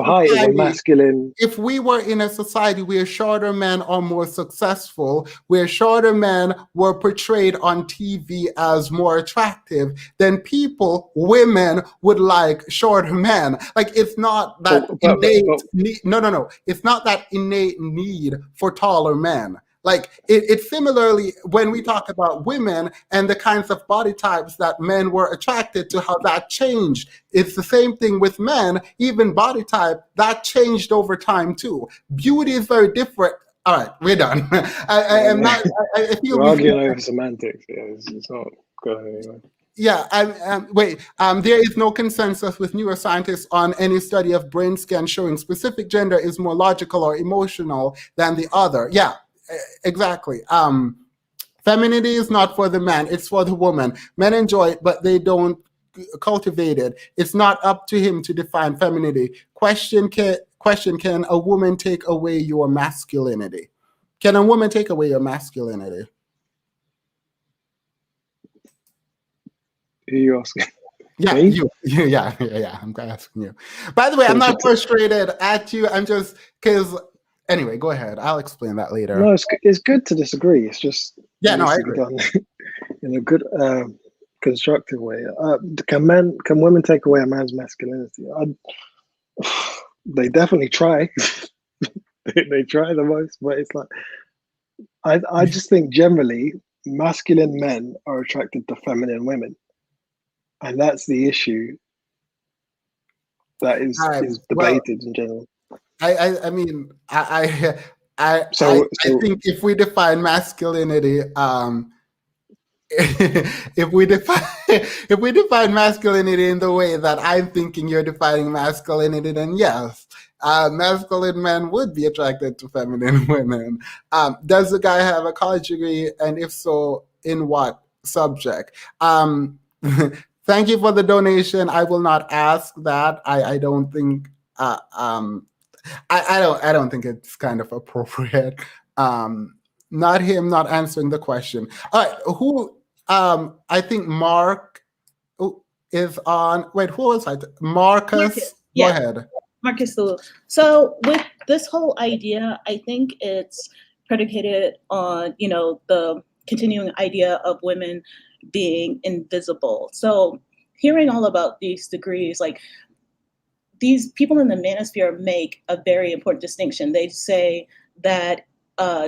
height is a masculine. If we were in a society where shorter men are more successful, where shorter men were portrayed on TV as more attractive, then women would like shorter men. Like, it's not that it's not that innate need for taller men. Like, it's similarly when we talk about women and the kinds of body types that men were attracted to, how that changed. It's the same thing with men, even body type, that changed over time too. Beauty is very different. All right, we're done. I feel we're arguing over semantics. Yeah, it's not going anywhere. Yeah, wait. There is no consensus with neuroscientists on any study of brain scans showing specific gender is more logical or emotional than the other. Yeah. Exactly. Femininity is not for the man, it's for the woman. Men enjoy it, but they don't cultivate it. It's not up to him to define femininity. Question, can a woman take away your masculinity? Can a woman take away your masculinity? Who are you asking? Yeah, yeah, I'm asking you. By the way, I'm not frustrated at you. I'm just, because anyway, go ahead. I'll explain that later. No, it's good to disagree. It's just I agree. Done in a good, constructive way. Can women take away a man's masculinity? They definitely try. they try the most, but it's like I just think generally masculine men are attracted to feminine women, and that's the issue that is debated in general. I mean, I think if we define masculinity, if we define masculinity in the way that I'm thinking you're defining masculinity, then yes, masculine men would be attracted to feminine women. Does the guy have a college degree, and if so, in what subject? Thank you for the donation. I will not ask that. I don't think. I don't think it's kind of appropriate. Not him not answering the question. All right, who? I think Mark is on. Wait, who was I? Marcus. Go ahead. Marcus Lou. So with this whole idea, I think it's predicated on the continuing idea of women being invisible. So hearing all about these degrees, like, these people in the manosphere make a very important distinction. They say that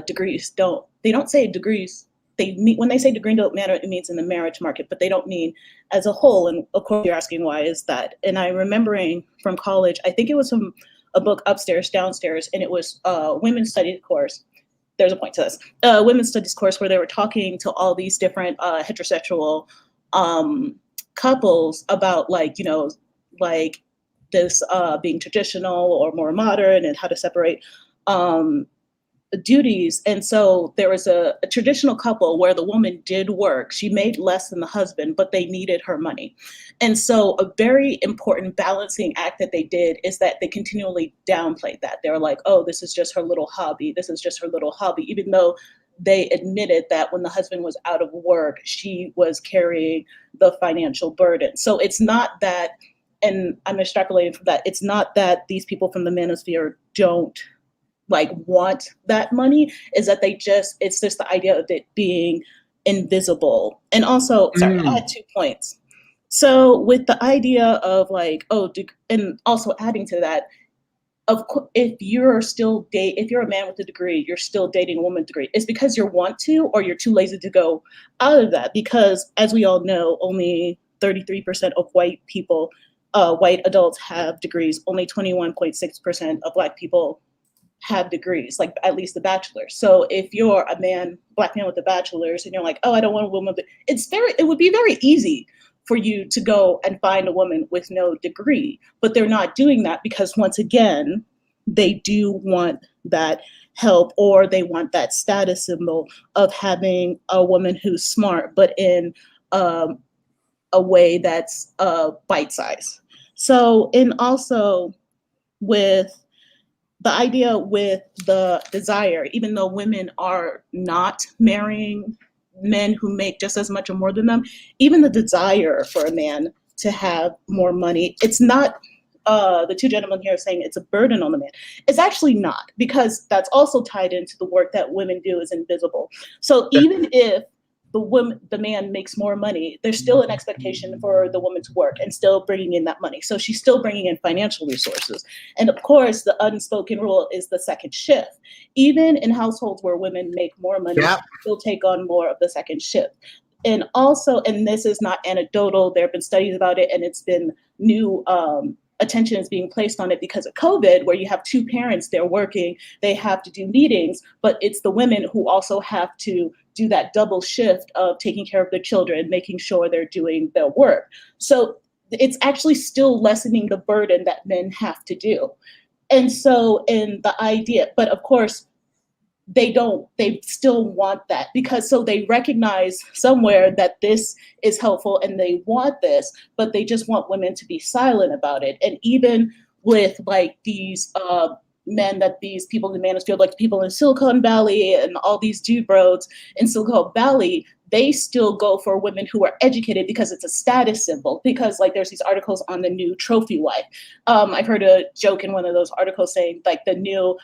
degrees don't say degrees. When they say degree don't matter, it means in the marriage market, but they don't mean as a whole. And of course, you're asking why is that? And I'm remembering from college, I think it was from a book Upstairs, Downstairs, and it was a women's studies course. There's a point to this. Women's studies course where they were talking to all these different heterosexual couples about like, you know, like this being traditional or more modern and how to separate duties. And so there was a traditional couple where the woman did work. She made less than the husband, but they needed her money. And so a very important balancing act that they did is that they continually downplayed that. They were like, oh, this is just her little hobby. This is just her little hobby, even though they admitted that when the husband was out of work, she was carrying the financial burden. So it's not that, and I'm extrapolating from that, it's not that these people from the manosphere don't like want that money, is that it's just the idea of it being invisible. And also, sorry, I had 2 points. So with the idea of like, and also adding to that, if you're a man with a degree, you're still dating a woman with a degree, it's because you want to, or you're too lazy to go out of that. Because as we all know, only 33% of white people, white adults have degrees. Only 21.6% of Black people have degrees, like at least a bachelor's. So if you're a Black man with a bachelor's, and you're like, oh, I don't want a woman, it would be very easy for you to go and find a woman with no degree. But they're not doing that because, once again, they do want that help, or they want that status symbol of having a woman who's smart, but in a way that's bite-sized. So, and also with the idea with the desire, even though women are not marrying men who make just as much or more than them, even the desire for a man to have more money, it's not, the 2 gentlemen here are saying it's a burden on the man. It's actually not, because that's also tied into the work that women do is invisible. So even if the man makes more money, there's still an expectation for the woman to work and still bringing in that money. So she's still bringing in financial resources. And of course, the unspoken rule is the second shift. Even in households where women make more money, they'll take on more of the second shift. And also, and this is not anecdotal, there have been studies about it, and it's been new attention is being placed on it because of COVID, where you have 2 parents, they're working, they have to do meetings, but it's the women who also have to do that double shift of taking care of their children, making sure they're doing their work. So it's actually still lessening the burden that men have to do. And so in the idea, but of course, they still want that, because so they recognize somewhere that this is helpful and they want this, but they just want women to be silent about it. And even with like these men that these people in the manosphere, like the people in Silicon Valley and all these dude bros in Silicon Valley, they still go for women who are educated because it's a status symbol. Because like there's these articles on the new trophy wife. I've heard a joke in one of those articles saying like the new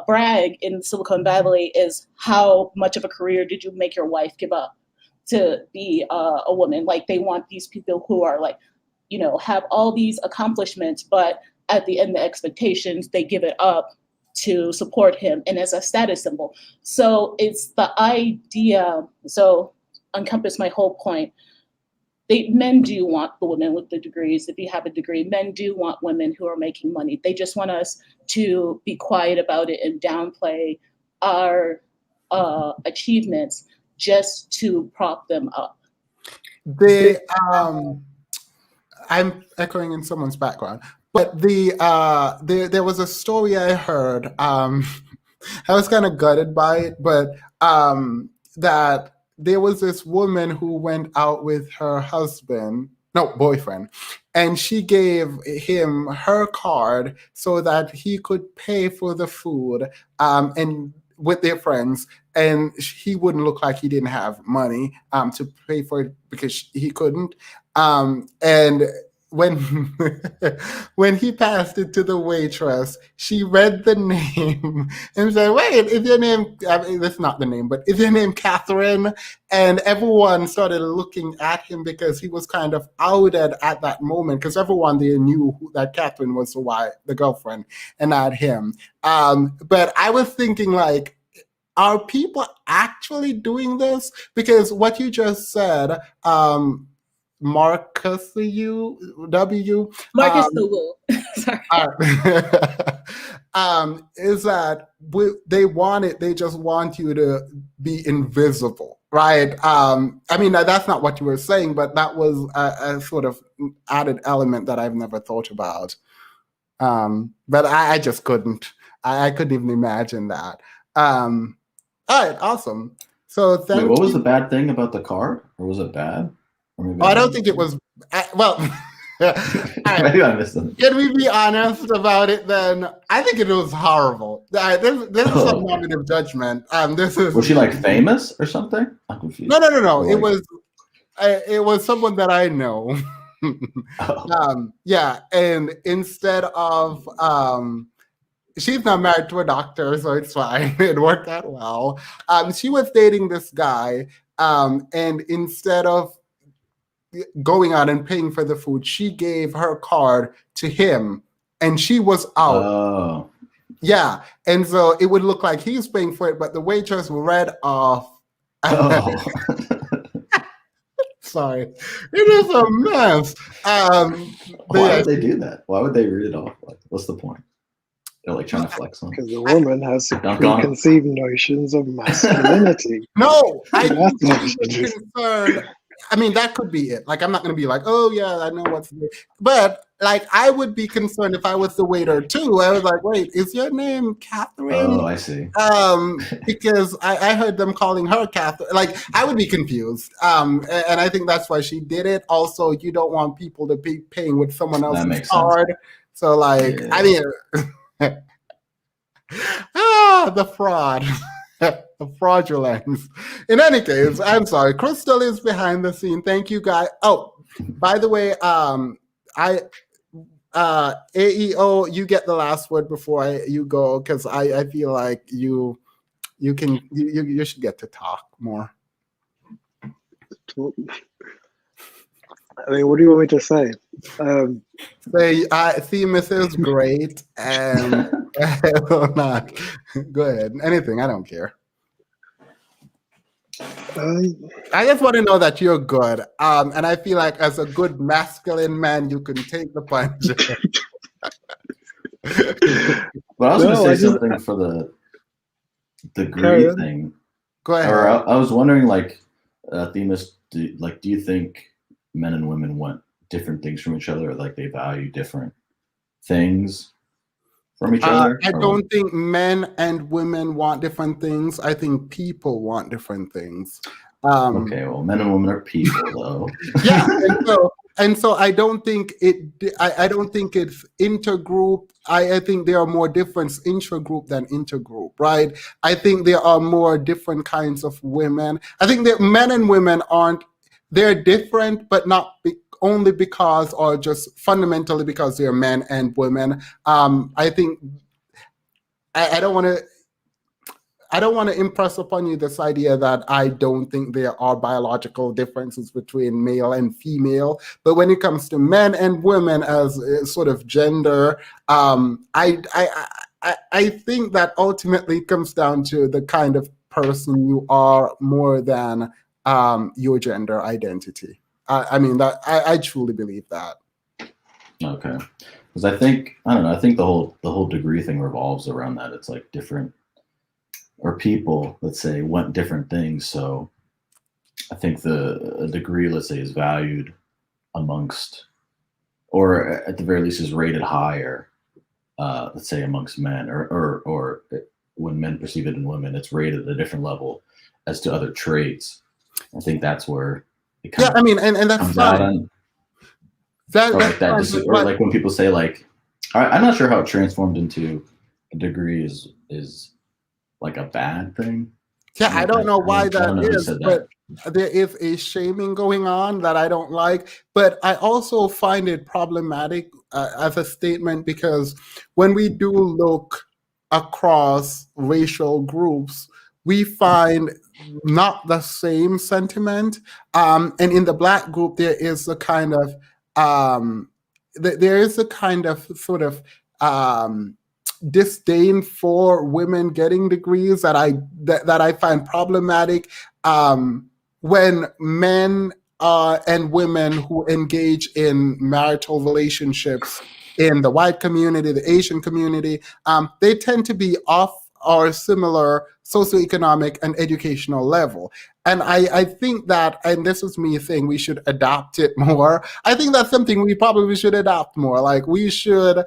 brag in Silicon Valley is how much of a career did you make your wife give up to be a woman? Like they want these people who are like, you know, have all these accomplishments, but at the end, the expectations, they give it up to support him and as a status symbol. So it's the idea, so encompass my whole point. Men do want the women with the degrees. If you have a degree, men do want women who are making money. They just want us to be quiet about it and downplay our achievements just to prop them up. I'm echoing in someone's background, but there was a story I heard. I was kind of gutted by it, but that there was this woman who went out with her boyfriend, and she gave him her card so that he could pay for the food and with their friends, and he wouldn't look like he didn't have money to pay for it because he couldn't. And when when he passed it to the waitress, she read the name and said, "Wait, is your name?" That's not the name, but is your name Catherine? And everyone started looking at him because he was kind of outed at that moment, because everyone there knew that Catherine was the girlfriend and not him. But I was thinking, like, are people actually doing this? Because what you just said, Marcus W. Marcus W. Sorry. Is that they just want you to be invisible. Right. I mean, that's not what you were saying, but that was a sort of added element that I've never thought about. But I just couldn't. I couldn't even imagine that. All right, awesome. So Wait, thank what was you. the bad thing about the car? Or was it bad? Or maybe I don't think it was. Well, maybe I missed it. can we be honest about it then? I think it was horrible. This is some normative judgment. This is. Was she like famous or something? I'm confused. No. Or It was someone that I know. Yeah, and instead of she's not married to a doctor, so it's fine. It worked out well. She was dating this guy, and instead of going out and paying for the food, she gave her card to him, and she was out. Oh. Yeah, and so it would look like he's paying for it, but the waitress read off. Oh. Sorry, it is a mess. Why would they do that? Why would they read it off? Like, what's the point? They're like trying to flex on. Because the woman has Dunk on 'em. preconceived notions of masculinity. No, I That's think what she was it is. concerned. I mean, that could be it. Like, I'm not going to be like, oh, yeah, I know what's there. But, like, I would be concerned if I was the waiter, too. I was like, wait, is your name Catherine? Oh, I see. Because I heard them calling her Catherine. Like, I would be confused. And I think that's why she did it. Also, you don't want people to be paying with someone else's makes card. sense. So, like, Yeah. I mean, the fraud. The fraudulence. In any case, I'm sorry. Crystal is behind the scene. Thank you, guys. Oh, by the way, AEO, you get the last word before you go, because I feel like you should get to talk more. I mean, what do you want me to say? Say, Themis is great, and not. Go ahead. Anything. I don't care. I just want to know that you're good. And I feel like as a good masculine man, you can take the punch. But I was going to say something for the degree thing. Go ahead. Or I was wondering, like, Themis, do you think men and women want different things from each other, or like they value different things from each other? I don't think men and women want different things. I think people want different things. Okay, well, men and women are people, though. Yeah, and so I don't think I don't think it's intergroup. I think there are more difference intragroup than intergroup, right? I think there are more different kinds of women. I think that men and women they're different, but not only because, or just fundamentally because they're men and women. I think I don't want to impress upon you this idea that I don't think there are biological differences between male and female. But when it comes to men and women as sort of gender, I think that ultimately it comes down to the kind of person you are more than your gender identity. I mean, that I truly believe that. Okay, because I think the whole degree thing revolves around that. It's like different, or people, let's say, want different things. So I think a degree, let's say, is valued amongst, or at the very least is rated higher, let's say amongst men, or when men perceive it in women, it's rated at a different level as to other traits. I think that's where it kind of, I mean, and that's fine. Or like when people say, like, I'm not sure how it transformed into a degree is like a bad thing. Yeah, I don't know why that is, but that. there is a shaming going on that I don't like. But I also find it problematic as a statement, because when we do look across racial groups, we find not the same sentiment. And in the Black group, there is a kind of sort of disdain for women getting degrees that I find problematic. When men and women who engage in marital relationships in the white community, the Asian community, they tend to be off or similar socioeconomic and educational level. And I think that, and this is me saying we should adopt it more. I think that's something we probably should adopt more. Like we should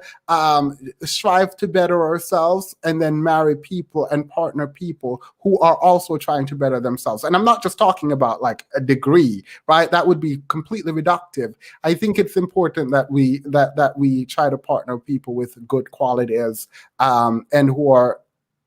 strive to better ourselves and then marry people and partner people who are also trying to better themselves. And I'm not just talking about like a degree, right? That would be completely reductive. I think it's important that we try to partner people with good qualities and who are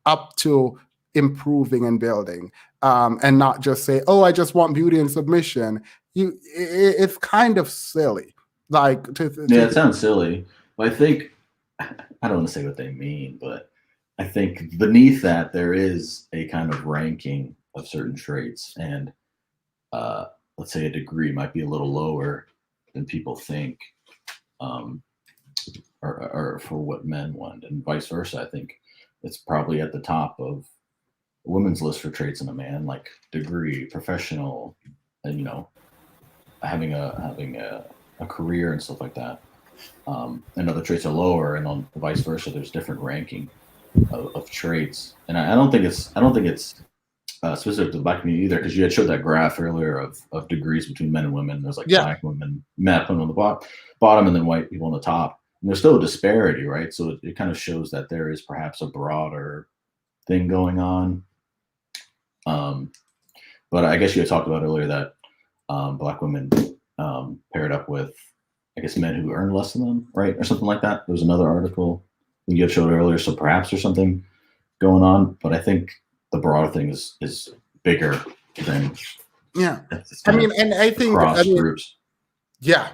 up to improving and building. And not just say, oh, I just want beauty and submission. It's kind of silly. Like, it sounds silly. But I think, I don't want to say what they mean, but I think beneath that there is a kind of ranking of certain traits, and let's say a degree might be a little lower than people think, or for what men want, and vice versa. I think it's probably at the top of women's list for traits in a man, like degree, professional, and having a career and stuff like that. And other traits are lower, and on vice versa, there's different ranking of traits. And I don't think it's specific to the Black community either, because you had showed that graph earlier of degrees between men and women. There's like Black women, Black women on the bottom, and then white people on the top. And there's still a disparity, right? So it kind of shows that there is perhaps a broader thing going on. But I guess you had talked about earlier that Black women paired up with, I guess, men who earn less than them, right? Or something like that. There was another article that you had showed earlier. So perhaps there's something going on, but I think the broader thing is bigger than. Yeah. I mean, and I think, groups. Yeah.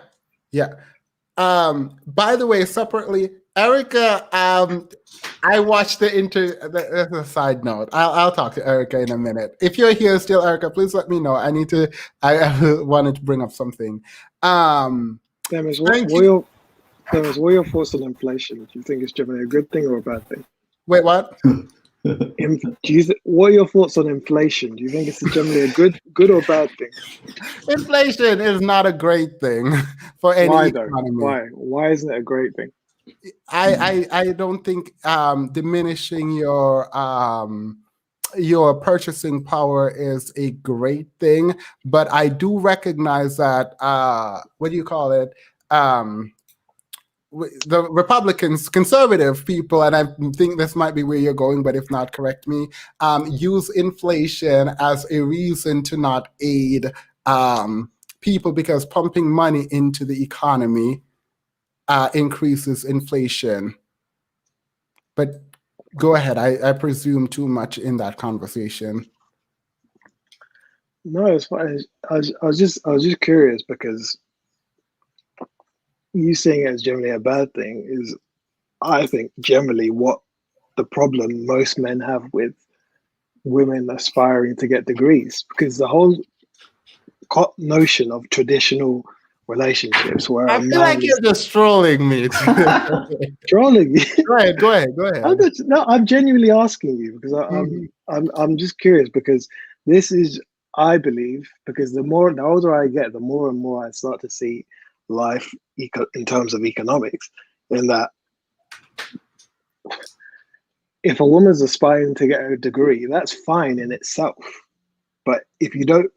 By the way, separately, Erica, I watched that's a side note. I'll talk to Erica in a minute. If you're here still, Erica, please let me know. I wanted to bring up something. Demis, what are your thoughts on inflation? Do you think it's generally a good thing or a bad thing? Wait, what? What are your thoughts on inflation? Do you think it's generally a good or bad thing? Inflation is not a great thing for any economy. Why isn't it a great thing? I don't think diminishing your purchasing power is a great thing, but I do recognize that what do you call it? The Republicans, conservative people, and I think this might be where you're going, but if not, correct me, use inflation as a reason to not aid people, because pumping money into the economy increases inflation. But go ahead. I presume too much in that conversation. No, it's fine. I was just curious, because you saying it as generally a bad thing is, I think, generally what the problem most men have with women aspiring to get degrees, because the whole notion of traditional relationships where I feel like you're just trolling me. Trolling me. Go ahead. I'm genuinely asking you, because I'm just curious, because this is, I believe, because the older I get, the more and more I start to see life in terms of economics, in that if a woman's aspiring to get a degree, that's fine in itself. But if you don't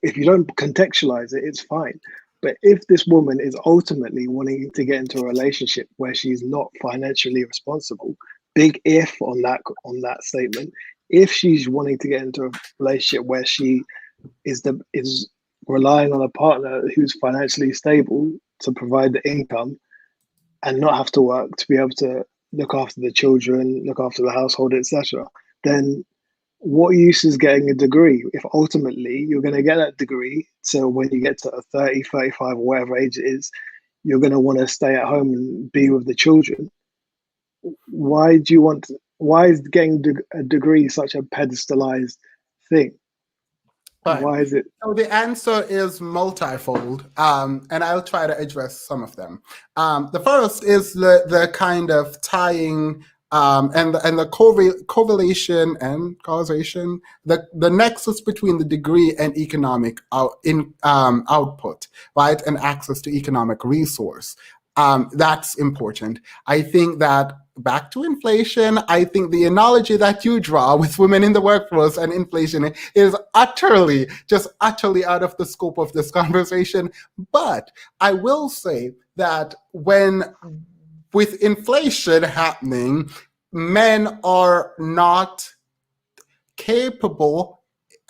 contextualize it, it's fine. But if this woman is ultimately wanting to get into a relationship where she's not financially responsible, big if on that statement, if she's wanting to get into a relationship where she is relying on a partner who's financially stable to provide the income and not have to work to be able to look after the children, look after the household, etc., then what use is getting a degree if ultimately you're going to get that degree? So when you get to 30, 35, or whatever age it is, you're going to want to stay at home and be with the children. Why is getting a degree such a pedestalized thing? Fine. Why is it? So the answer is multifold, and I'll try to address some of them. The first is the kind of tying and the correlation and causation, the nexus between the degree and economic output, right, and access to economic resource. That's important. I think that back to inflation, I think the analogy that you draw with women in the workforce and inflation is utterly out of the scope of this conversation. But I will say that with inflation happening, men are not capable,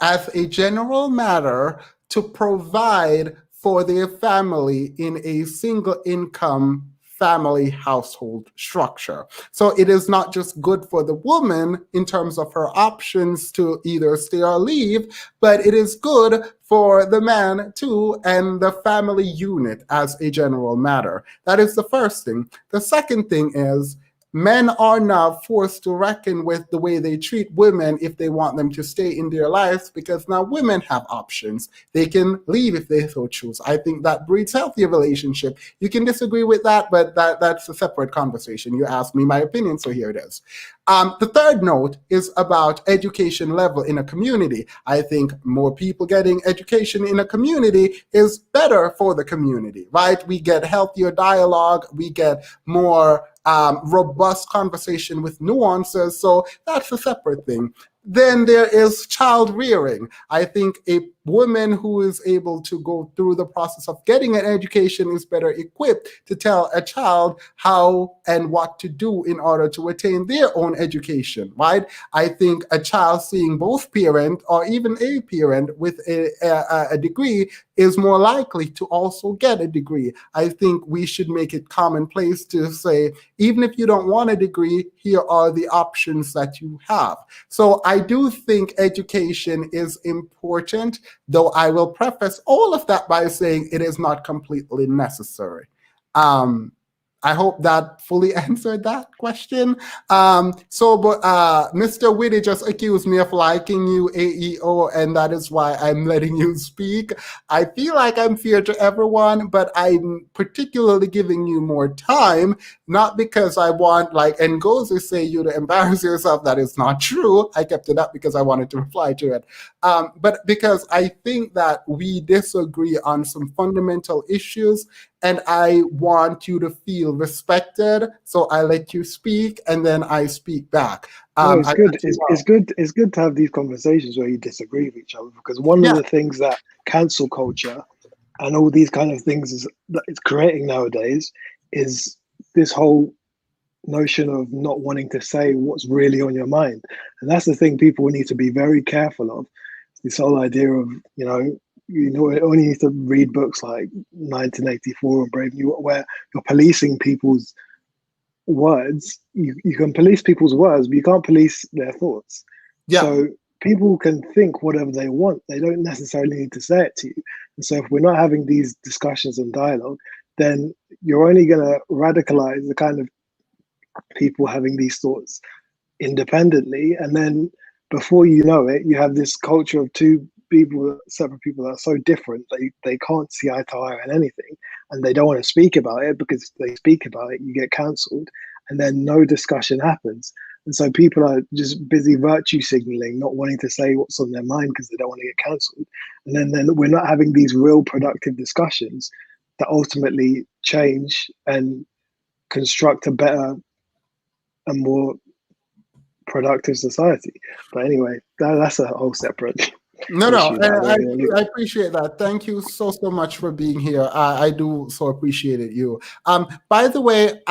as a general matter, to provide for their family in a single income family household structure. So it is not just good for the woman in terms of her options to either stay or leave, but it is good for the man too and the family unit as a general matter. That is the first thing. The second thing is men are now forced to reckon with the way they treat women if they want them to stay in their lives, because now women have options. They can leave if they so choose. I think that breeds healthier relationship. You can disagree with that, but that's a separate conversation. You asked me my opinion, so here it is. The third note is about education level in a community. I think more people getting education in a community is better for the community, right? We get healthier dialogue, we get more robust conversation with nuances, so that's a separate thing. Then there is child rearing. I think a woman who is able to go through the process of getting an education is better equipped to tell a child how and what to do in order to attain their own education, right? I think a child seeing both parent or even a parent with a degree is more likely to also get a degree. I think we should make it commonplace to say, even if you don't want a degree, here are the options that you have. So I do think education is important, though I will preface all of that by saying it is not completely necessary. I hope that fully answered that question. But Mr. Whitty just accused me of liking you, AEO, and that is why I'm letting you speak. I feel like I'm fair to everyone, but I'm particularly giving you more time, not because I want, like Ngozi say, you to embarrass yourself. That is not true. I kept it up because I wanted to reply to it. But because I think that we disagree on some fundamental issues, and I want you to feel respected, so I let you speak, and then I speak back. No, it's good. It's good to have these conversations where you disagree with each other, because one of the things that cancel culture and all these kind of things that it's creating nowadays is this whole notion of not wanting to say what's really on your mind, and that's the thing people need to be very careful of. This whole idea of you only need to read books like 1984 and Brave New World, where you're policing people's words. You can police people's words, but you can't police their thoughts. Yeah. So people can think whatever they want. They don't necessarily need to say it to you. And so if we're not having these discussions and dialogue, then you're only going to radicalize the kind of people having these thoughts independently. And then before you know it, you have this culture of separate people that are so different, they can't see eye to eye on anything, and they don't want to speak about it, because if they speak about it, you get cancelled, and then no discussion happens. And so people are just busy virtue signaling, not wanting to say what's on their mind because they don't want to get cancelled. And then we're not having these real productive discussions that ultimately change and construct a better and more productive society. But anyway, that's a whole separate No, I appreciate that. Thank you so much for being here. I do so appreciate it, you. By the way,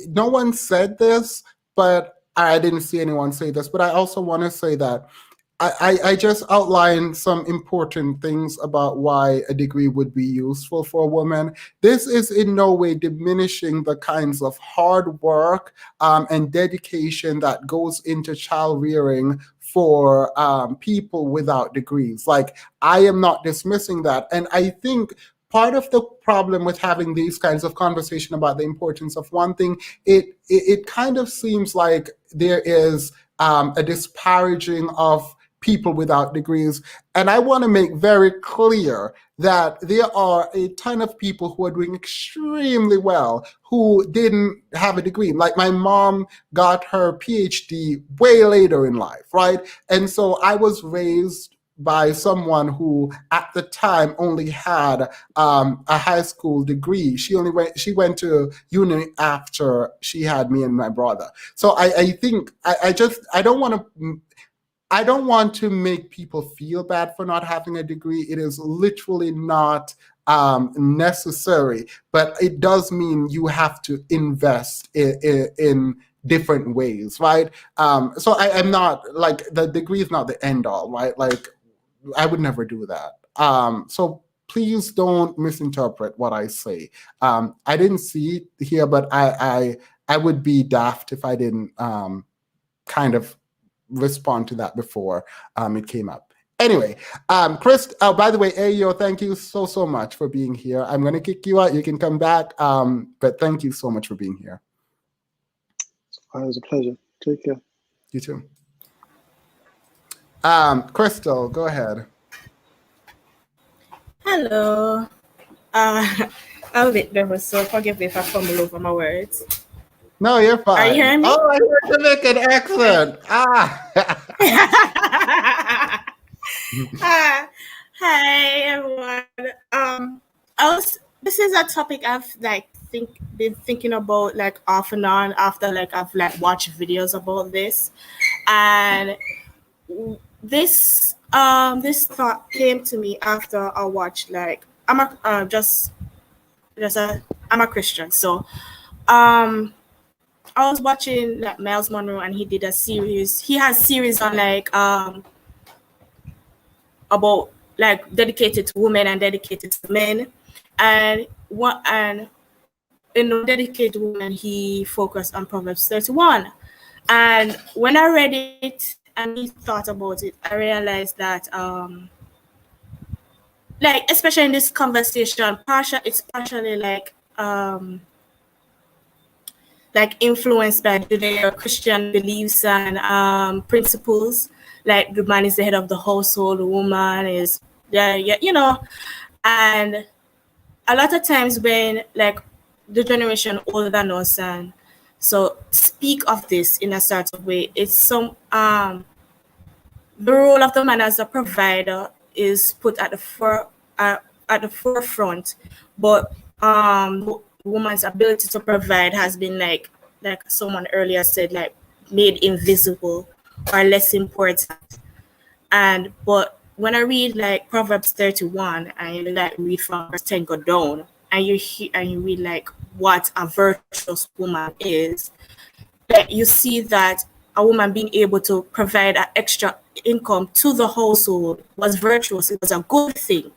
no one said this, but I didn't see anyone say this, but I also want to say that I just outlined some important things about why a degree would be useful for a woman. This is in no way diminishing the kinds of hard work and dedication that goes into child rearing for people without degrees. Like, I am not dismissing that. And I think part of the problem with having these kinds of conversation about the importance of one thing, it kind of seems like there is a disparaging of people without degrees. And I want to make very clear that there are a ton of people who are doing extremely well who didn't have a degree. Like, my mom got her PhD way later in life, right? And so I was raised by someone who at the time only had a high school degree. She went to uni after she had me and my brother. So I think I don't want to make people feel bad for not having a degree. It is literally not necessary, but it does mean you have to invest in different ways, right? So I'm not like, the degree is not the end all, right? Like, I would never do that. So please don't misinterpret what I say. I didn't see it here, but I would be daft if I didn't kind of respond to that before it came up. Anyway, Chris, by the way, Ayo, thank you so much for being here. I'm going to kick you out. You can come back, but thank you so much for being here. It was a pleasure. Take care. You too. Crystal, go ahead. Hello. I'm a bit nervous, so forgive me if I fumble over my words. No, you're fine. Are you hearing me? Oh, I heard you make an accent. Hi everyone. This is a topic I've been thinking about like off and on after I've watched videos about this, and this thought came to me after I watched I'm a Christian, so I was watching Miles Monroe, and he did a series. He has series on about dedicated to women and dedicated to men, and in dedicated women he focused on Proverbs 31. And when I read it and he thought about it, I realized that especially in this conversation, it's partially influenced by Judeo-Christian beliefs and principles. Like the man is the head of the household, the woman is, and a lot of times when the generation older than us and so speak of this in a certain way, it's the role of the man as a provider is put at the forefront, but the woman's ability to provide has been like someone earlier said, made invisible or less important. But when I read Proverbs 31 and you read from verse 10 go down, and you read what a virtuous woman is, you see that a woman being able to provide an extra income to the household was virtuous. It was a good thing,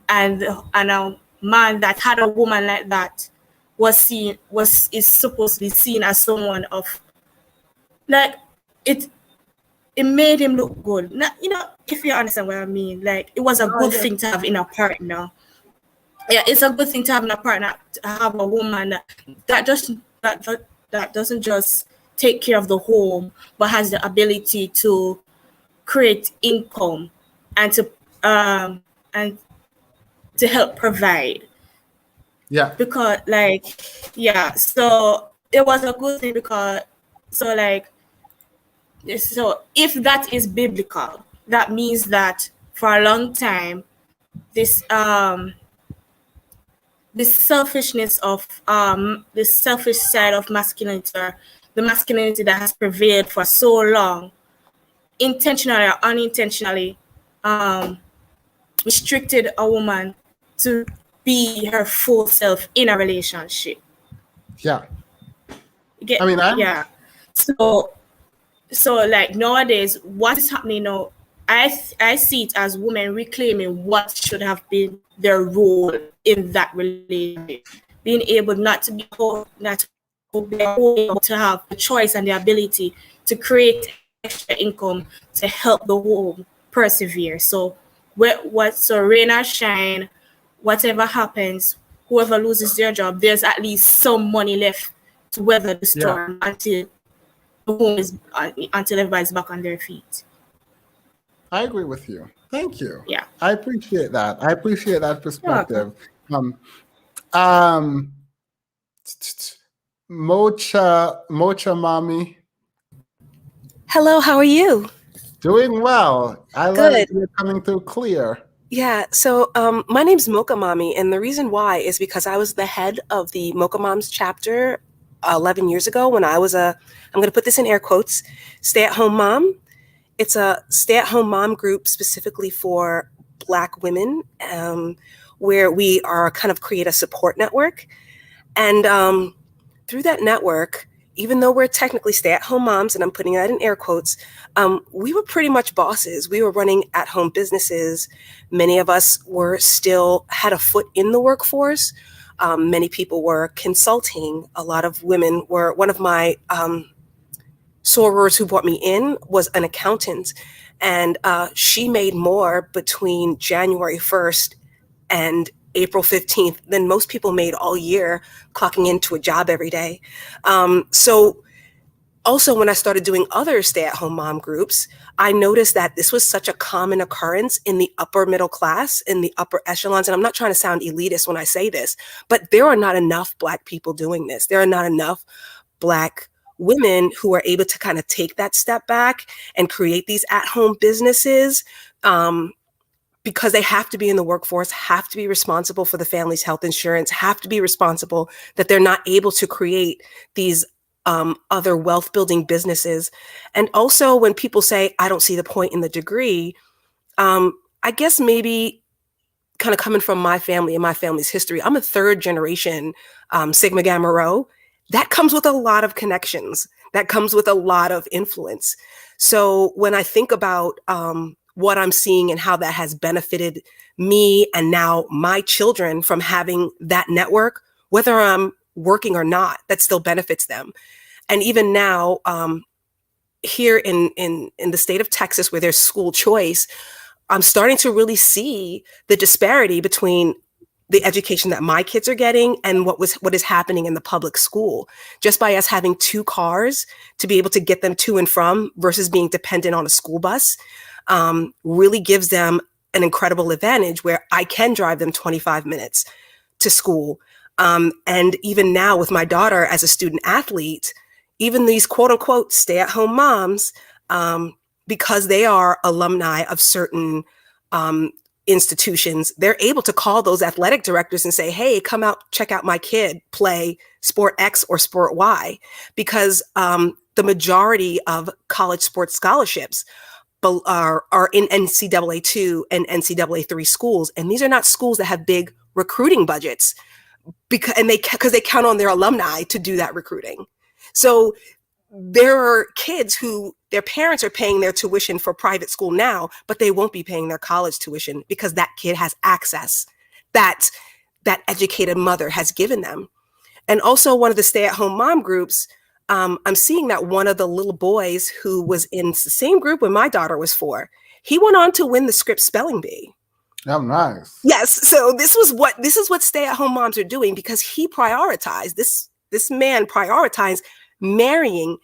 and a man that had a woman like that is supposed to be seen as someone of it made him look good. Now, if you understand what I mean, it was a good thing to have in a partner. Yeah, it's a good thing to have in a partner, to have a woman that doesn't just take care of the home, but has the ability to create income and to help provide. Yeah. Because so it was a good thing because so if that is biblical, that means that for a long time this selfishness of this selfish side of masculinity, or the masculinity that has prevailed for so long, intentionally or unintentionally restricted a woman to be her full self in a relationship. Yeah. So nowadays, what is happening now, I see it as women reclaiming what should have been their role in that relationship, being able to have the choice and the ability to create extra income to help the home persevere. So rain or shine, whatever happens, whoever loses their job, there's at least some money left to weather the storm until everybody's back on their feet. I agree with you. Thank you. Yeah. I appreciate that. I appreciate that perspective. Mocha Mommy. Hello, how are you? Doing well. I love Good. you're coming through clear. Yeah, so my name's Mocha Mommy, and the reason why is because I was the head of the Mocha Moms chapter 11 years ago when I was I'm going to put this in air quotes, stay-at-home mom. It's a stay-at-home mom group specifically for Black women, where we are kind of create a support network. And through that network, even though we're technically stay-at-home moms, and I'm putting that in air quotes, we were pretty much bosses. We were running at-home businesses. Many of us were still had a foot in the workforce. Many people were consulting. A lot of women were, one of my sorors who brought me in was an accountant, and she made more between January 1st and April 15th than most people made all year clocking into a job every day. So also when I started doing other stay-at-home mom groups, I noticed that this was such a common occurrence in the upper middle class, in the upper echelons. And I'm not trying to sound elitist when I say this, but there are not enough Black people doing this. There are not enough Black women who are able to kind of take that step back and create these at-home businesses, because they have to be in the workforce, have to be responsible for the family's health insurance, have to be responsible that they're not able to create these other wealth building businesses. And also when people say, I don't see the point in the degree, I guess maybe kind of coming from my family and my family's history, I'm a third generation Sigma Gamma Rho. That comes with a lot of connections. That comes with a lot of influence. So when I think about what I'm seeing and how that has benefited me and now my children from having that network, whether I'm working or not, that still benefits them. And even now, here in the state of Texas, where there's school choice, I'm starting to really see the disparity between the education that my kids are getting and what is happening in the public school, just by us having 2 cars to be able to get them to and from versus being dependent on a school bus, really gives them an incredible advantage where I can drive them 25 minutes to school. And even now with my daughter as a student athlete, even these quote unquote stay-at-home moms, because they are alumni of certain institutions, they're able to call those athletic directors and say, hey, come out, check out my kid play sport X or sport Y, because the majority of college sports scholarships are in NCAA 2 and NCAA 3 schools. And these are not schools that have big recruiting budgets because they count on their alumni to do that recruiting. So there are kids who their parents are paying their tuition for private school now, but they won't be paying their college tuition because that kid has access that that educated mother has given them. And also one of the stay-at-home mom groups, I'm seeing that one of the little boys who was in the same group when my daughter was 4, he went on to win the Scripps Spelling Bee. Oh, nice. Yes. So this is what stay-at-home moms are doing, because he prioritized this man prioritized marrying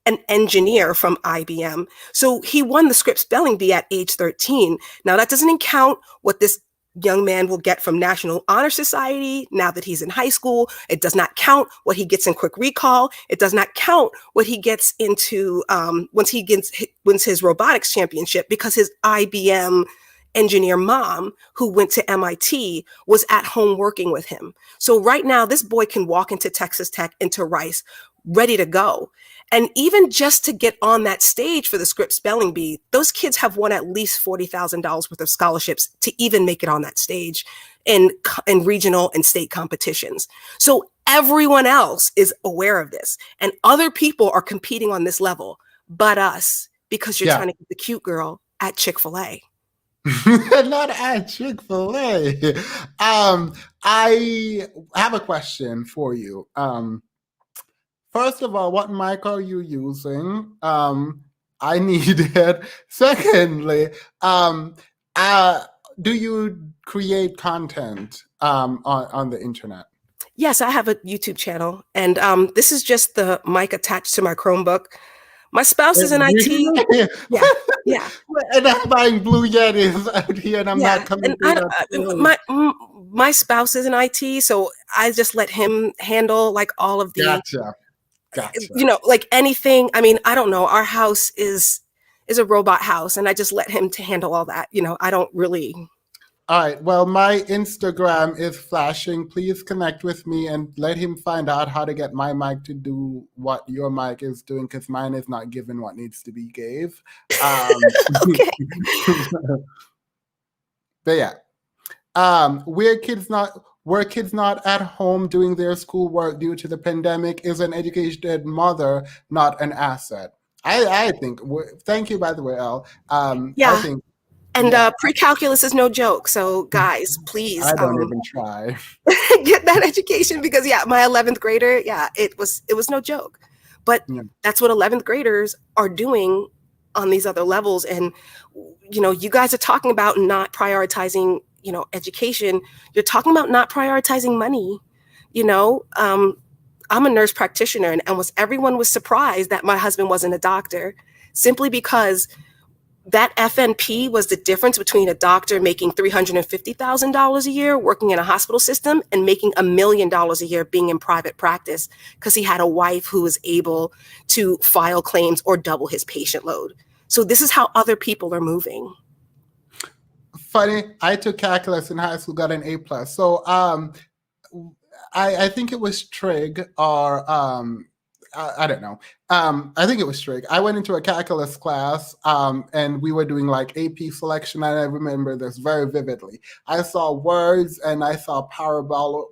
an engineer from IBM. So he won the Scripps Spelling Bee at age 13. Now that doesn't count what this young man will get from National Honor Society now that he's in high school. It does not count what he gets in quick recall. It does not count what he gets into once he wins his robotics championship, because his IBM engineer mom, who went to MIT, was at home working with him. So right now, this boy can walk into Texas Tech, into Rice, ready to go. And even just to get on that stage for the Scripps Spelling Bee, those kids have won at least $40,000 worth of scholarships to even make it on that stage in regional and state competitions. So everyone else is aware of this, and other people are competing on this level, but us, because you're trying to get the cute girl at Chick-fil-A. Not at Chick-fil-A. I have a question for you. First of all, what mic are you using? I need it. Secondly, do you create content on the internet? Yes, I have a YouTube channel, and this is just the mic attached to my Chromebook. My spouse is in IT. Yeah. And I'm buying Blue Yetis out here, and I'm not coming through my spouse is in IT, so I just let him handle like all of the Gotcha. You know, like anything. I mean, I don't know. Our house is is a robot house, and I just let him to handle all that. I don't really. All right. Well, my Instagram is flashing. Please connect with me and let him find out how to get my mic to do what your mic is doing, because mine is not giving what needs to be gave. Okay. But yeah, were kids not at home doing their schoolwork due to the pandemic? Is an educated mother not an asset? I think. Thank you, by the way, Elle. Yeah. I think. And Yeah. pre-calculus is no joke. So guys, please I don't even try. get that education, because my 11th grader, it was no joke. But that's what 11th graders are doing on these other levels. And you guys are talking about not prioritizing, education. You're talking about not prioritizing money. I'm a nurse practitioner, and everyone was surprised that my husband wasn't a doctor, simply because that FNP was the difference between a doctor making $350,000 a year working in a hospital system and making $1 million a year being in private practice, because he had a wife who was able to file claims or double his patient load. So this is how other people are moving. Funny, I took calculus in high school, got an A+. So I think it was Trig, or I don't know. I think it was Trig. I went into a calculus class, and we were doing like AP selection, and I remember this very vividly. I saw words and I saw parabolo,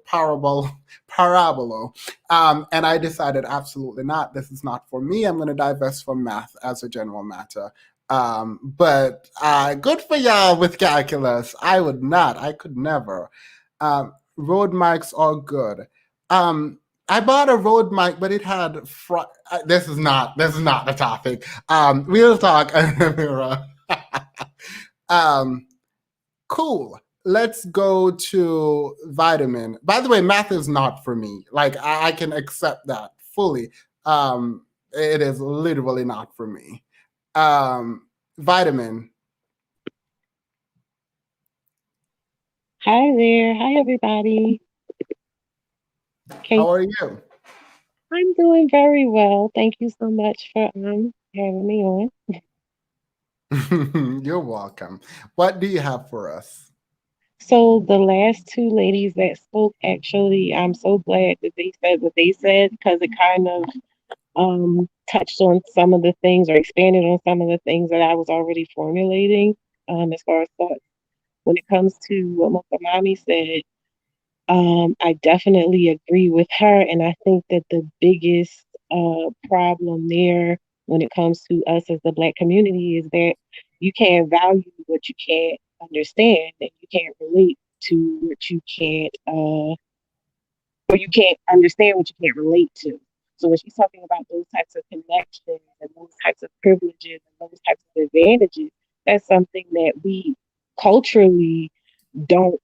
and I decided absolutely not. This is not for me. I'm going to divest from math as a general matter. But good for y'all with calculus. I would not. I could never. Road mics are good. I bought a Rode mic, but it had this is not the topic. We'll talk, Amira. Cool. Let's go to vitamin. By the way, math is not for me. Like I can accept that fully. It is literally not for me. Vitamin. Hi there. Hi, everybody. How are you? I'm doing very well. Thank you so much for having me on. You're welcome. What do you have for us? So the last two ladies that spoke, actually, I'm so glad that they said what they said, because it kind of touched on some of the things, or expanded on some of the things that I was already formulating as far as thoughts. When it comes to what Mokamami said, I definitely agree with her, and I think that the biggest problem there when it comes to us as the Black community is that you can't value what you can't understand, and you can't relate to what you can't, or you can't understand what you can't relate to. So when she's talking about those types of connections and those types of privileges and those types of advantages, that's something that we culturally don't,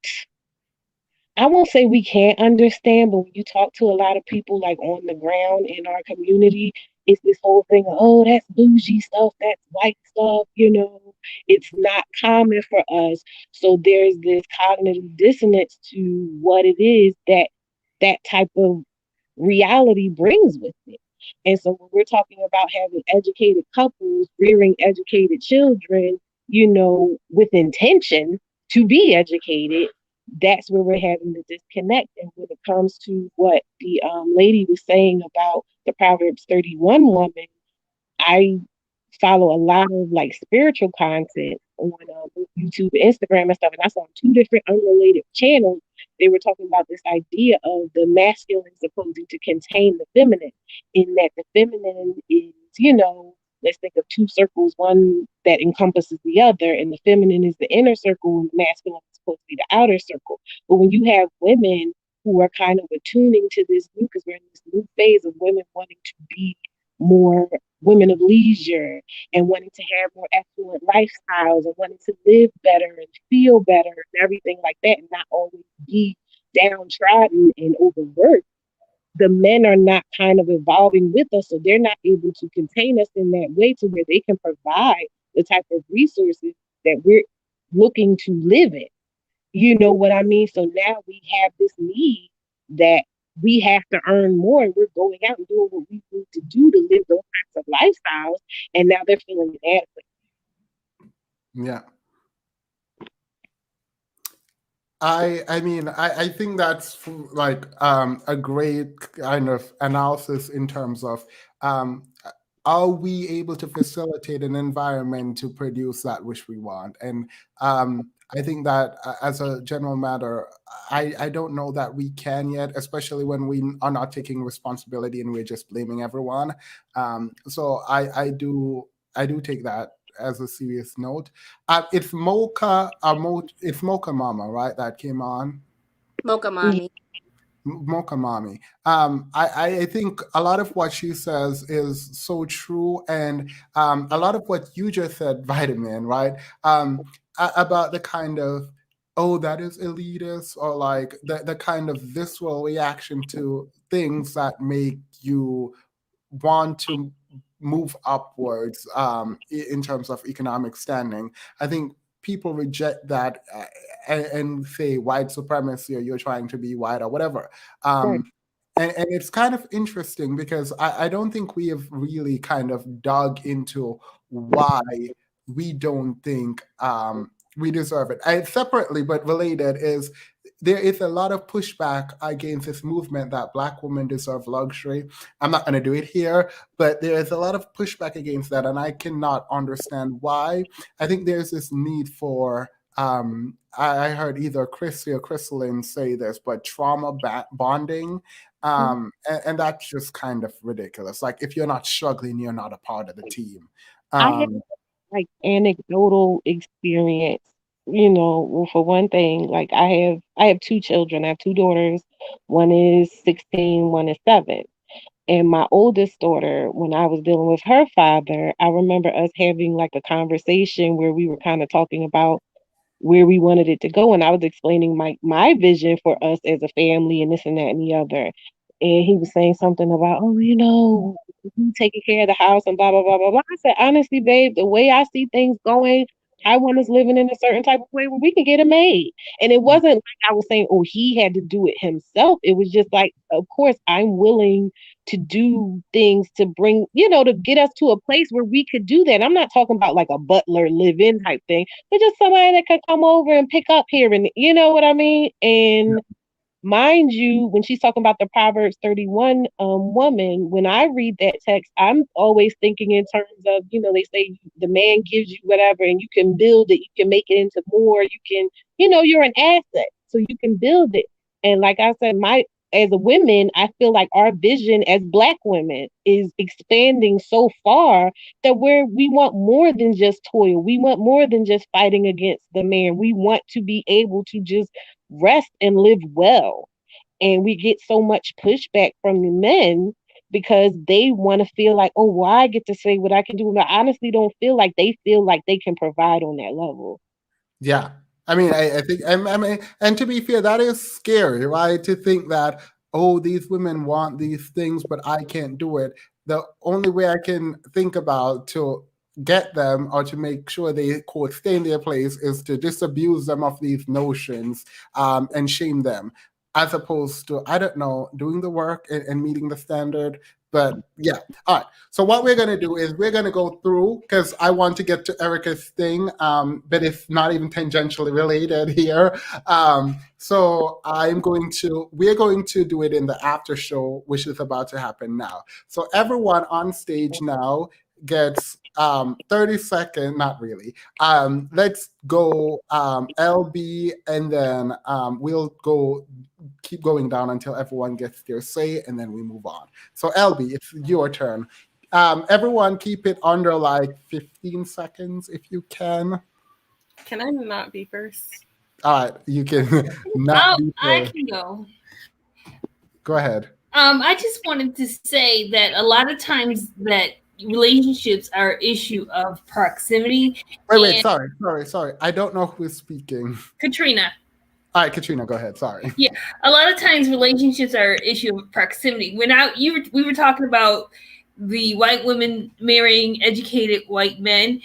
I won't say we can't understand, but when you talk to a lot of people like on the ground in our community, it's this whole thing of, oh, that's bougie stuff, that's white stuff, it's not common for us. So there's this cognitive dissonance to what it is that type of reality brings with it. And so when we're talking about having educated couples, rearing educated children, with intention to be educated, that's where we're having the disconnect. And when it comes to what the lady was saying about the Proverbs 31 woman, I follow a lot of like spiritual content on YouTube, Instagram, and stuff. And I saw two different unrelated channels. They were talking about this idea of the masculine supposing to contain the feminine, in that the feminine is, let's think of two circles, one that encompasses the other, and the feminine is the inner circle, and the masculine is supposed to be the outer circle. But when you have women who are kind of attuning to this new, because we're in this new phase of women wanting to be more women of leisure and wanting to have more affluent lifestyles and wanting to live better and feel better and everything like that, and not always be downtrodden and overworked, the men are not kind of evolving with us, so they're not able to contain us in that way to where they can provide the type of resources that we're looking to live in. You know what I mean? So now we have this need that we have to earn more, and we're going out and doing what we need to do to live those types of lifestyles, and now they're feeling inadequate. Yeah. I mean, I think that's like a great kind of analysis in terms of are we able to facilitate an environment to produce that which we want? And I think that as a general matter, I don't know that we can yet, especially when we are not taking responsibility and we're just blaming everyone. So I do take that as a serious note. It's Mocha Mama, right? That came on. Mocha Mommy. Mocha Mommy. I think a lot of what she says is so true, and a lot of what you just said, Vitamin, right? About the kind of, oh, that is elitist, or like the kind of visceral reaction to things that make you want to move upwards in terms of economic standing. I think people reject that and say white supremacy, or you're trying to be white, or whatever. Right. And it's kind of interesting because I don't think we have really kind of dug into why we don't think we deserve it. Separately but related is there is a lot of pushback against this movement that Black women deserve luxury. I'm not going to do it here, but there is a lot of pushback against that, and I cannot understand why. I think there's this need for I heard either Chrissy or Crystalline say this, but trauma bonding. And that's just kind of ridiculous. Like, if you're not struggling, you're not a part of the team. I have like anecdotal experience, you know. For one thing, like I have two children. I have two daughters. One is 16, one is 7. And my oldest daughter, when I was dealing with her father, I remember us having like a conversation where we were kind of talking about where we wanted it to go. And I was explaining my vision for us as a family and this and that and the other. And he was saying something about, oh, you know, you taking care of the house and blah, blah, blah, blah, blah. I said, honestly, babe, the way I see things going, I want us living in a certain type of way where we can get it made. And it wasn't like I was saying, oh, he had to do it himself. It was just like, of course, I'm willing to do things to bring, you know, to get us to a place where we could do that. I'm not talking about like a butler live-in type thing, but just somebody that could come over and pick up here, and you know what I mean? And mind you, when she's talking about the Proverbs 31 woman, when I read that text, I'm always thinking in terms of, you know, they say the man gives you whatever and you can build it, you can make it into more, you can, you know, you're an asset, so you can build it. And like I said, as a women, I feel like our vision as Black women is expanding so far that we want more than just toil. We want more than just fighting against the man. We want to be able to just rest and live well. And we get so much pushback from the men because they want to feel like, oh, well, I get to say what I can do. And I honestly don't feel like they can provide on that level. Yeah. I mean, I think, I mean, and to be fair, that is scary, right? To think that, oh, these women want these things, but I can't do it. The only way I can think about to get them or to make sure they, quote, stay in their place is to disabuse them of these notions and shame them, as opposed to, I don't know, doing the work and meeting the standard. But yeah, all right. So what we're going to do is we're going to go through, because I want to get to Erica's thing, but it's not even tangentially related here. So we're going to do it in the after show, which is about to happen now. So everyone on stage now gets 30 seconds, not really. Let's go LB, and then we'll keep going down until everyone gets their say, and then we move on. So LB, it's your turn. Everyone keep it under like 15 seconds if you can. Can I not be first? All right, you can not be I first. can go. Go ahead. I just wanted to say that a lot of times that relationships are an issue of proximity. Wait, sorry. I don't know who is speaking. Katrina. All right, Katrina, go ahead. Sorry. Yeah, a lot of times relationships are an issue of proximity. We were talking about the white women marrying educated white men.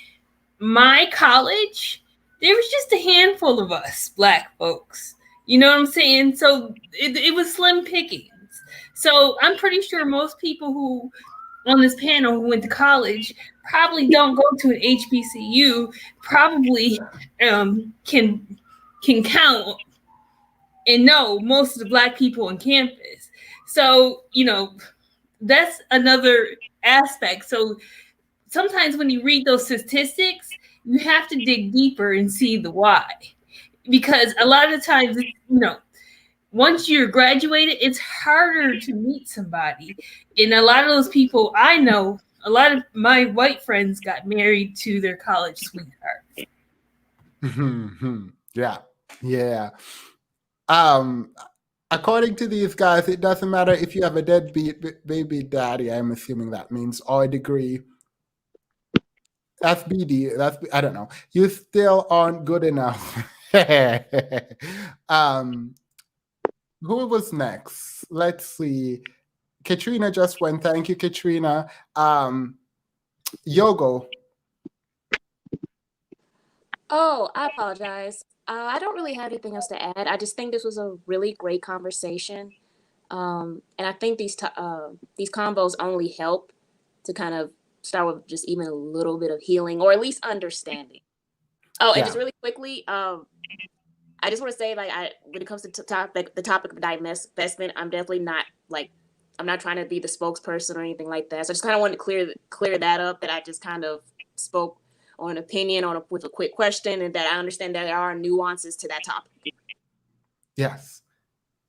My college, there was just a handful of us Black folks. You know what I'm saying? So it was slim pickings. So I'm pretty sure most people who on this panel who went to college probably don't go to an HBCU, probably can count and know most of the Black people on campus. So, you know, that's another aspect. So sometimes when you read those statistics, you have to dig deeper and see the why. Because a lot of the times, you know, once you're graduated, it's harder to meet somebody. And a lot of those people I know, a lot of my white friends got married to their college sweethearts. Yeah. Yeah. According to these guys, it doesn't matter if you have a deadbeat baby daddy. I'm assuming that means, or a degree. That's BD. I don't know. You still aren't good enough. Who was next? Let's see. Katrina just went. Thank you, Katrina. Yogo. Oh, I apologize. I don't really have anything else to add. I just think this was a really great conversation. And I think these combos only help to kind of start with just even a little bit of healing, or at least understanding. Oh, and just really quickly, I just want to say, like, when it comes to the topic of divestment, I'm definitely not, like, I'm not trying to be the spokesperson or anything like that. So I just kind of wanted to clear that up, that I just kind of spoke on an opinion with a quick question, and that I understand that there are nuances to that topic. Yes.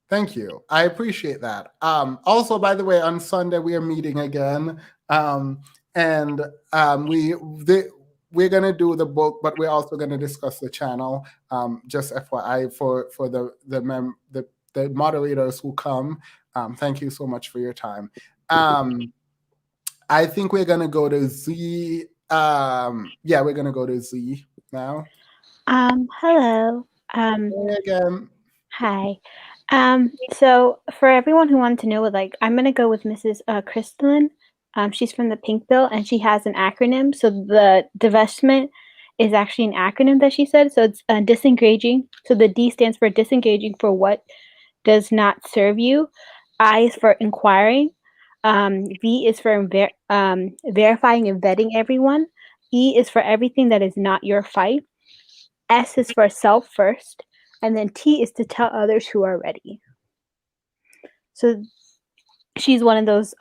Thank you. I appreciate that. Also, by the way, on Sunday, we are meeting again. We're going to do the book, but we're also going to discuss the channel. Just FYI for the moderators who come. Thank you so much for your time. I think we're going to go to Z. Yeah, we're going to go to Z now. Hello. Hey again. Hi. So for everyone who wanted to know, like, I'm going to go with Mrs. Crystalline. She's from the Pink Bill, and she has an acronym. So the divestment is actually an acronym that she said. So it's disengaging. So the D stands for disengaging for what does not serve you. I is for inquiring. V is for verifying and vetting everyone. E is for everything that is not your fight. S is for self first. And then T is to tell others who are ready. So she's one of those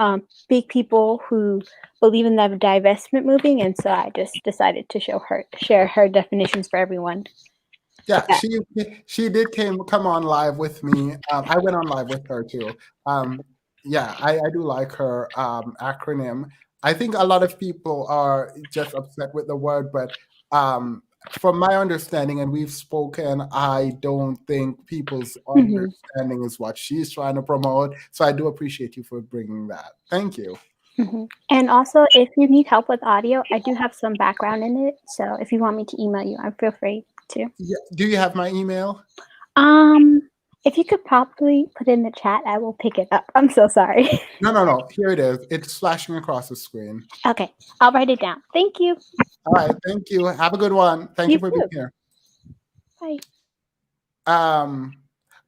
big people who believe in the divestment movement, and so I just decided to share her definitions for everyone. Yeah, she did come on live with me. I went on live with her too. Yeah, I do like her acronym. I think a lot of people are just upset with the word, but from my understanding, and we've spoken, I don't think people's understanding is what she's trying to promote. So I do appreciate you for bringing that. Thank you. And also, if you need help with audio, I do have some background in it. So if you want me to email you, feel free to. Yeah. Do you have my email? If you could probably put it in the chat, I will pick it up. I'm so sorry. No. Here it is. It's flashing across the screen. Okay, I'll write it down. Thank you. All right. Thank you. Have a good one. Thank you for being here. Bye.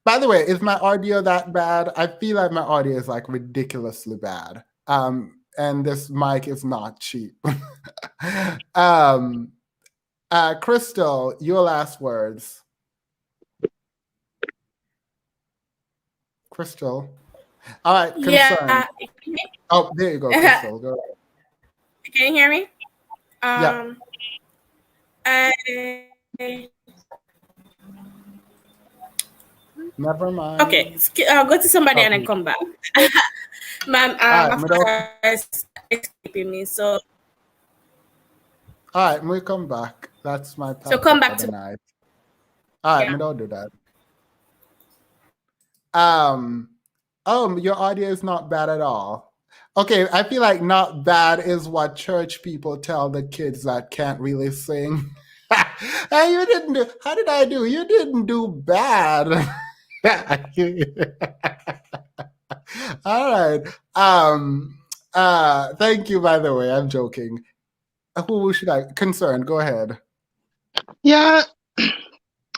By the way, is my audio that bad? I feel like my audio is like ridiculously bad. And this mic is not cheap. Crystal, your last words. Crystal. All right. Concern. Yeah. Oh, there you go, Crystal. Go ahead. Can you hear me? Yeah. Never mind. Okay, I'll go to somebody and then come back. My first escaping me, so. All right, we come back. That's my plan. So come back to. Night. All right, we don't do that. Your audio is not bad at all. Okay, I feel like not bad is what church people tell the kids that can't really sing. Hey, you didn't do. How did I do? You didn't do bad. All right. Thank you. By the way, I'm joking. Who should I concern? Go ahead. Yeah.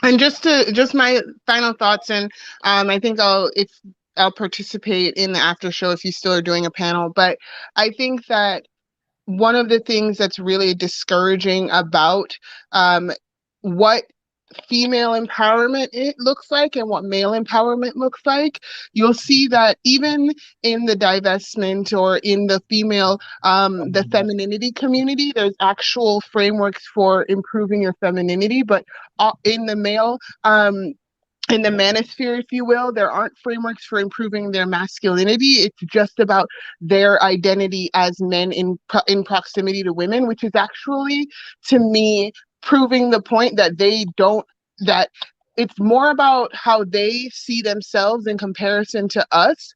And just my final thoughts, and I think I'll participate in the after show if you still are doing a panel. But I think that one of the things that's really discouraging about what female empowerment it looks like and what male empowerment looks like, you'll see that even in the divestment or in the female, the femininity community, there's actual frameworks for improving your femininity, but in the male, in the manosphere, if you will, there aren't frameworks for improving their masculinity. It's just about their identity as men in proximity to women, which is actually, to me, proving the point that that it's more about how they see themselves in comparison to us,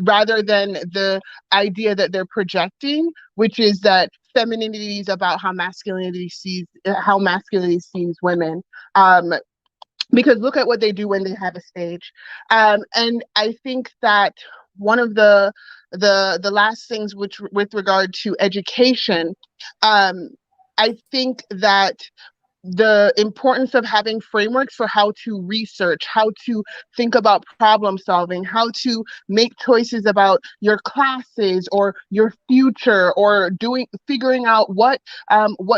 rather than the idea that they're projecting, which is that femininity is about how masculinity sees women. Because look at what they do when they have a stage. And I think that one of the last things with regard to education, I think that the importance of having frameworks for how to research, how to think about problem solving, how to make choices about your classes or your future, or figuring out what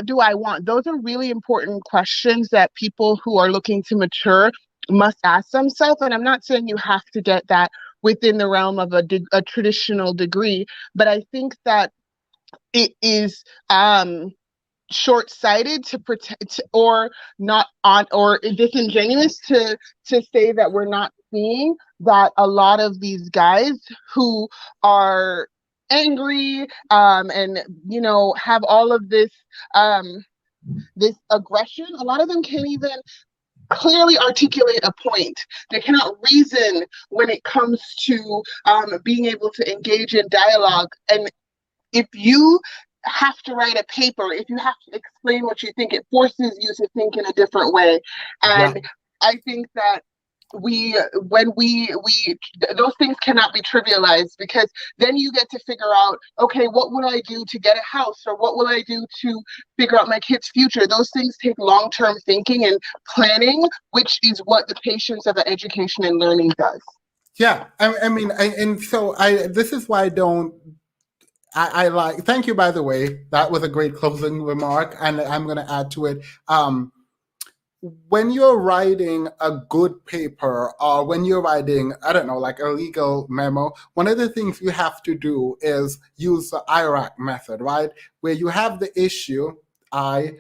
do I want. Those are really important questions that people who are looking to mature must ask themselves. And I'm not saying you have to get that within the realm of a traditional degree, but I think that it is short-sighted to protect, or not on, or disingenuous to say that we're not seeing that a lot of these guys who are angry and have all of this this aggression, a lot of them can't even clearly articulate a point. They cannot reason when it comes to being able to engage in dialogue. And if you have to write a paper, if you have to explain what you think, it forces you to think in a different way. And I think that those things cannot be trivialized, because then you get to figure out, okay, what will I do to get a house, or what will I do to figure out my kid's future? Those things take long-term thinking and planning, which is what the patience of education and learning does. Yeah, this is why I like, thank you, by the way, that was a great closing remark, and I'm going to add to it. When you're writing a good paper, or when you're writing, I don't know, like a legal memo, one of the things you have to do is use the IRAC method, right? Where you have the issue, I,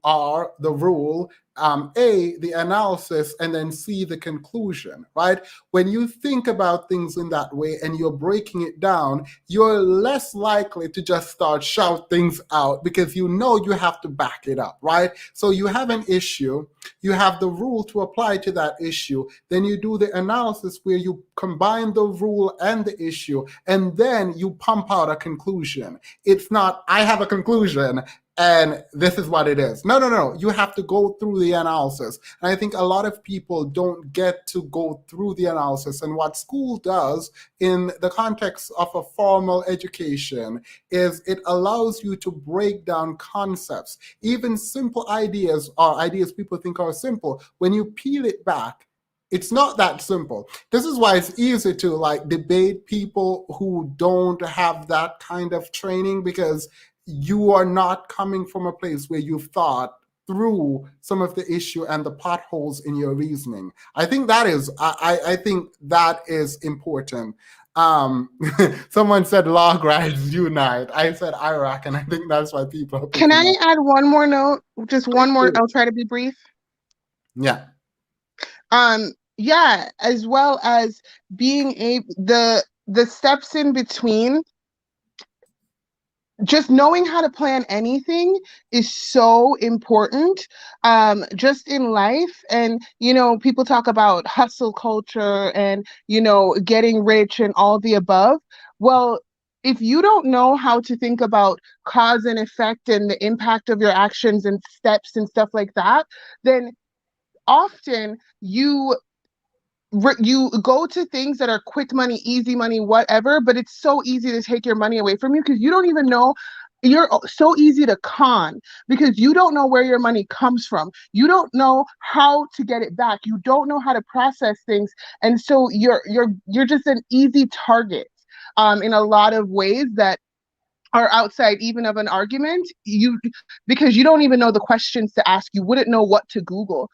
R, the rule, A, the analysis, and then C, the conclusion, right? When you think about things in that way and you're breaking it down, you're less likely to just start shout things out, because you know you have to back it up, right? So you have an issue, you have the rule to apply to that issue, then you do the analysis where you combine the rule and the issue, and then you pump out a conclusion. It's not, I have a conclusion and this is what it is. No. You have to go through the analysis. And I think a lot of people don't get to go through the analysis. And what school does in the context of a formal education is it allows you to break down concepts, even simple ideas, or ideas people think are simple. When you peel it back, it's not that simple. This is why it's easy to debate people who don't have that kind of training, because you are not coming from a place where you've thought through some of the issue and the potholes in your reasoning. I think that is, I think that is important. Someone said law grads unite. I said Iraq, and I think that's why people are Can I add one more note? Just one more. I'll try to be brief. Yeah. Yeah, as well as being the steps in between. Just knowing how to plan anything is so important, just in life. And, people talk about hustle culture and, getting rich and all the above. Well, if you don't know how to think about cause and effect and the impact of your actions and steps and stuff like that, then often you go to things that are quick money, easy money, whatever, but it's so easy to take your money away from you, because you don't even know you're so easy to con because you don't know where your money comes from. You don't know how to get it back. You don't know how to process things. And so you're just an easy target in a lot of ways that are outside even of an argument, because you don't even know the questions to ask. You wouldn't know what to Google.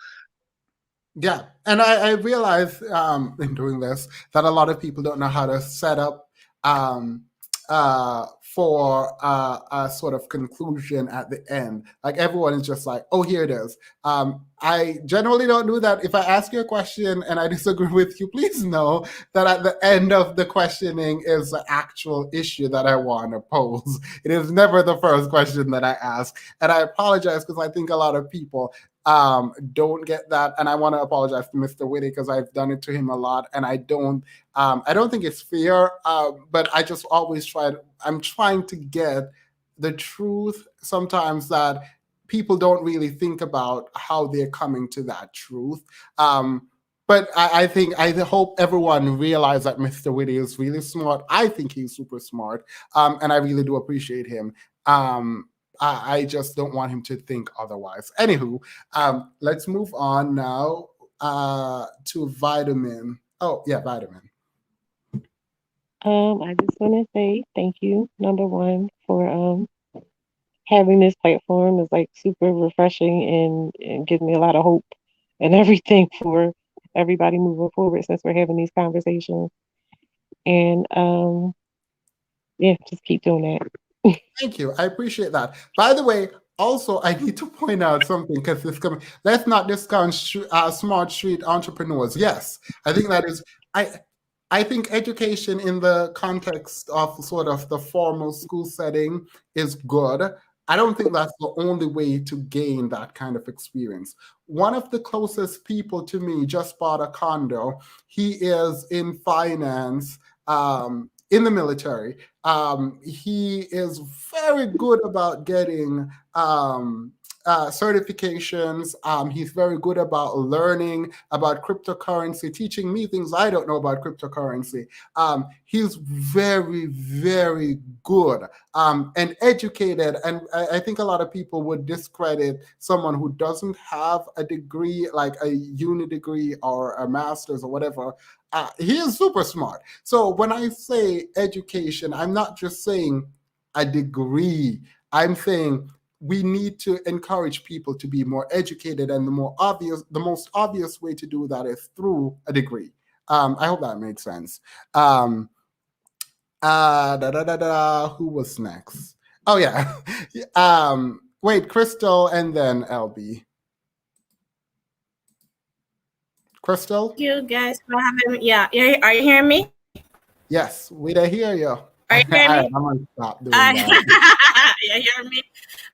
Yeah, and I realize in doing this that a lot of people don't know how to set up for a sort of conclusion at the end. Like everyone is just like, oh, here it is. I generally don't do that. If I ask you a question and I disagree with you, please know that at the end of the questioning is the actual issue that I want to pose. It is never the first question that I ask. And I apologize because I think a lot of people don't get that. And I want to apologize to Mr. Whitty because I've done it to him a lot. And I don't think it's fair, but I just always I'm trying to get the truth sometimes that people don't really think about how they're coming to that truth. But I hope everyone realizes that Mr. Whitty is really smart. I think he's super smart, and I really do appreciate him. I just don't want him to think otherwise. Anywho, let's move on now to Vitamin. Oh, yeah, Vitamin. I just want to say thank you, number one, for having this platform. Is like super refreshing and gives me a lot of hope and everything for everybody moving forward since we're having these conversations. And yeah, just keep doing that. Thank you. I appreciate that. By the way, also, I need to point out something because this coming. Let's not discount smart street entrepreneurs. Yes, I think that is. I think education in the context of sort of the formal school setting is good. I don't think that's the only way to gain that kind of experience. One of the closest people to me just bought a condo. He is in finance, in the military. He is very good about getting certifications. He's very good about learning about cryptocurrency, teaching me things I don't know about cryptocurrency. He's very, very good and educated. And I think a lot of people would discredit someone who doesn't have a degree, like a uni degree or a master's or whatever. He is super smart. So when I say education, I'm not just saying a degree. I'm saying we need to encourage people to be more educated, and the most obvious way to do that is through a degree. I hope that makes sense. Who was next? Oh yeah. Wait, Crystal and then LB. Crystal? Thank you guys for having me. Yeah, are you hearing me? Yes, we don't hear you. Are you hearing me? I'm gonna stop doing that. You hear me?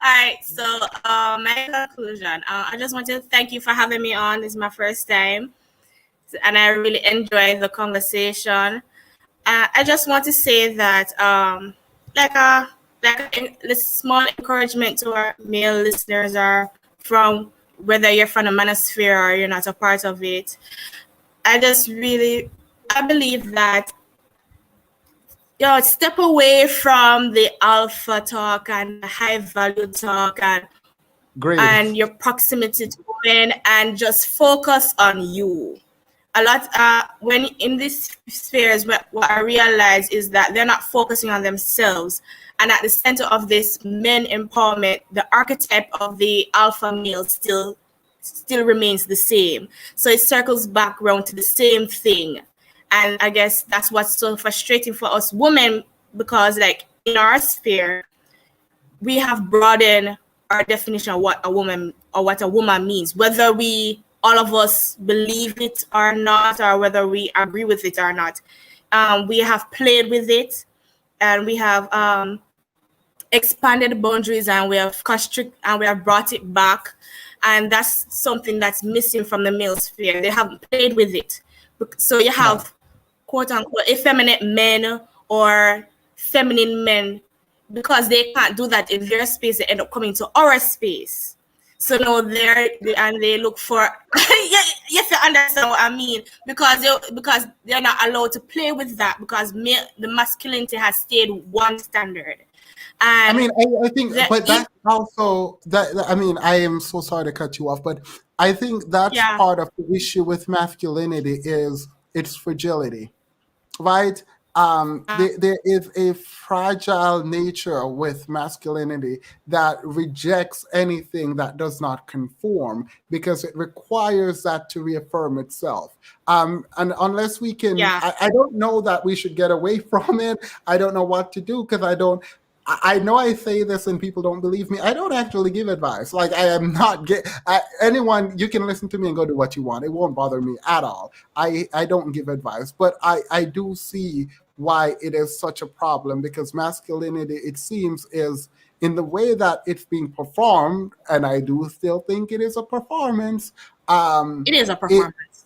All right. So my conclusion. I just want to thank you for having me on. This is my first time, and I really enjoyed the conversation. I just want to say that like a small encouragement to our male listeners are from whether you're from the manosphere or you're not a part of it. I believe that step away from the alpha talk and the high value talk and your proximity to women, and just focus on you. A lot when in these spheres, what I realize is that they're not focusing on themselves. And at the center of this men empowerment, the archetype of the alpha male still remains the same. So it circles back around to the same thing. And I guess that's what's so frustrating for us women, because like in our sphere, we have broadened our definition of what a woman means, whether all of us believe it or not, or whether we agree with it or not. We have played with it, and we have expanded boundaries, and we have brought it back. And that's something that's missing from the male sphere. They haven't played with it. So you have quote unquote effeminate men or feminine men, because they can't do that in their space. They end up coming to our space. So now they look for yes, you understand what I mean, because they're not allowed to play with that, because the masculinity has stayed one standard. I And mean, I think, but that's also I mean, I am so sorry to cut you off, but I think that's Yeah. part of the issue with masculinity is its fragility, right? There is a fragile nature with masculinity that rejects anything that does not conform, because it requires that to reaffirm itself. And unless we can, I don't know that we should get away from it. I don't know what to do, because I know I say this and people don't believe me. I don't actually give advice. Like, I am not anyone, you can listen to me and go do what you want. It won't bother me at all. I don't give advice, but I do see why it is such a problem, because masculinity, it seems, is in the way that it's being performed, and I do still think it is a performance. It is a performance.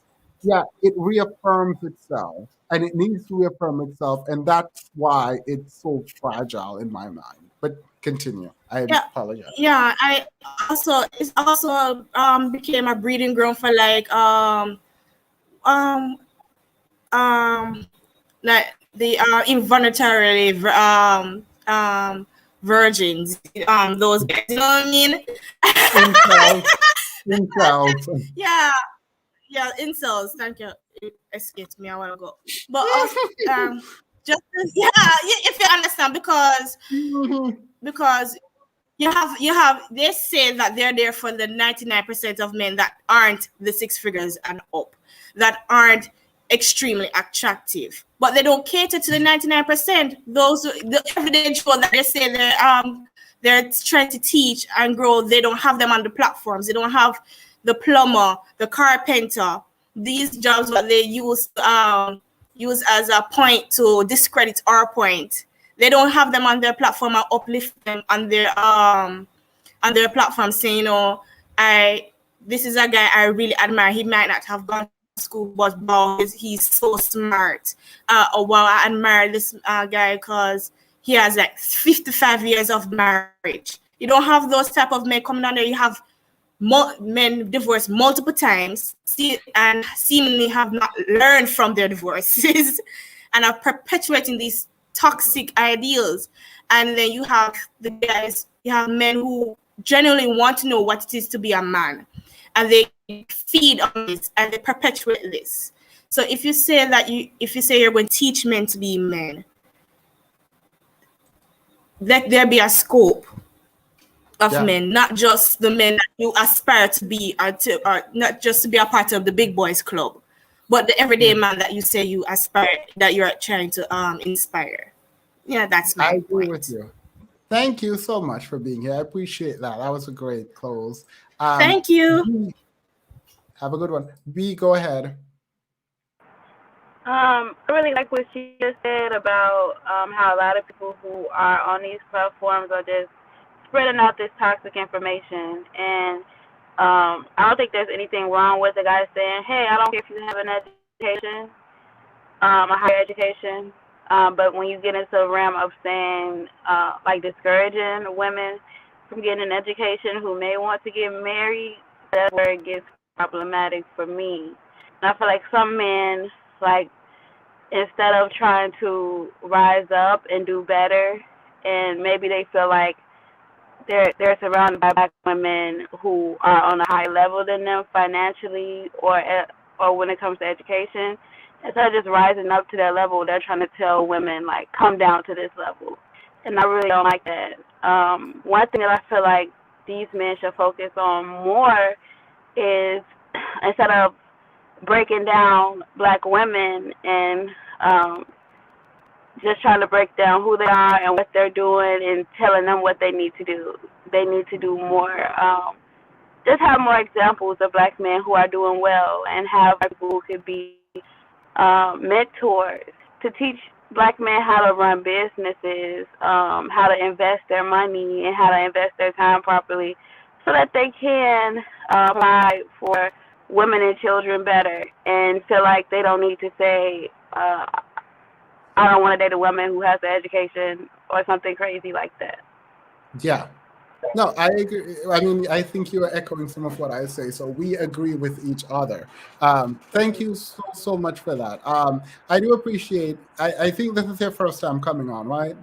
It reaffirms itself, and it needs to reaffirm itself, and that's why it's so fragile in my mind. But continue. I apologize. Yeah, it's also became a breeding ground for like the involuntarily virgins, those guys, you know what I mean? Incels. Yeah, incels. Thank you. It escaped me a while ago. But just if you understand, because you have they say that they're there for the 99% of men that aren't the six figures and up, that aren't extremely attractive, but they don't cater to the 99%. Those the evidence show that they say they're trying to teach and grow. They don't have them on the platforms. They don't have the plumber, the carpenter, these jobs that they use as a point to discredit our point. They don't have them on their platform and uplift them on their platform, saying, this is a guy I really admire. He might not have gone to school, but he's so smart. Or wow, I admire this guy because he has like 55 years of marriage. You don't have those type of men coming down there. You have men divorced multiple times, and seemingly have not learned from their divorces and are perpetuating these toxic ideals. And then you have men who genuinely want to know what it is to be a man, and they feed on this and they perpetuate this. So if you say you're going to teach men to be men, let there be a scope of men, not just the men that you aspire to be, or not just to be a part of the big boys club, but the everyday man that you say you aspire, that you're trying to inspire. Yeah, that's my I agree point. with you. Thank you so much for being here. I appreciate that. That was a great close. Thank you. B, have a good one. B, go ahead. I really like what she just said about how a lot of people who are on these platforms are just spreading out this toxic information. And I don't think there's anything wrong with the guy saying, hey, I don't care if you have an education, a higher education, but when you get into the realm of saying, like discouraging women from getting an education who may want to get married, that's where it gets problematic for me. And I feel like some men, like, instead of trying to rise up and do better, and maybe they feel like they're surrounded by black women who are on a higher level than them financially or when it comes to education, instead of just rising up to that level, they're trying to tell women, like, come down to this level. And I really don't like that. One thing that I feel like these men should focus on more is, instead of breaking down black women and just trying to break down who they are and what they're doing and telling them what they need to do. They need to do more. Just have more examples of black men who are doing well, and have people who could be mentors to teach black men how to run businesses, how to invest their money and how to invest their time properly, so that they can provide for women and children better, and feel like they don't need to say, I don't want to date a woman who has an education or something crazy like that. Yeah. No, I agree. I mean, I think you are echoing some of what I say. So we agree with each other. Thank you so much for that. I do appreciate. I think this is your first time coming on, right?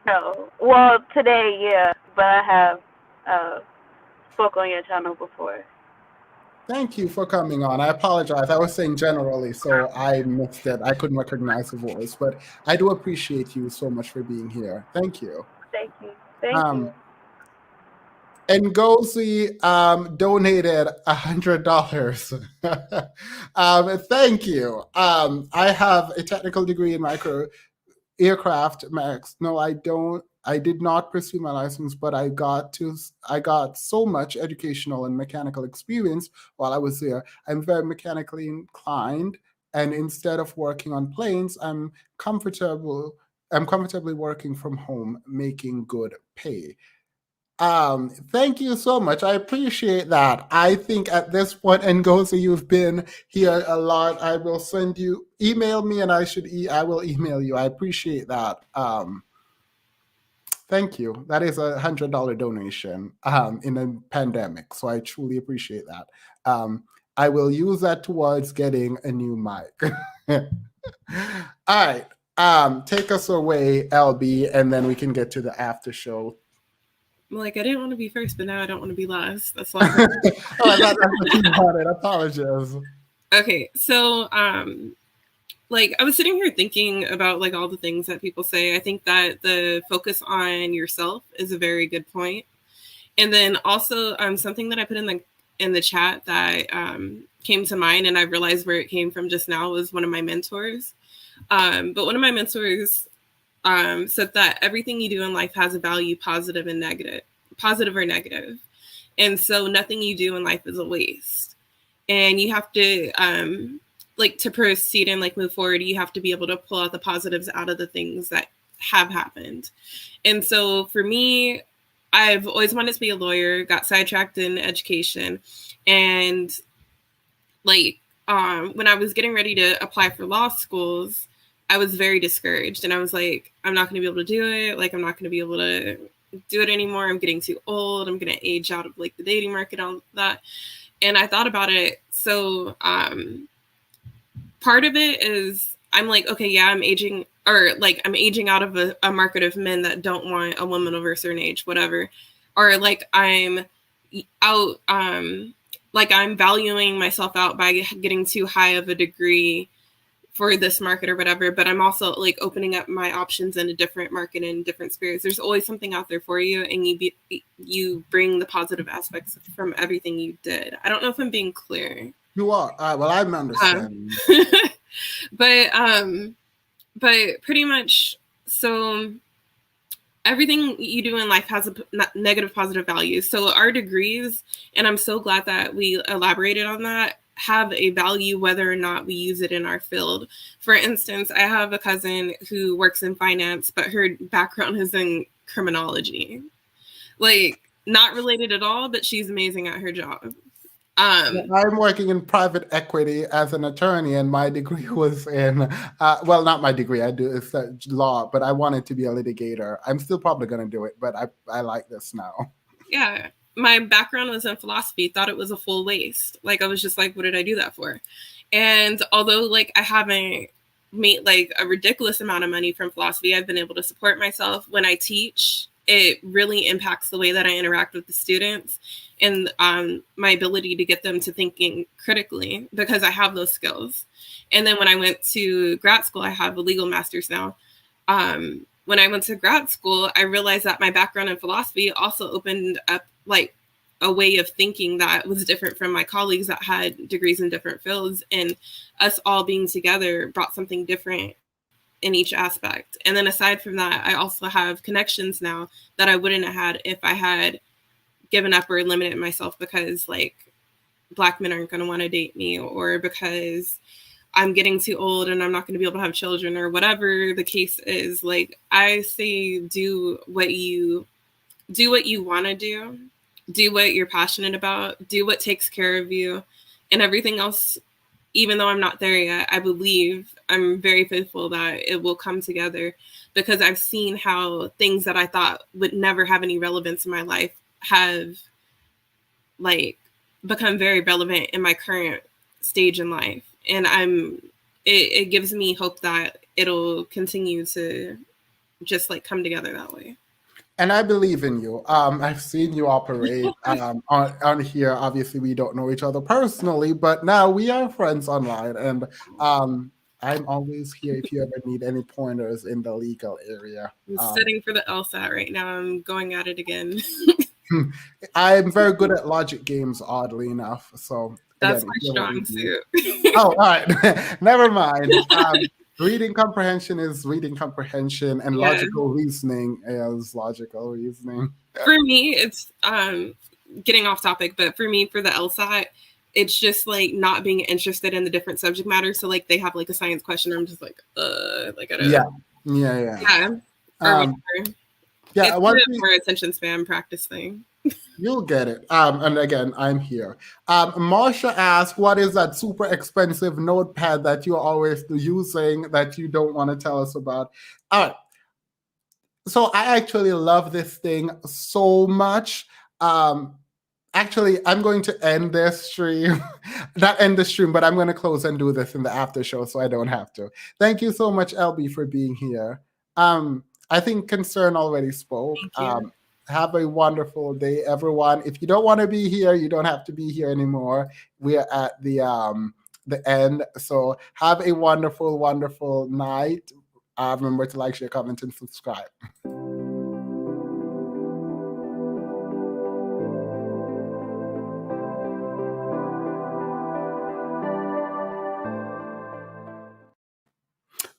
No. Well, today, yeah, but I have spoke on your channel before. Thank you for coming on. I apologize. I was saying generally, so I missed it. I couldn't recognize the voice, but I do appreciate you so much for being here. Thank you. Thank you. Thank you. Ngozi donated $100. Thank you. I have a technical degree in micro aircraft mechs. No, I don't. I did not pursue my license, but I got so much educational and mechanical experience while I was there. I'm very mechanically inclined, and instead of working on planes, I'm comfortably working from home, making good pay. Thank you so much. I appreciate that. I think at this point, Ngozi, you've been here a lot. I will send you, email me, and I will email you. I appreciate that. Thank you. That is $100 donation in a pandemic, so I truly appreciate that. I will use that towards getting a new mic. All right. Take us away, LB, and then we can get to the after show. Like, I didn't want to be first, but now I don't want to be last. That's why. Oh, I thought that's what you wanted. I apologize. Okay, so like I was sitting here thinking about like all the things that people say. I think that the focus on yourself is a very good point. And then also something that I put in the chat that came to mind, and I realized where it came from just now, was one of my mentors. But one of my mentors said that everything you do in life has a value, positive or negative. And so nothing you do in life is a waste. And you have to, like, to proceed and like move forward, you have to be able to pull out the positives out of the things that have happened. And so for me, I've always wanted to be a lawyer, got sidetracked in education. And like, when I was getting ready to apply for law schools, I was very discouraged, and I was like, I'm not going to be able to do it. Like, I'm not going to be able to do it anymore. I'm getting too old. I'm going to age out of like the dating market, all that. And I thought about it. So part of it is I'm like, okay, yeah, I'm aging out of a market of men that don't want a woman over a certain age, whatever. Or like I'm out, like I'm valuing myself out by getting too high of a degree for this market or whatever, but I'm also like opening up my options in a different market and different spheres. There's always something out there for you, and you bring the positive aspects from everything you did. I don't know if I'm being clear. You are. Well, I'm understanding. But pretty much, so everything you do in life has a negative, positive value. So our degrees, and I'm so glad that we elaborated on that, have a value whether or not we use it in our field. For instance, I have a cousin who works in finance, but her background is in criminology. Like, not related at all, but she's amazing at her job. I'm working in private equity as an attorney, and my degree was in, well, not my degree, it's law, but I wanted to be a litigator. I'm still probably going to do it, but I like this now. Yeah. My background was in philosophy, thought it was a full waste. Like, I was just like, what did I do that for? And although like I haven't made like a ridiculous amount of money from philosophy, I've been able to support myself. When I teach, it really impacts the way that I interact with the students and my ability to get them to thinking critically, because I have those skills. And then when I went to grad school, I have a legal master's now. When I went to grad school, I realized that my background in philosophy also opened up like a way of thinking that was different from my colleagues that had degrees in different fields, and us all being together brought something different in each aspect. And then aside from that, I also have connections now that I wouldn't have had if I had given up or limited myself because like Black men aren't going to want to date me, or because I'm getting too old and I'm not going to be able to have children, or whatever the case is. Like, I say, do what you want to do what you're passionate about, do what takes care of you, and everything else even though I'm not there yet, I believe, I'm very faithful that it will come together, because I've seen how things that I thought would never have any relevance in my life have like become very relevant in my current stage in life. And it gives me hope that it'll continue to just like come together that way. And I believe in you. I've seen you operate on here. Obviously, we don't know each other personally, but now we are friends online. And I'm always here if you ever need any pointers in the legal area. I'm studying for the LSAT right now. I'm going at it again. I'm very good at logic games, oddly enough. So that's again, my strong suit. Oh, all right. Never mind. Reading comprehension is reading comprehension, and logical reasoning is logical reasoning. For me, it's getting off topic, but for me, for the LSAT, it's just like not being interested in the different subject matter. So like they have like a science question, I'm just like I don't yeah. It's a bit more attention span practice thing. You'll get it. And again, I'm here. Marsha asked, what is that super expensive notepad that you're always using that you don't want to tell us about? All right. So I actually love this thing so much. Actually, I'm going to end this stream. Not end the stream, but I'm going to close and do this in the after show so I don't have to. Thank you so much, LB, for being here. I think Concern already spoke. Have a wonderful day, everyone. If you don't want to be here, you don't have to be here anymore. We are at the end. So have a wonderful, wonderful night. Remember to like, share, comment, and subscribe.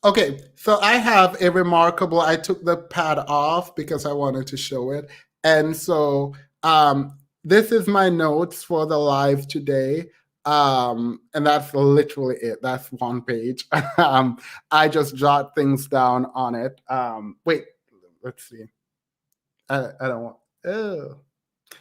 Okay, so I have a remarkable, I took the pad off because I wanted to show it. And so this is my notes for the live today. And that's literally it. That's one page. I just jot things down on it. Wait, let's see. I don't want, oh.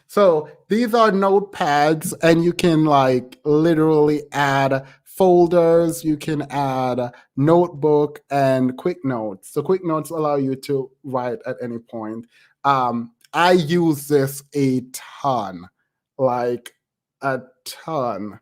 So these are notepads, and you can like literally add folders, you can add notebook and quick notes. So quick notes allow you to write at any point. I use this a ton, like a ton.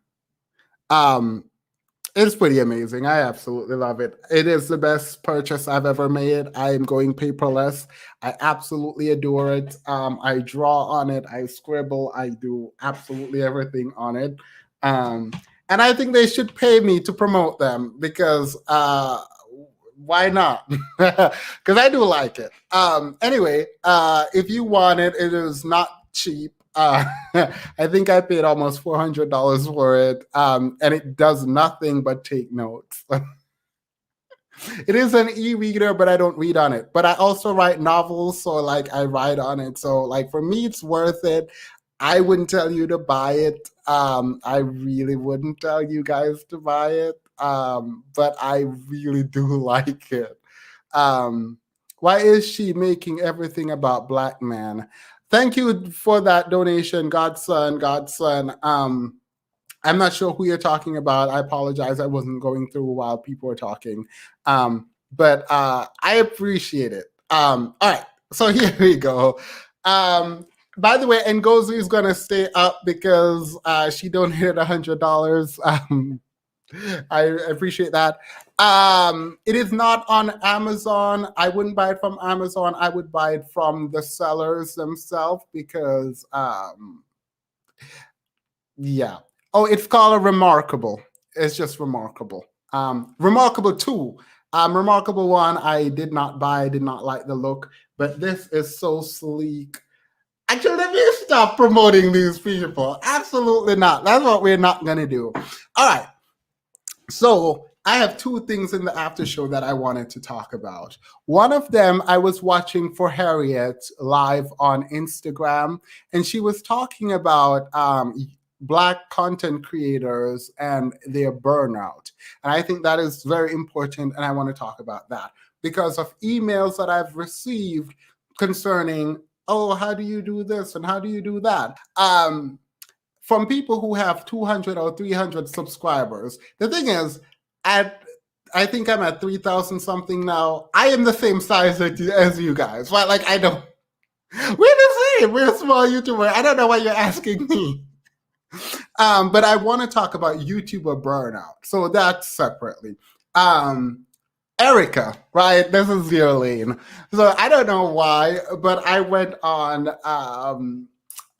It's pretty amazing. I absolutely love it. It is the best purchase I've ever made. I am going paperless. I absolutely adore it. I draw on it. I scribble. I do absolutely everything on it. And I think they should pay me to promote them because why not? Because I do like it. Anyway, if you want it, it is not cheap. I think I paid almost $400 for it, and it does nothing but take notes. It is an e-reader, but I don't read on it. But I also write novels, so like I write on it. So like for me, it's worth it. I wouldn't tell you to buy it. I really wouldn't tell you guys to buy it, but I really do like it. Why is she making everything about Black man? Thank you for that donation, Godson. I'm not sure who you're talking about. I apologize. I wasn't going through while people were talking. But I appreciate it. All right. So here we go. By the way, Ngozi is going to stay up because she donated $100. I appreciate that. It is not on Amazon. I wouldn't buy it from Amazon. I would buy it from the sellers themselves because, yeah. Oh, it's called a Remarkable. It's just Remarkable. Remarkable 2. Remarkable 1, I did not buy. I did not like the look. But this is so sleek. Actually, let me stop promoting these people. Absolutely not. That's what we're not going to do. All right. So I have 2 things in the after show that I wanted to talk about. One of them, I was watching For Harriet live on Instagram, and she was talking about Black content creators and their burnout. And I think that is very important, and I want to talk about that because of emails that I've received concerning, oh, how do you do this and how do you do that? from people who have 200 or 300 subscribers. The thing is, I think I'm at 3,000 something now. I am the same size as you guys. But like, I don't. We're the same. We're a small YouTuber. I don't know why you're asking me. But I want to talk about YouTuber burnout. So that's separately. Erica, right? This is your lane. So I don't know why, but I went on.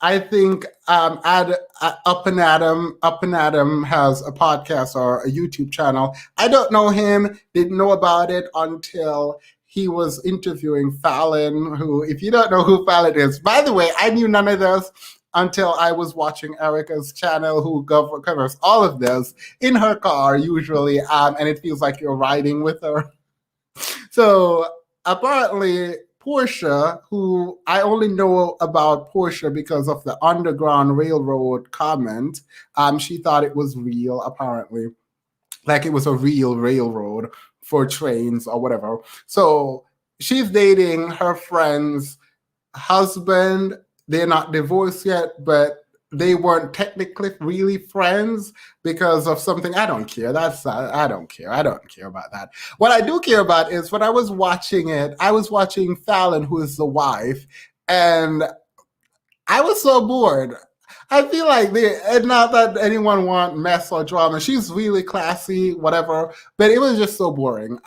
I think Up and Adam has a podcast or a YouTube channel. I don't know him. Didn't know about it until he was interviewing Fallon, who, if you don't know who Fallon is, by the way, I knew none of this until I was watching Erica's channel, who covers all of this in her car usually, and it feels like you're riding with her. So apparently Portia, who I only know about Portia because of the Underground Railroad comment, she thought it was real, apparently. Like it was a real railroad for trains or whatever. So she's dating her friend's husband. They're not divorced yet, but they weren't technically really friends because of something. I don't care. I don't care. I don't care about that. What I do care about is when I was watching it, I was watching Fallon, who is the wife, and I was so bored. I feel like not that anyone want mess or drama. She's really classy, whatever, but it was just so boring.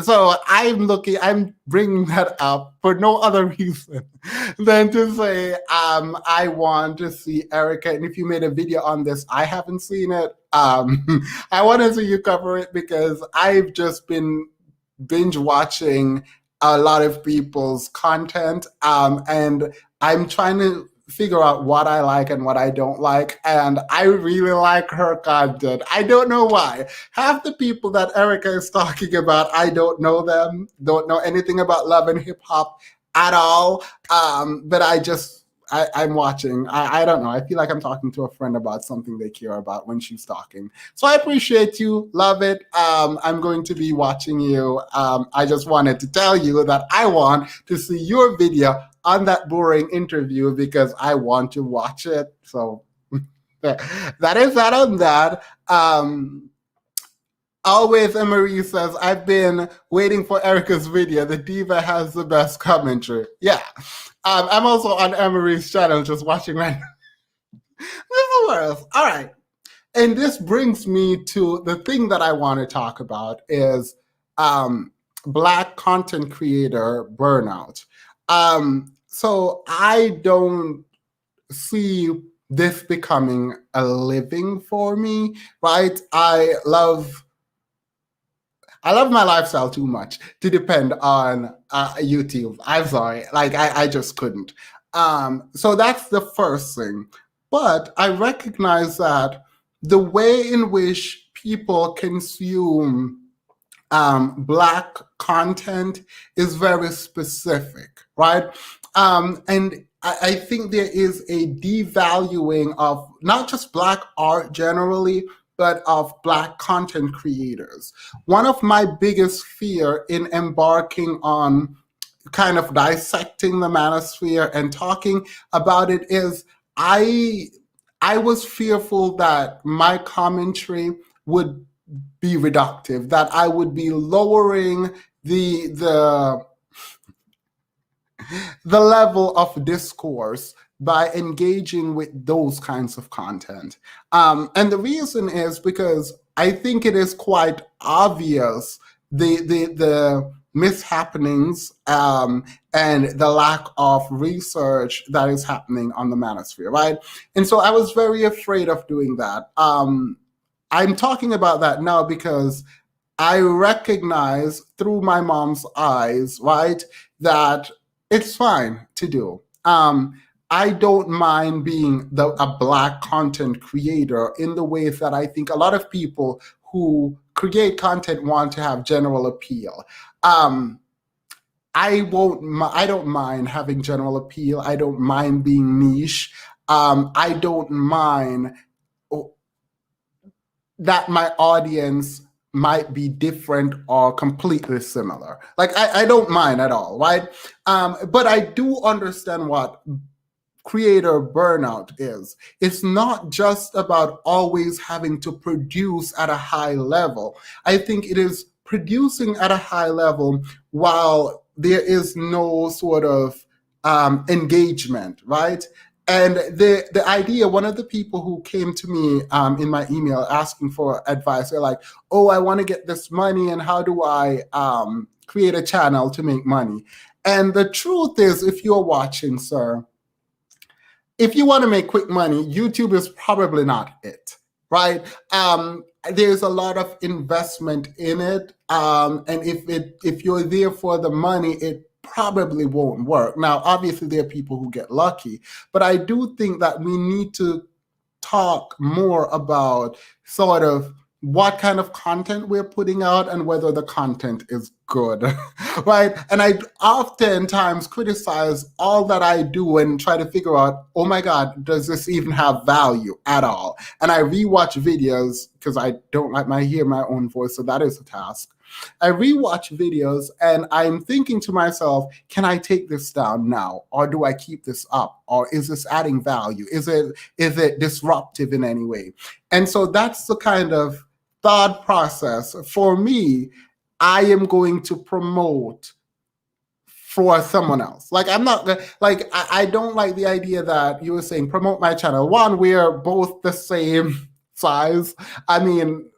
So I'm bringing that up for no other reason than to say I want to see Erica. And if you made a video on this, I haven't seen it. I want to see you cover it because I've just been binge watching a lot of people's content, and I'm trying to figure out what I like and what I don't like, and I really like her content. I don't know why. Half the people that Erica is talking about, I don't know them, don't know anything about love and hip hop at all, but I'm watching. I don't know. I feel like I'm talking to a friend about something they care about when she's talking. So I appreciate you. Love it. I'm going to be watching you. I just wanted to tell you that I want to see your video on that boring interview because I want to watch it. So that is that on that. Always, Emery says, I've been waiting for Erica's video. The diva has the best commentary. Yeah. I'm also on Emery's channel just watching right now. All right. And this brings me to the thing that I want to talk about is Black content creator burnout. So I don't see this becoming a living for me, right? I love my lifestyle too much to depend on YouTube. I'm sorry, like I just couldn't. So that's the first thing. But I recognize that the way in which people consume Black content is very specific, right? And I think there is a devaluing of not just Black art generally, but of Black content creators. One of my biggest fear in embarking on kind of dissecting the manosphere and talking about it is I was fearful that my commentary would be reductive, that I would be lowering the level of discourse by engaging with those kinds of content. And the reason is because I think it is quite obvious the mishappenings and the lack of research that is happening on the manosphere, right? And so I was very afraid of doing that. I'm talking about that now because I recognize through my mom's eyes, right, that it's fine to do. I don't mind being a Black content creator in the ways that I think a lot of people who create content want to have general appeal. I don't mind having general appeal. I don't mind being niche. I don't mind that my audience might be different or completely similar. Like I don't mind at all, right? But I do understand what creator burnout is. It's not just about always having to produce at a high level. I think it is producing at a high level while there is no sort of engagement, right? And the idea, one of the people who came to me in my email asking for advice, they're like, oh, I want to get this money, and how do I create a channel to make money? And the truth is, if you're watching, sir, if you want to make quick money, YouTube is probably not it, right? There's a lot of investment in it, and if you're there for the money, it probably won't work. Now, obviously, there are people who get lucky, but I do think that we need to talk more about sort of what kind of content we're putting out and whether the content is good, right? And I oftentimes criticize all that I do and try to figure out, oh my God, does this even have value at all? And I rewatch videos because I don't like hear my own voice, so that is a task. I rewatch videos and I'm thinking to myself, can I take this down now? Or do I keep this up? Or is this adding value? Is it disruptive in any way? And so that's the kind of thought process. For me, I am going to promote for someone else. Like, I'm not, like, I don't like the idea that you were saying, promote my channel. One, we're both the same size. I mean,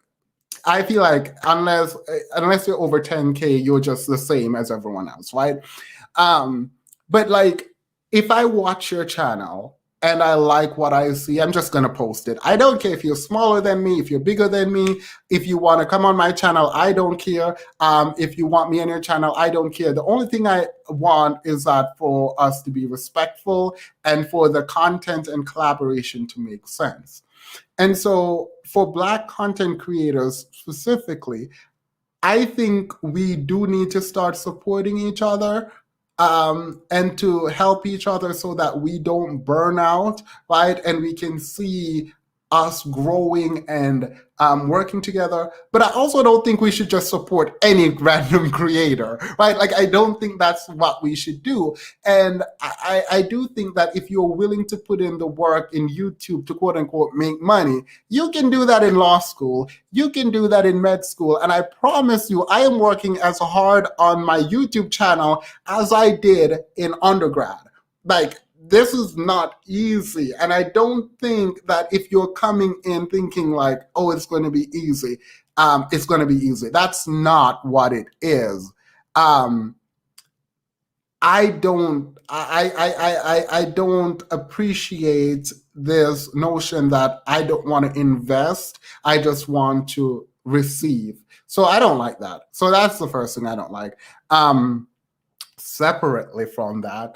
I feel like unless you're over 10K, you're just the same as everyone else, right? But like, if I watch your channel and I like what I see, I'm just gonna post it. I don't care if you're smaller than me, if you're bigger than me, if you wanna come on my channel, I don't care. If you want me on your channel, I don't care. The only thing I want is that for us to be respectful and for the content and collaboration to make sense. And so for Black content creators specifically, I think we do need to start supporting each other and to help each other so that we don't burn out, right? And we can see us growing and working together. But I also don't think we should just support any random creator, right? Like, I don't think that's what we should do. And I do think that if you're willing to put in the work in YouTube to quote unquote make money, you can do that in law school. You can do that in med school. And I promise you, I am working as hard on my YouTube channel as I did in undergrad. Like, this is not easy. And I don't think that if you're coming in thinking like, oh, it's going to be easy, it's going to be easy. That's not what it is. I don't appreciate this notion that I don't want to invest. I just want to receive. So I don't like that. So that's the first thing I don't like. Separately from that,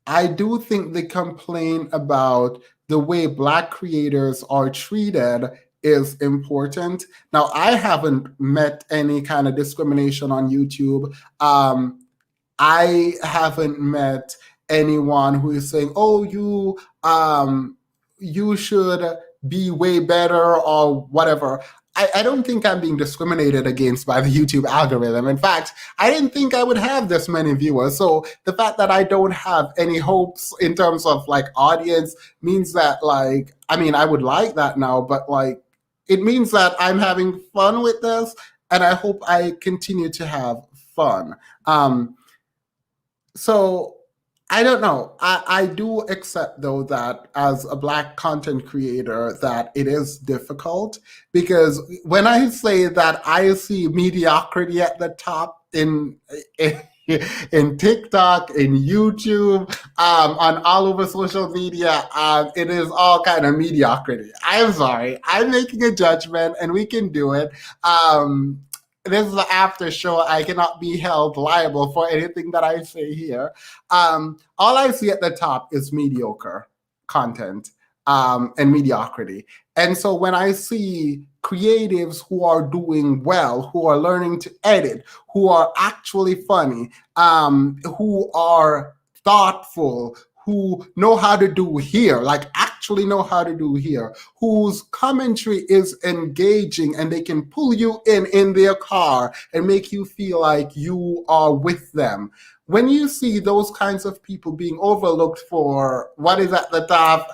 I do think the complaint about the way Black creators are treated is important. Now, I haven't met any kind of discrimination on YouTube. I haven't met anyone who is saying, oh, you should be way better or whatever. I don't think I'm being discriminated against by the YouTube algorithm. In fact, I didn't think I would have this many viewers. So the fact that I don't have any hopes in terms of like audience means that, like, I mean, I would like that now, but like, it means that I'm having fun with this, and I hope I continue to have fun. So I don't know. I do accept, though, that as a Black content creator, that it is difficult, because when I say that I see mediocrity at the top in TikTok, in YouTube, on all over social media, it is all kind of mediocrity. I'm sorry. I'm making a judgment, and we can do it. This is the after show. I cannot be held liable for anything that I say here. All I see at the top is mediocre content and mediocrity. And so when I see creatives who are doing well, who are learning to edit, who are actually funny, who are thoughtful, who know how to do here, like actually know how to do here, whose commentary is engaging and they can pull you in their car and make you feel like you are with them. When you see those kinds of people being overlooked for what is at the top,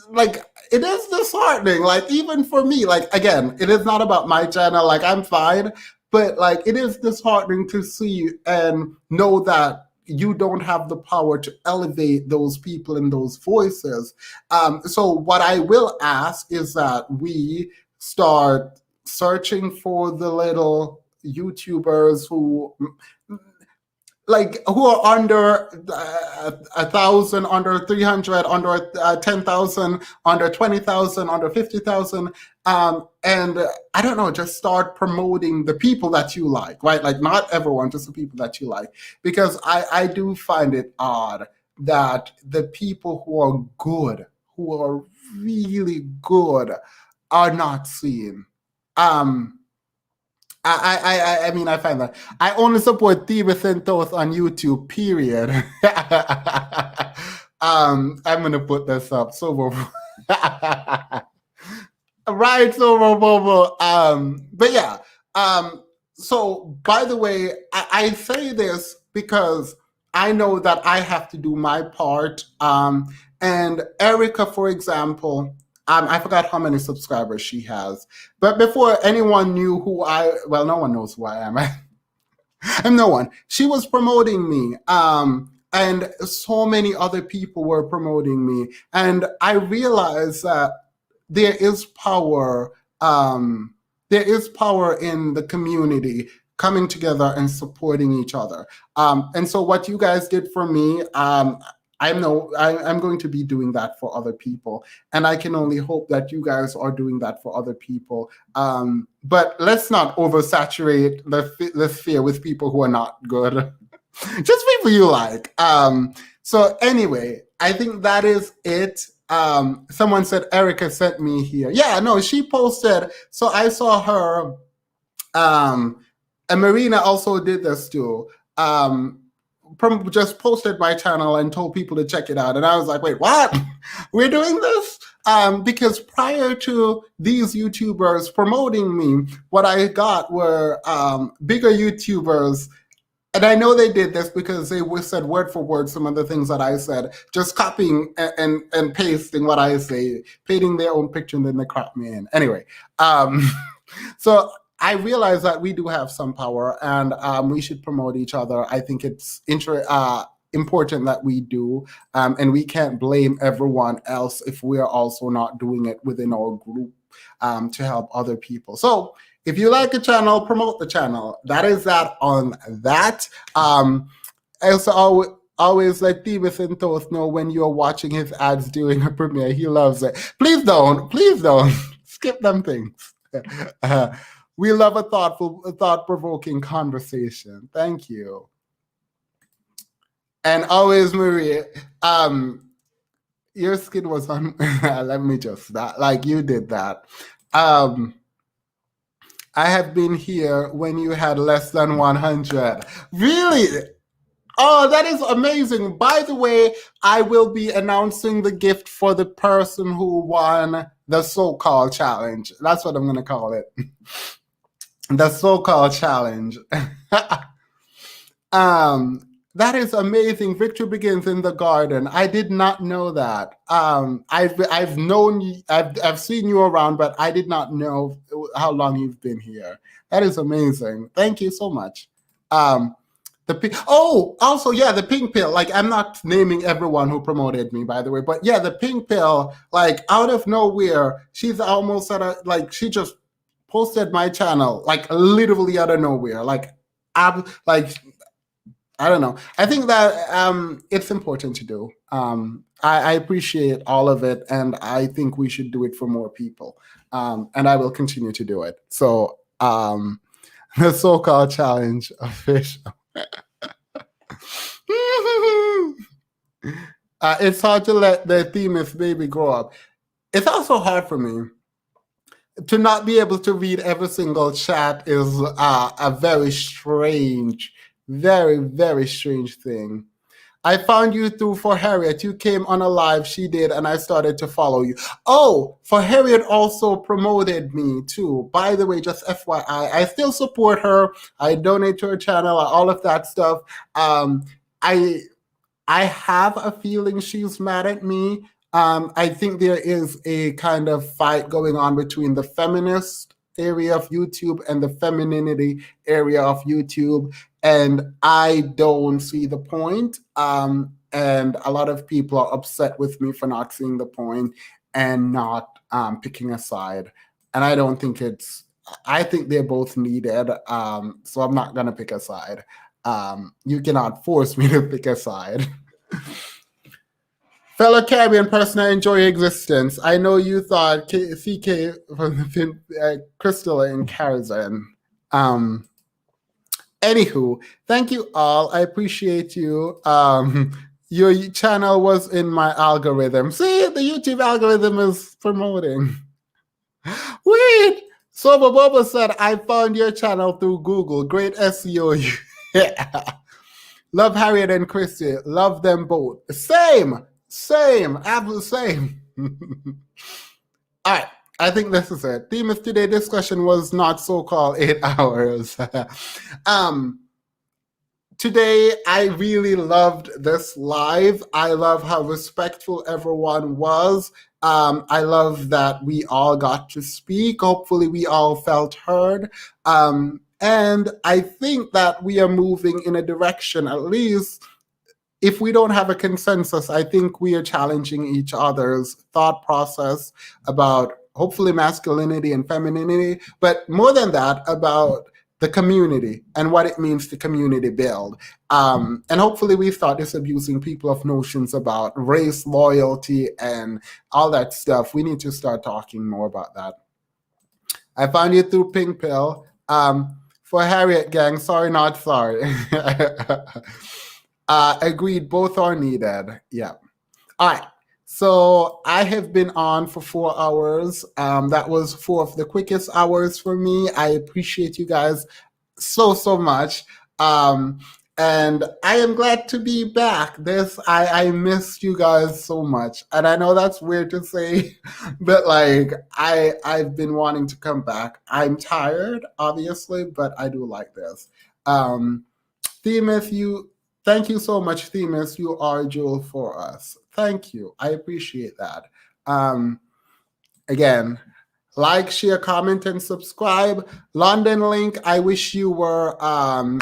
like, it is disheartening. Like, even for me, like, again, it is not about my channel, like, I'm fine, but like, it is disheartening to see and know that you don't have the power to elevate those people and those voices. So what I will ask is that we start searching for the little YouTubers who are under 1,000, under 300, under 10,000, under 20,000, under 50,000. And I don't know, just start promoting the people that you like, right? Like, not everyone, just the people that you like. Because I do find it odd that the people who are good, who are really good, are not seen. I mean, I find that I only support Divestment on YouTube, period. I'm gonna put this up. So right, so but yeah. So by the way, I say this because I know that I have to do my part. And Erica, for example, I forgot how many subscribers she has. But before anyone knew well, no one knows who I am. I'm no one. She was promoting me. And so many other people were promoting me. And I realized that there is power. There is power in the community coming together and supporting each other. And so what you guys did for me, I'm going to be doing that for other people, and I can only hope that you guys are doing that for other people. But let's not oversaturate the sphere with people who are not good. Just people you like. So anyway, I think that is it. Someone said Erica sent me here. Yeah, no, she posted. So I saw her. And Marina also did this too. Just posted my channel and told people to check it out. And I was like, wait, what? We're doing this? Because prior to these YouTubers promoting me, what I got were bigger YouTubers. And I know they did this because they said word for word some of the things that I said, just copying and pasting what I say, painting their own picture, and then they crop me in. Anyway, so I realize that we do have some power, and we should promote each other. I think it's important that we do, and we can't blame everyone else if we're also not doing it within our group to help other people. So if you like a channel, promote the channel. That is that on that. Also, always let Divestment know when you're watching his ads during a premiere. He loves it. Please don't skip them things. We love a thought-provoking conversation. Thank you. And always, Maria, your skin was on. Let me just like you did that. I have been here when you had less than 100. Really? Oh, that is amazing. By the way, I will be announcing the gift for the person who won the so-called challenge. That's what I'm going to call it. The so-called challenge. That is amazing. Victory begins in the garden. I did not know that. I've seen you around, but I did not know how long you've been here. That is amazing. Thank you so much. The pink pill. Like, I'm not naming everyone who promoted me, by the way, but yeah, the pink pill. Like, out of nowhere, she's almost she just posted my channel, like literally out of nowhere. I don't know. I think that it's important to do. I appreciate all of it, and I think we should do it for more people. And I will continue to do it. So the so-called challenge official. It's hard to let the Themis baby grow up. It's also hard for me to not be able to read every single chat. Is a very strange, very, very strange thing. I found you through For Harriet. You came on a live, she did, and I started to follow you. Oh, For Harriet also promoted me too. By the way, just FYI, I still support her. I donate to her channel, all of that stuff. I have a feeling she's mad at me. I think there is a kind of fight going on between the feminist area of YouTube and the femininity area of YouTube, and I don't see the point. And a lot of people are upset with me for not seeing the point and not picking a side. And I don't think I think they're both needed. So I'm not going to pick a side. You cannot force me to pick a side. Fellow Caribbean person, I enjoy your existence. I know you thought CK from Crystal and Karazan. Anywho, thank you all. I appreciate you. Your channel was in my algorithm. See, the YouTube algorithm is promoting. Wait, Soba Boba said, I found your channel through Google. Great SEO. Yeah. Love Harriet and Christy. Love them both. Same, absolute same. All right, I think this is it. Theme of today's discussion was not so-called 8 hours. Today, I really loved this live. I love how respectful everyone was. I love that we all got to speak. Hopefully, we all felt heard. And I think that we are moving in a direction, at least if we don't have a consensus, I think we are challenging each other's thought process about hopefully masculinity and femininity, but more than that, about the community and what it means to community build. And hopefully we start disabusing people of notions about race, loyalty, and all that stuff. We need to start talking more about that. I found you through Pink Pill. For Harriet gang, sorry, not sorry. Agreed, both are needed. Yeah. All right. So I have been on for 4 hours. That was 4 of the quickest hours for me. I appreciate you guys so much. And I am glad to be back. I missed you guys so much. And I know that's weird to say, but like I've been wanting to come back. I'm tired, obviously, but I do like this. Themis, thank you so much, Themis. You are a jewel for us. Thank you. I appreciate that. Again, like, share, comment, and subscribe. London Link, I wish you were on.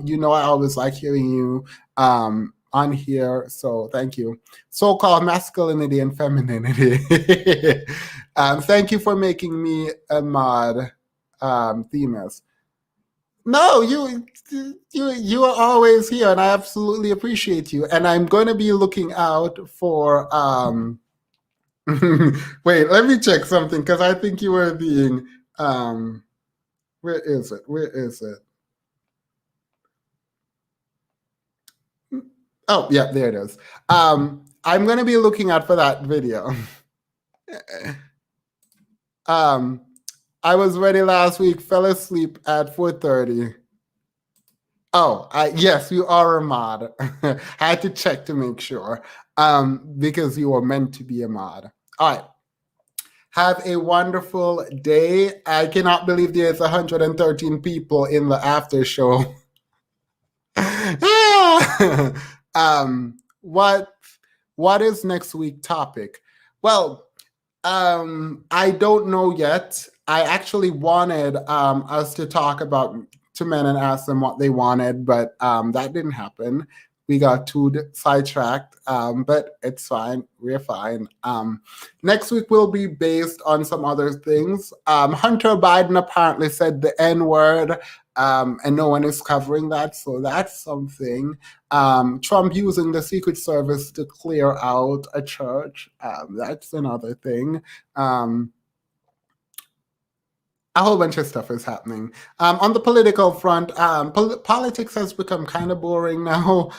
You know I always like hearing you on here, so thank you. So-called masculinity and femininity. Thank you for making me a mod, Themis. No, you are always here, and I absolutely appreciate you. And I'm going to be looking out for wait, let me check something because I think you were being where is it? Oh, yeah, there it is. I'm going to be looking out for that video. I was ready last week, fell asleep at 4:30. Oh, yes, you are a mod. I had to check to make sure because you were meant to be a mod. All right. Have a wonderful day. I cannot believe there's 113 people in the after show. What is next week's topic? Well, I don't know yet. I actually wanted us to talk to men and ask them what they wanted, but that didn't happen. We got too sidetracked, but it's fine. We're fine. Next week will be based on some other things. Hunter Biden apparently said the N-word, and no one is covering that, so that's something. Trump using the Secret Service to clear out a church, that's another thing. A whole bunch of stuff is happening. On the political front, politics has become kind of boring now,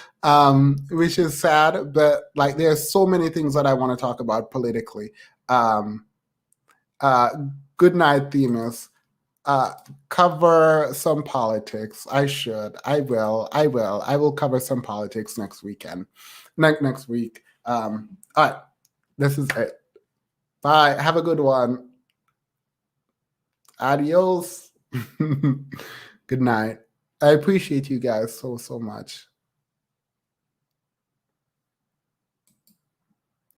which is sad, but like there's so many things that I want to talk about politically. Good night, Themis. cover some politics. I should. I will. I will cover some politics next weekend. Next week. All right. This is it. Bye. Have a good one. Adios. Good night. I appreciate you guys so much.